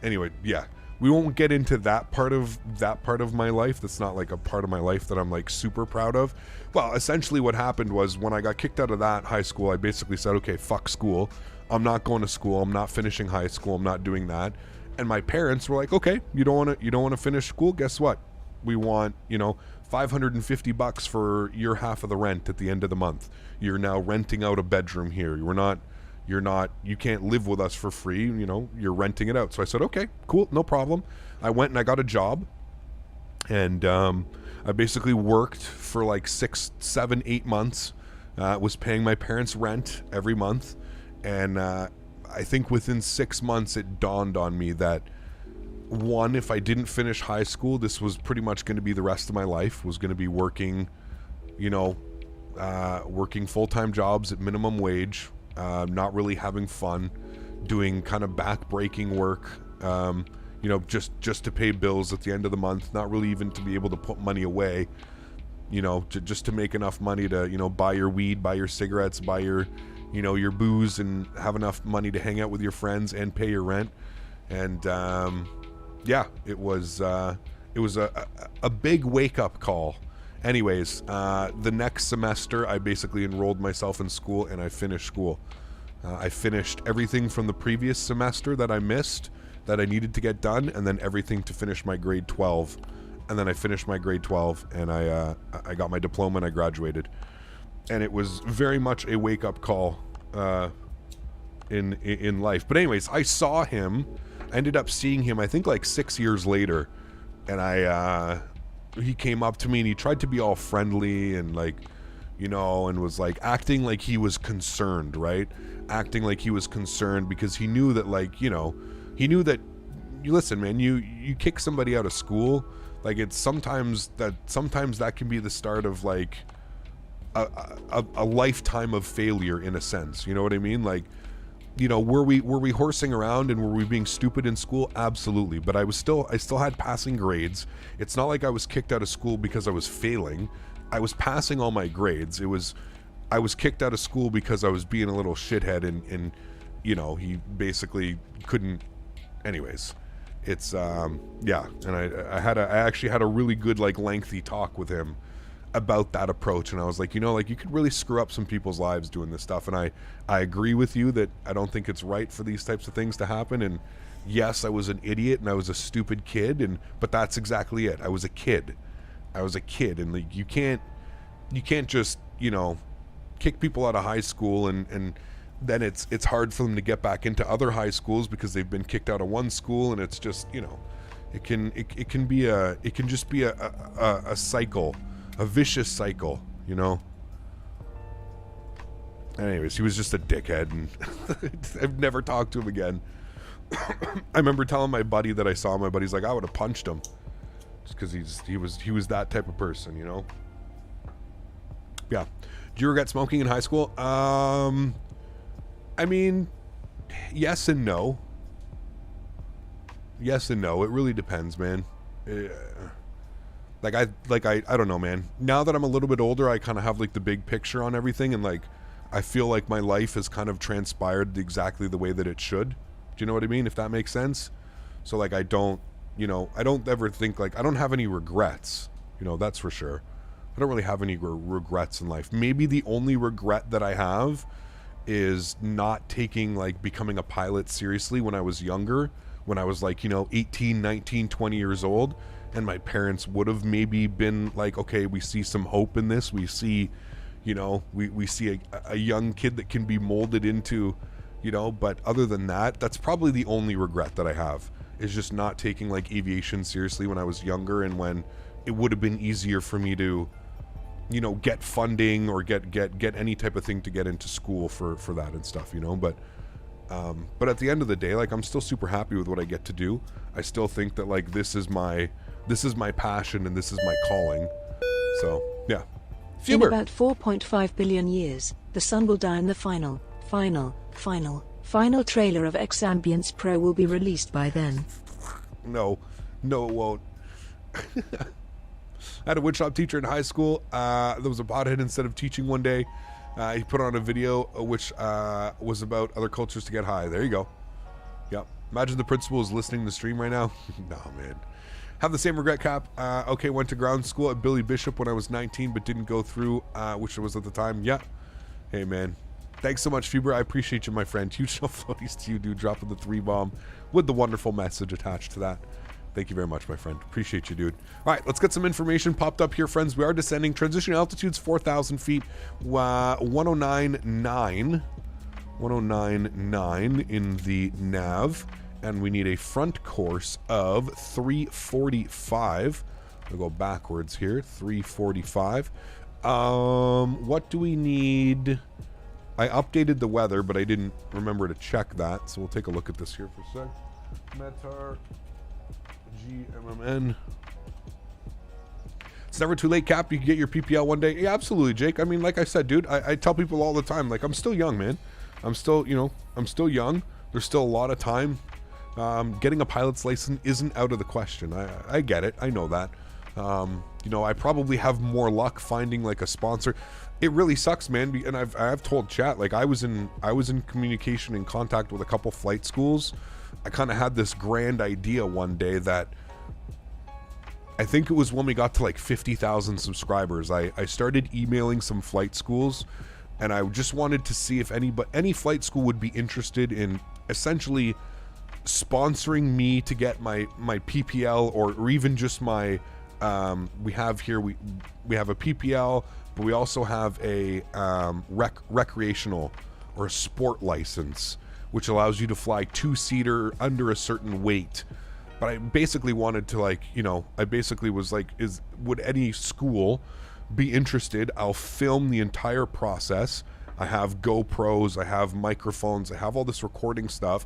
anyway, yeah. We won't get into that part of my life. That's not like a part of my life that I'm like super proud of. Well, essentially what happened was when I got kicked out of that high school, I basically said, okay, fuck school. I'm not going to school. I'm not finishing high school. I'm not doing that. And my parents were like, okay, you don't want to finish school? Guess what? We want, $550 for your half of the rent at the end of the month. You're now renting out a bedroom here. You can't live with us for free, you're renting it out. So I said, okay, cool, no problem. I went and I got a job, and I basically worked for like 6, 7, 8 months, was paying my parents rent every month, and I think within 6 months it dawned on me that, one, if I didn't finish high school, this was pretty much going to be the rest of my life, was going to be working, working full-time jobs at minimum wage, not really having fun, doing kind of back-breaking work, just to pay bills at the end of the month, not really even to be able to put money away, just to make enough money to, buy your weed, buy your cigarettes, buy your, your booze, and have enough money to hang out with your friends and pay your rent. And, yeah, it was a big wake-up call. Anyways, the next semester, I basically enrolled myself in school, and I finished school. I finished everything from the previous semester that I missed, that I needed to get done, and then everything to finish my grade 12. And then I finished my grade 12, and I got my diploma, and I graduated. And it was very much a wake-up call in life. But anyways, I saw him. I ended up seeing him, I think, like 6 years later, and he came up to me and he tried to be all friendly and like, and was like acting like he was concerned, right? Acting like he was concerned because he knew that, like, he knew that, listen, man, you kick somebody out of school, like, it's sometimes that can be the start of like a lifetime of failure, in a sense. You know what I mean? Like, were we horsing around and were we being stupid in school? Absolutely. But I still had passing grades. It's not like I was kicked out of school because I was failing. I was passing all my grades. I was kicked out of school because I was being a little shithead and he basically couldn't. Anyways, it's yeah. And I actually had a really good, like, lengthy talk with him about that approach, and I was like, you could really screw up some people's lives doing this stuff, and I agree with you that I don't think it's right for these types of things to happen. And yes, I was an idiot and I was a stupid kid, but that's exactly it. I was a kid, and like, you can't just kick people out of high school and then it's hard for them to get back into other high schools because they've been kicked out of one school, and it's just it can just be a cycle. A vicious cycle, Anyways, he was just a dickhead, and I've never talked to him again. I remember telling my buddy that I saw him. My buddy's like, I would have punched him, just because he was that type of person, Yeah. Do you regret smoking in high school? I mean, yes and no. Yes and no. It really depends, man. I don't know, man. Now that I'm a little bit older, I kind of have like the big picture on everything, and like I feel like my life has kind of transpired exactly the way that it should. Do you know what I mean? If that makes sense. So like I don't ever think, like, I don't have any regrets. That's for sure. I don't really have any regrets in life. Maybe the only regret that I have is not taking, like, becoming a pilot seriously when I was younger, when I was like, 18, 19, 20 years old. And my parents would have maybe been like, okay, we see some hope in this. We see, we see a young kid that can be molded into, but other than that, that's probably the only regret that I have, is just not taking, like, aviation seriously when I was younger, and when it would have been easier for me to, get funding or get any type of thing to get into school for that and stuff, but at the end of the day, like, I'm still super happy with what I get to do. I still think that, like, this is my passion and this is my calling. So, yeah. In about 4.5 billion years, the sun will die and the final trailer of X-Ambience Pro will be released by then. No, it won't. I had a woodshop teacher in high school that was a pothead instead of teaching one day. He put on a video which was about other cultures to get high. There you go. Yep. Imagine the principal is listening to the stream right now. No, man. Have the same regret, Cap. Okay, went to ground school at Billy Bishop when I was 19, but didn't go through, which was at the time. Yeah. Hey, man. Thanks so much, Feber. I appreciate you, my friend. Huge show floaties to you, dude. Dropping the 3-bomb with the wonderful message attached to that. Thank you very much, my friend. Appreciate you, dude. All right, let's get some information popped up here, friends. We are descending. Transition altitude's 4,000 feet. 109.9 in the nav. And we need a front course of 345. I'll go backwards here. 345. What do we need? I updated the weather, but I didn't remember to check that. So we'll take a look at this here for a sec. Metar GMMN. It's never too late, Cap. You can get your PPL one day. Yeah, absolutely, Jake. I mean, like I said, dude, I tell people all the time, like, I'm still young, man. I'm still young. There's still a lot of time. Getting a pilot's license isn't out of the question. I get it. I know that. I probably have more luck finding like a sponsor. It really sucks, man. And I've told chat, like I was in communication and contact with a couple flight schools. I kind of had this grand idea one day that I think it was when we got to like 50,000 subscribers. I started emailing some flight schools, and I just wanted to see if any flight school would be interested in essentially sponsoring me to get my PPL or even just my we have a PPL, but we also have a recreational or a sport license, which allows you to fly 2-seater under a certain weight. But I basically wanted to I basically was like, would any school be interested? I'll film the entire process. I have GoPros, I have microphones, I have all this recording stuff.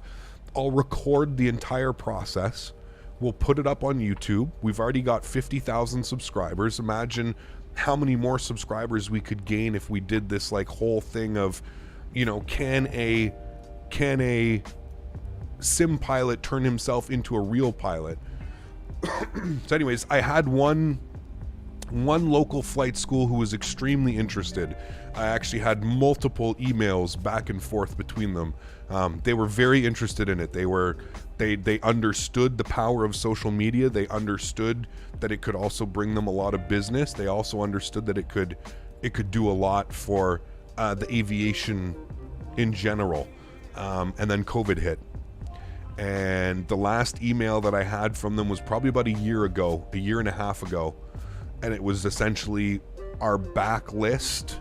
I'll record the entire process. We'll put it up on YouTube. We've already got 50,000 subscribers. Imagine how many more subscribers we could gain if we did this like whole thing of, can a sim pilot turn himself into a real pilot? So anyways, I had one local flight school who was extremely interested. I actually had multiple emails back and forth between them. They were very interested in it. They understood the power of social media. They understood that it could also bring them a lot of business. They also understood that it could do a lot for the aviation in general. And then COVID hit. And the last email that I had from them was probably about a year and a half ago. And it was essentially our backlist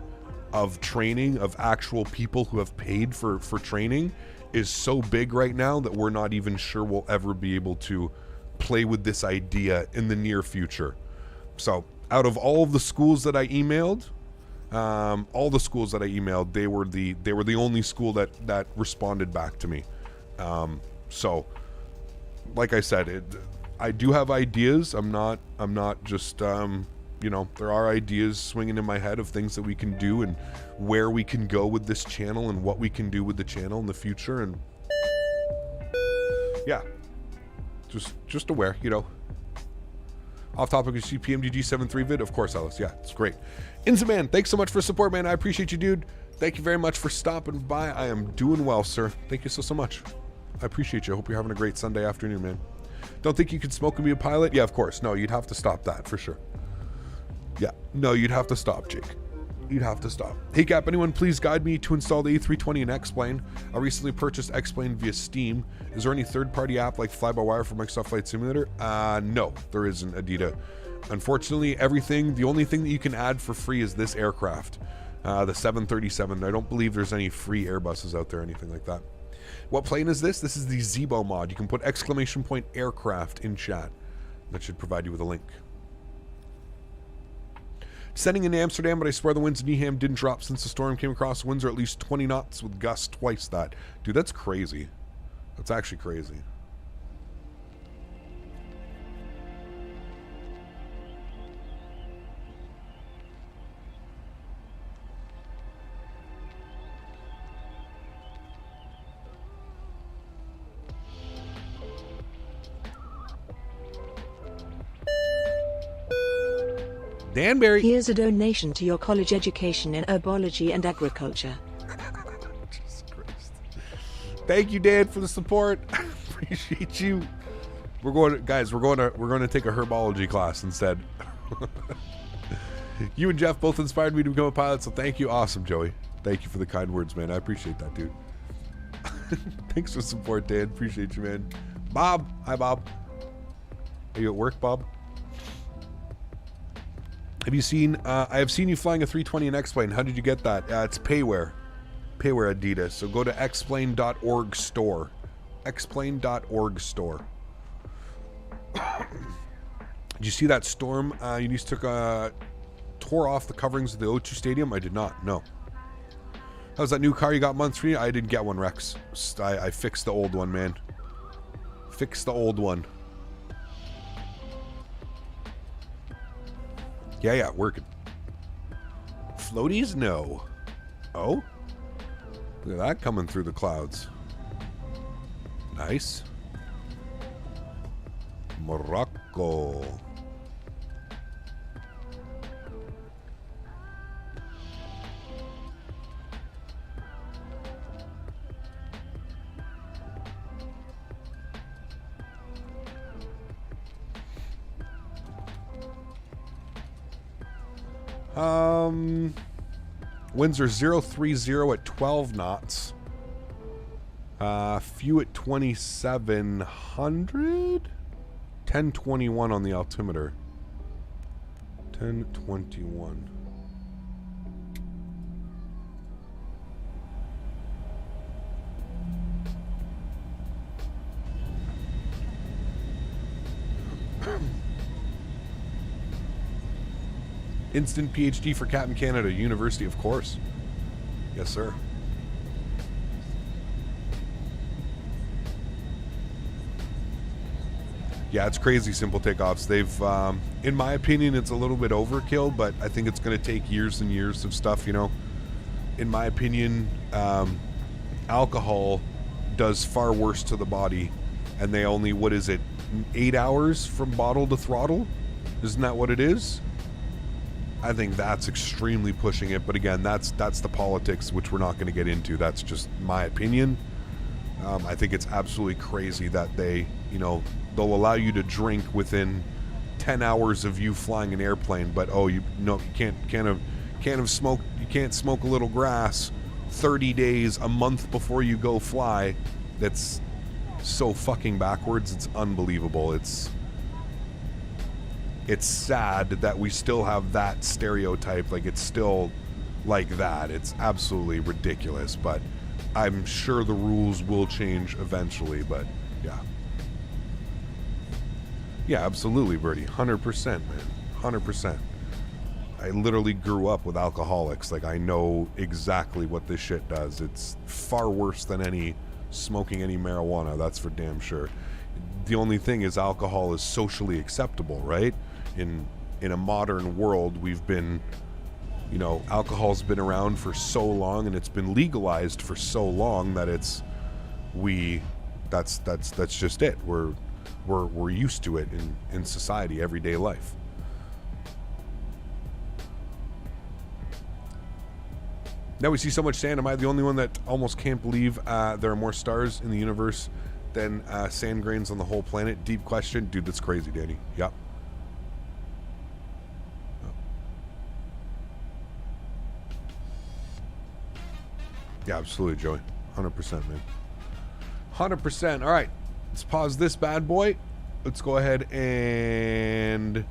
of training of actual people who have paid for training is so big right now that we're not even sure we'll ever be able to play with this idea in the near future. So out of all of the schools that I emailed, they were the only school that responded back to me. So like I said, I do have ideas. I'm not just there are ideas swinging in my head of things that we can do and where we can go with this channel and what we can do with the channel in the future. And yeah, just aware, Off topic is PMDG73 vid, of course, Alice. Yeah, it's great. Inzaman, thanks so much for support, man. I appreciate you, dude. Thank you very much for stopping by. I am doing well, sir. Thank you so much. I appreciate you. I hope you're having a great Sunday afternoon, man. Don't think you could smoke and be a pilot? Yeah, of course. No, you'd have to stop that for sure. Yeah, no, you'd have to stop, Jake. You'd have to stop. Hey, Cap, anyone please guide me to install the A320 and X-Plane? I recently purchased X-Plane via Steam. Is there any third-party app like Fly-by-Wire for Microsoft Flight Simulator? No, there isn't, Adita. Unfortunately, the only thing that you can add for free is this aircraft, the 737. I don't believe there's any free Airbuses out there or anything like that. What plane is this? This is the Zibo mod. You can put !aircraft in chat. That should provide you with a link. Sending into Amsterdam, but I swear the winds in Neham didn't drop since the storm came across. Winds are at least 20 knots with gusts twice that. Dude, that's crazy. That's actually crazy. Danbury. Here's a donation to your college education in herbology and agriculture. Jesus Christ. Thank you, Dan, for the support. Appreciate you. We're going to take a herbology class instead. You and Jeff both inspired me to become a pilot, so thank you. Awesome, Joey. Thank you for the kind words, man. I appreciate that, dude. Thanks for the support, Dan. Appreciate you, man. Bob. Hi, Bob. Are you at work, Bob? Have you seen, I have seen you flying a 320 in X-Plane. How did you get that? It's Payware. Payware Adidas. So go to xplane.org store. xplane.org store. Did you see that storm? Eunice tore off the coverings of the O2 Stadium? I did not, no. How's that new car you got months free? I didn't get one, Rex. I fixed the old one, man. Fixed the old one. Yeah, working. Floaties? No. Oh? Look at that coming through the clouds. Nice. Morocco. Winds are 030 at 12 knots. Few at 2700. 1021 on the altimeter. 1021. Instant PhD for Captain Canada, University, of course. Yes, sir. Yeah, it's crazy simple takeoffs. They've, in my opinion, it's a little bit overkill, but I think it's going to take years and years of stuff, you know. In my opinion, alcohol does far worse to the body, and they only, 8 hours from bottle to throttle? Isn't that what it is? I think that's extremely pushing it, but again, that's the politics, which we're not going to get into. That's just my opinion. I think it's absolutely crazy that they'll allow you to drink within 10 hours of you flying an airplane, but you can't smoke a little grass 30 days, a month before you go fly. That's so fucking backwards. It's unbelievable. It's sad that we still have that stereotype. Like, it's still like that. It's absolutely ridiculous, but I'm sure the rules will change eventually, but yeah. Yeah, absolutely, Birdie. 100%, man. 100%. I literally grew up with alcoholics. Like, I know exactly what this shit does. It's far worse than smoking any marijuana, that's for damn sure. The only thing is alcohol is socially acceptable, right? In a modern world, we've been, alcohol's been around for so long, and it's been legalized for so long that that's just it. We're used to it in society, everyday life. Now we see so much sand. Am I the only one that almost can't believe there are more stars in the universe than sand grains on the whole planet? Deep question. Dude, that's crazy, Danny. Yep. Yeah, absolutely, Joey. 100%, man. 100%. All right. Let's pause this bad boy. Let's go ahead and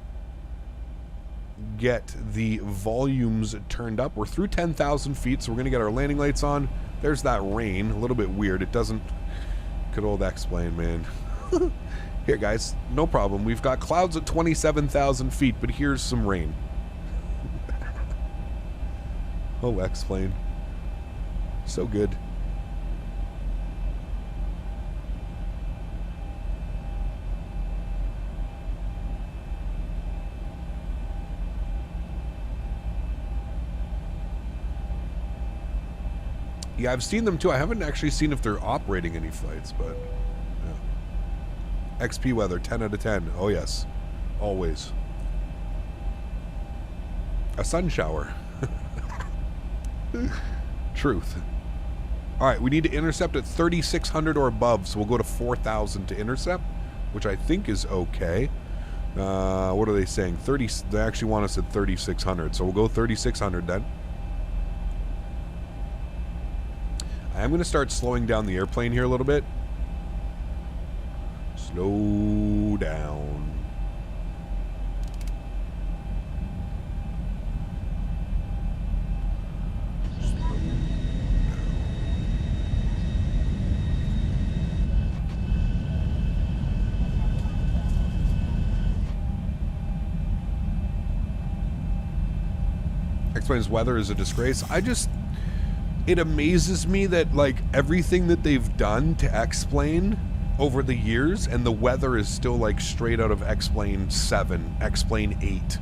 get the volumes turned up. We're through 10,000 feet, so we're going to get our landing lights on. There's that rain. A little bit weird. It doesn't... Good old X-Plane, man. Here, guys. No problem. We've got clouds at 27,000 feet, but here's some rain. Oh, X-Plane. So good. Yeah, I've seen them too. I haven't actually seen if they're operating any flights, but yeah. XP weather, 10 out of 10. Oh yes, always. A sun shower. Truth. All right, we need to intercept at 3,600 or above, so we'll go to 4,000 to intercept, which I think is okay. What are they saying? 30. They actually want us at 3,600, so we'll go 3,600 then. I am going to start slowing down the airplane here a little bit. Slow down. Explains weather is a disgrace. It amazes me that like everything that they've done to X-Plane over the years, and the weather is still like straight out of X-Plane 7, X-Plane 8.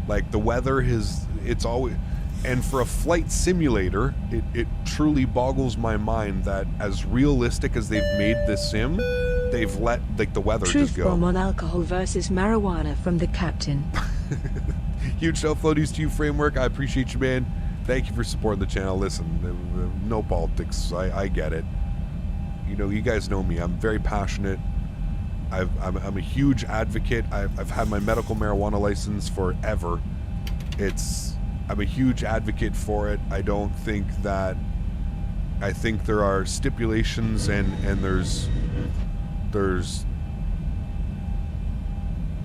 Like the weather it's always, and for a flight simulator, it truly boggles my mind that as realistic as they've made this sim, they've let like the weather Truth just go. bomb on alcohol versus marijuana from the captain. Huge self-loadies to you, Framework. I appreciate you, man. Thank you for supporting the channel. Listen, no politics. I get it. You know, you guys know me. I'm very passionate. I'm a huge advocate. I've had my medical marijuana license forever. I'm a huge advocate for it. I think there are stipulations and there's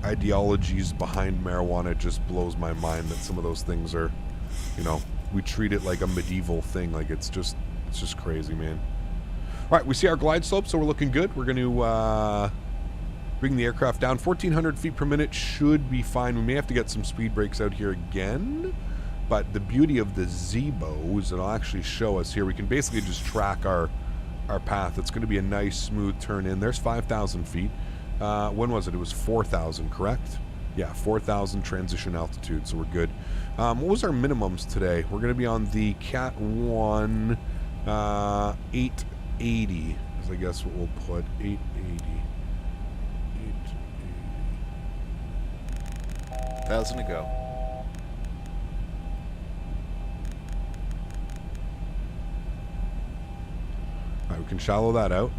ideologies behind marijuana. It just blows my mind that some of those things are, you know, we treat it like a medieval thing. Like it's just crazy, man. All right, we see our glide slope, so we're looking good. We're going to bring the aircraft down. 1,400 feet per minute should be fine. We may have to get some speed brakes out here again, but the beauty of the Zibo is it'll actually show us here. We can basically just track our path. It's going to be a nice smooth turn in. There's 5,000 feet. When was it? It was 4,000, correct? Yeah, 4,000 transition altitude, so we're good. What was our minimums today? We're going to be on the Cat 1 880 is I guess what we'll put. 880. 1,000 to go. All right, we can shallow that out.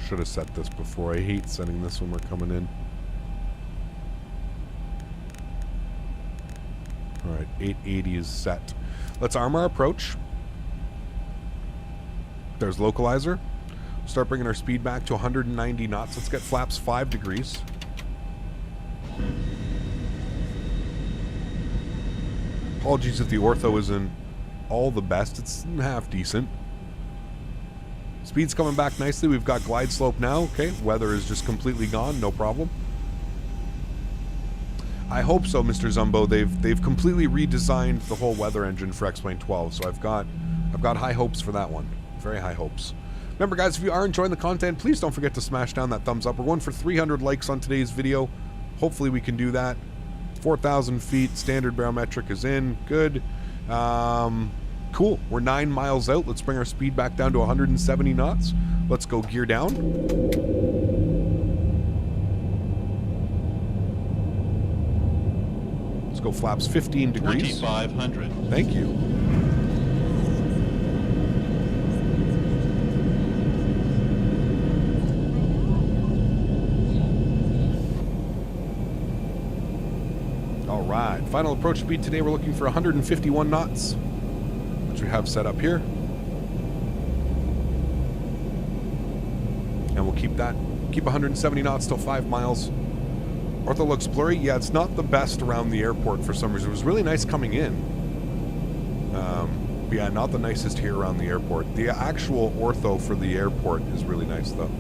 Should have set this before. I hate setting this when we're coming in. Alright, 880 is set. Let's arm our approach. There's localizer. Start bringing our speed back to 190 knots. Let's get flaps 5 degrees. Apologies if the ortho isn't all the best. It's half decent. Speed's coming back nicely. We've got glide slope now. Okay, weather is just completely gone. No problem. I hope so, Mr. Zumbo. They've completely redesigned the whole weather engine for X-Plane 12, so I've got high hopes for that one. Very high hopes. Remember, guys, if you are enjoying the content, please don't forget to smash down that thumbs up. We're going for 300 likes on today's video. Hopefully we can do that. 4,000 feet. Standard barometric is in. Good. Cool. We're 9 miles out. Let's bring our speed back down to 170 knots. Let's go gear down. Let's go flaps 15 degrees. 2,500. Thank you. All right. Final approach speed today, we're looking for 151 knots. We have set up here, and we'll keep 170 knots till 5 miles. Ortho looks blurry. Yeah, it's not the best around the airport for some reason. It was really nice coming in. But yeah, not the nicest here around the airport. The actual ortho for the airport is really nice though.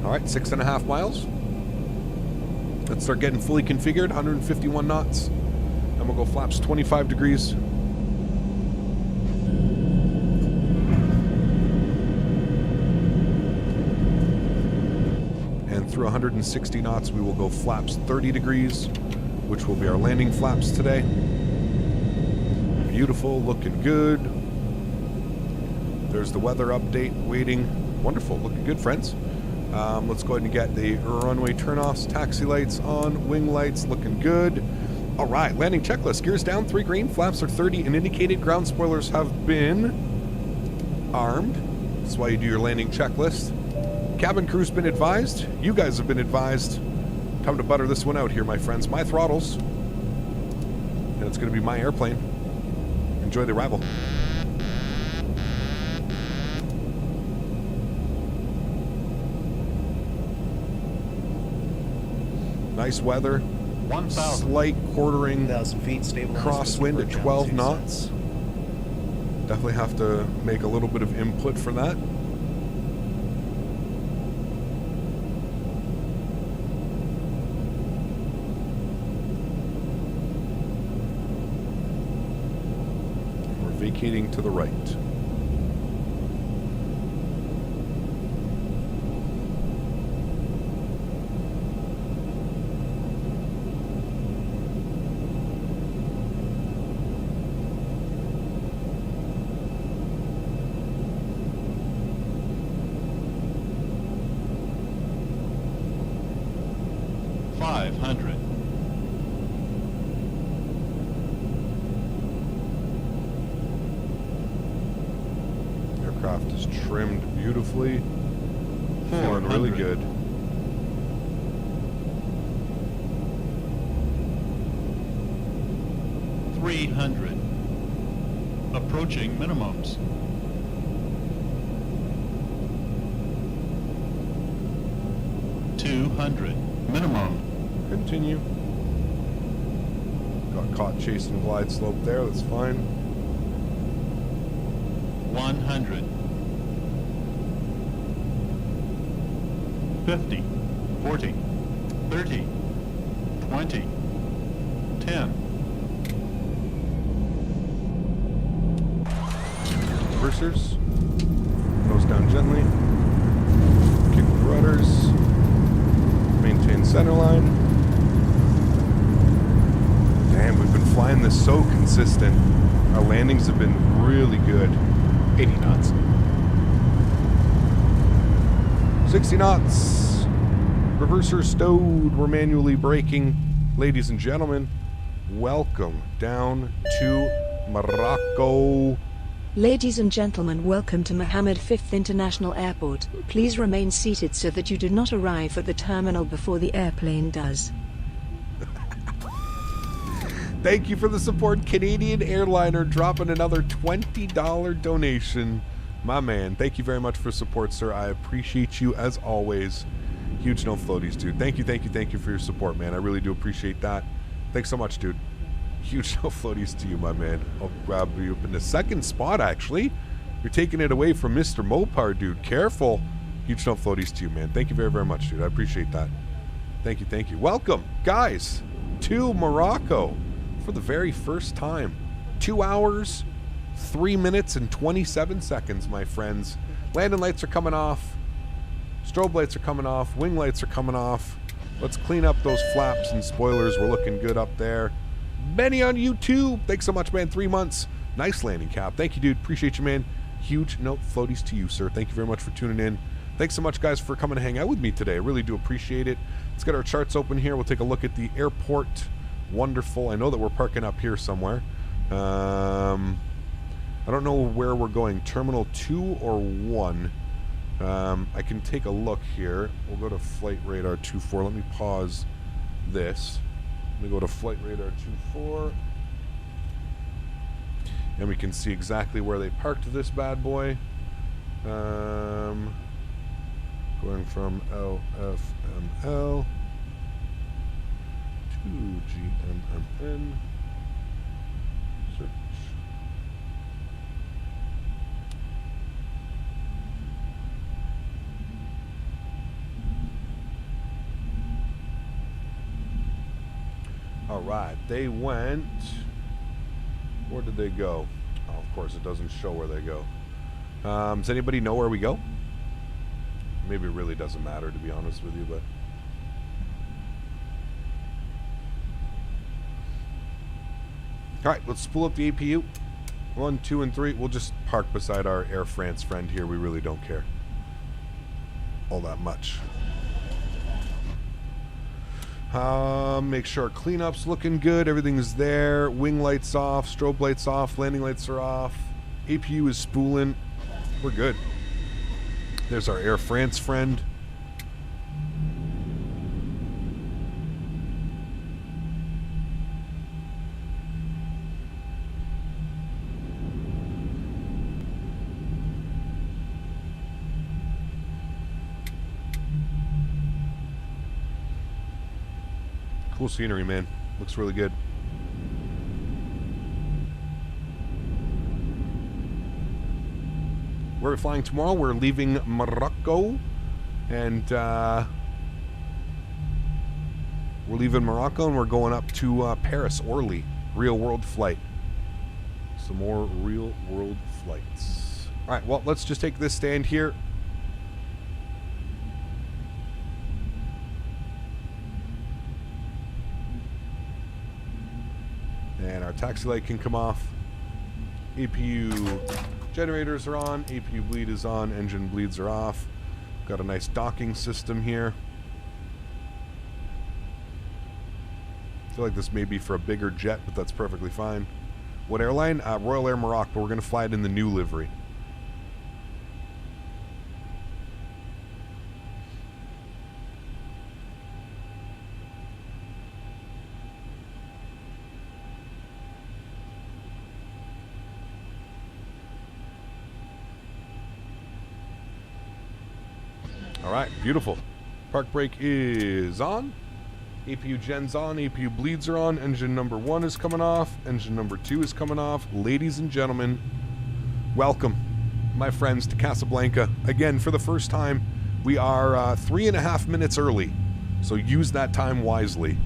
Alright, 6.5 miles. Let's start getting fully configured, 151 knots. And we'll go flaps 25 degrees. through 160 knots, we will go flaps 30 degrees, which will be our landing flaps today. Beautiful, looking good. There's the weather update waiting. Wonderful, looking good, friends. Let's go ahead and get the runway turnoffs, taxi lights on, wing lights looking good. All right, landing checklist. Gears down, 3 green, flaps are 30 and indicated. Ground spoilers have been armed. That's why you do your landing checklist. Cabin crew's been advised. You guys have been advised. Time to butter this one out here, my friends. My throttles. And it's going to be my airplane. Enjoy the arrival. Nice weather. 1,000. Slight quartering 1,000 feet, stabilized. crosswind at 12 knots. Definitely have to make a little bit of input for that. We're vacating to the right. Aircraft is trimmed beautifully. Feeling really good. Approaching minimums. 200 minimum. Continue. Got caught chasing glide slope there. That's fine. 100. 50. 40. 30. 20. 10. Reversers. Nose down gently. Kick the rudders. Maintain center line. Damn, we've been flying this so consistent. Our landings have been really good. 80 knots. 60 knots. Reverser stowed. We're manually braking. Ladies and gentlemen, welcome down to Morocco. Ladies and gentlemen, welcome to Mohammed V International Airport. Please remain seated so that you do not arrive at the terminal before the airplane does. Thank you for the support, Canadian Airliner, dropping another $20 donation. My man, thank you very much for support, sir. I appreciate you as always. Huge no floaties, dude. Thank you for your support, man. I really do appreciate that. Thanks so much, dude. Huge no floaties to you, my man. I'll grab you up in the second spot, actually. You're taking it away from Mr. Mopar, dude. Careful. Huge no floaties to you, man. Thank you very, very much, dude. I appreciate that. Thank you. Welcome, guys, to Morocco for the very first time. 2 hours, 3 minutes, and 27 seconds, my friends. Landing lights are coming off. Strobe lights are coming off. Wing lights are coming off. Let's clean up those flaps and spoilers. We're looking good up there. Benny on YouTube. Thanks so much, man. 3 months. Nice landing cap. Thank you, dude. Appreciate you, man. Huge no floaties to you, sir. Thank you very much for tuning in. Thanks so much, guys, for coming to hang out with me today. I really do appreciate it. Let's get our charts open here. We'll take a look at the airport. Wonderful. I know that we're parking up here somewhere. I don't know where we're going. Terminal 2 or 1. I can take a look here. We'll go to Flight Radar 24. Let me pause this. Let me go to Flight Radar 24. And we can see exactly where they parked this bad boy. Going from LFML to GMMN. Search. All right, they went. Where did they go? Oh, of course, it doesn't show where they go. Does anybody know where we go? Maybe it really doesn't matter, to be honest with you, but All right, let's spool up the APU. 1, 2, and 3. We'll just park beside our Air France friend here. We really don't care all that much. Make sure our cleanup's looking good. Everything's there. Wing lights off. Strobe lights off. Landing lights are off. APU is spooling. We're good. There's our Air France friend. Cool scenery, man. Looks really good. Where are we flying tomorrow? We're leaving Morocco, and we're leaving Morocco, and we're going up to Paris, Orly, real world flight. Some more real world flights. All right, well, let's just take this stand here. And our taxi light can come off. APU generators are on. APU bleed is on. Engine bleeds are off. Got a nice docking system here. I feel like this may be for a bigger jet, but that's perfectly fine. What airline? Royal Air Maroc, but we're going to fly it in the new livery. Alright, beautiful. Park brake is on. APU gen's on. APU bleeds are on. Engine number 1 is coming off. Engine number 2 is coming off. Ladies and gentlemen, welcome, my friends, to Casablanca. Again, for the first time, we are 3.5 minutes early. So use that time wisely.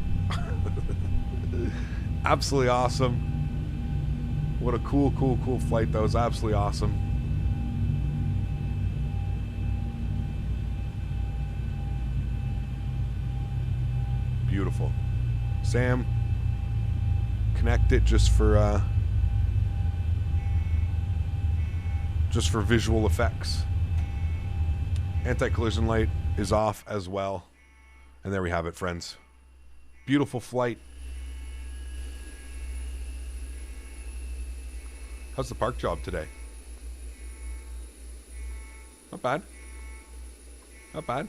Absolutely awesome. What a cool flight. That was absolutely awesome. Beautiful. Sam, connect it just for visual effects. Anti-collision light is off as well. And there we have it, friends. Beautiful flight. How's the park job today? Not bad. Not bad.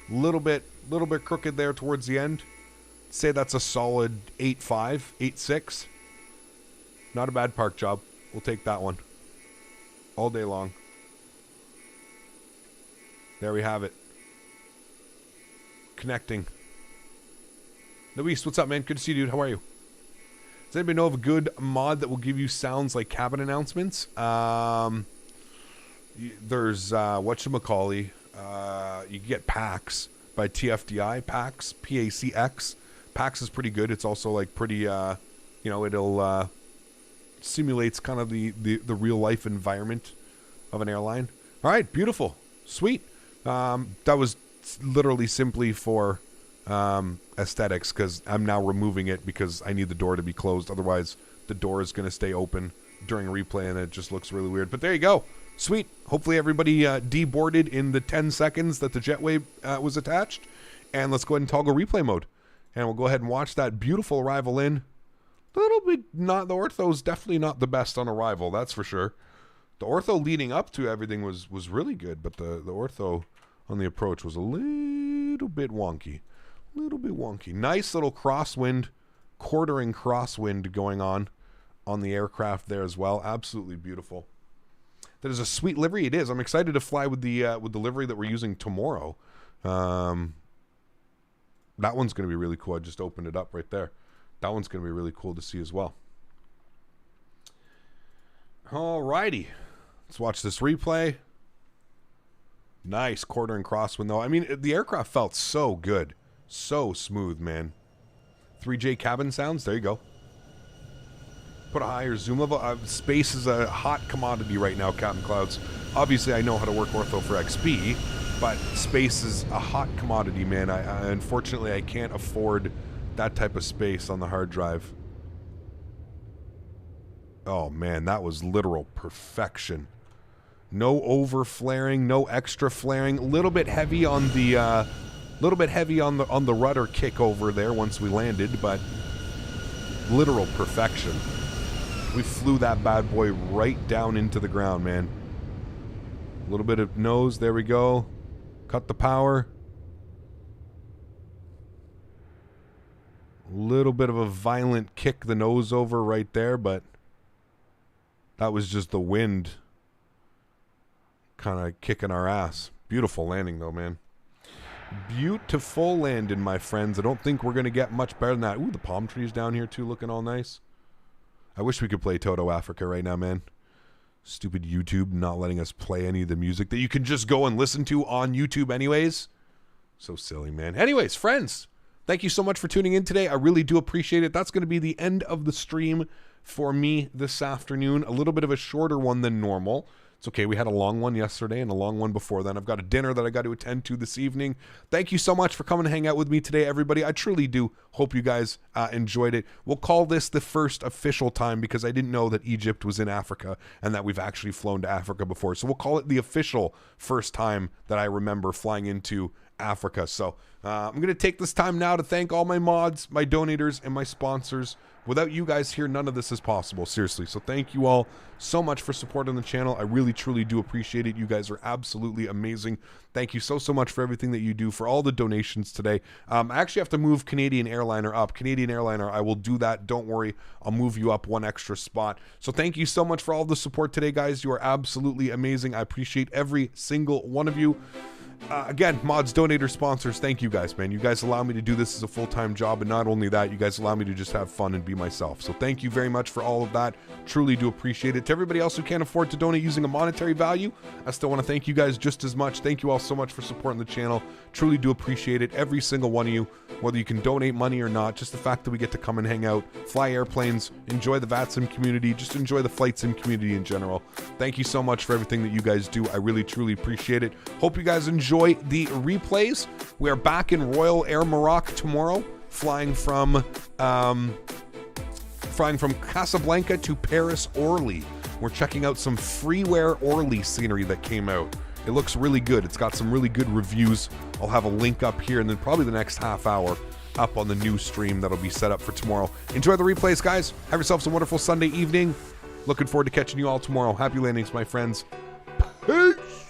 Little bit crooked there towards the end. Say that's a solid 8.5, 8.6. Not a bad park job. We'll take that one. All day long. There we have it. Connecting. Luis, what's up, man? Good to see you, dude. How are you? Does anybody know of a good mod that will give you sounds like cabin announcements? There's whatchamacallit. You can get PAX by TFDI. PAX, PACX. PAX is pretty good. It's also like pretty, it'll simulates kind of the real life environment of an airline. All right, beautiful, sweet. That was literally simply for aesthetics, because I'm now removing it because I need the door to be closed. Otherwise, the door is going to stay open during replay, and it just looks really weird. But there you go. Sweet. Hopefully everybody deboarded in the 10 seconds that the jetway was attached. And let's go ahead and toggle replay mode. And we'll go ahead and watch that beautiful arrival in. Little bit not, the ortho's definitely not the best on arrival, that's for sure. The ortho leading up to everything was really good, but the ortho on the approach was a little bit wonky. Nice little crosswind, quartering crosswind going on the aircraft there as well. Absolutely beautiful. That is a sweet livery. It is. I'm excited to fly with the livery that we're using tomorrow. That one's going to be really cool. I just opened it up right there. That one's going to be really cool to see as well. Alrighty. Let's watch this replay. Nice quarter and crosswind though. I mean, the aircraft felt so good. So smooth, man. 3J cabin sounds. There you go. Put a higher zoom level. Space is a hot commodity right now, Captain Clouds. Obviously, I know how to work ortho for XP, but space is a hot commodity, man. Unfortunately, I can't afford that type of space on the hard drive. Oh man, that was literal perfection. No over flaring, no extra flaring. A little bit heavy on the on the rudder kick over there once we landed, but literal perfection. We flew that bad boy right down into the ground, man. A little bit of nose, there we go. Cut the power. A little bit of a violent kick the nose over right there, but that was just the wind kind of kicking our ass. Beautiful landing though, man. Beautiful landing, my friends. I don't think we're going to get much better than that. Ooh, the palm trees down here too, looking all nice. I wish we could play Toto Africa right now, man. Stupid YouTube not letting us play any of the music that you can just go and listen to on YouTube anyways. So silly, man. Anyways, friends, thank you so much for tuning in today. I really do appreciate it. That's going to be the end of the stream for me this afternoon. A little bit of a shorter one than normal. It's okay. We had a long one yesterday and a long one before then. I've got a dinner that I got to attend to this evening. Thank you so much for coming to hang out with me today, everybody. I truly do hope you guys enjoyed it. We'll call this the first official time because I didn't know that Egypt was in Africa and that we've actually flown to Africa before. So we'll call it the official first time that I remember flying into Africa. So I'm going to take this time now to thank all my mods, my donators, and my sponsors. Without you guys here, none of this is possible, seriously. So thank you all so much for supporting the channel. I really, truly do appreciate it. You guys are absolutely amazing. Thank you so much for everything that you do, for all the donations today. I actually have to move Canadian Airliner up. Canadian Airliner, I will do that. Don't worry. I'll move you up one extra spot. So thank you so much for all the support today, guys. You are absolutely amazing. I appreciate every single one of you. Again, mods, donators, sponsors, thank you guys, man. You guys allow me to do this as a full-time job, and not only that, you guys allow me to just have fun and be myself. So thank you very much for all of that. Truly do appreciate it. To everybody else who can't afford to donate using a monetary value, I still want to thank you guys just as much. Thank you all so much for supporting the channel. Truly do appreciate it. Every single one of you, whether you can donate money or not, just the fact that we get to come and hang out, fly airplanes, enjoy the VATSIM community, just enjoy the flight sim community in general. Thank you so much for everything that you guys do. I really, truly appreciate it. Hope you guys enjoy the replays. We are back in Royal Air Maroc tomorrow, flying from Casablanca to Paris Orly. We're checking out some freeware Orly scenery that came out. It looks really good. It's got some really good reviews. I'll have a link up here, and then probably the next half hour up on the new stream that'll be set up for tomorrow. Enjoy the replays, guys. Have yourselves a wonderful Sunday evening. Looking forward to catching you all tomorrow. Happy landings, my friends. Peace!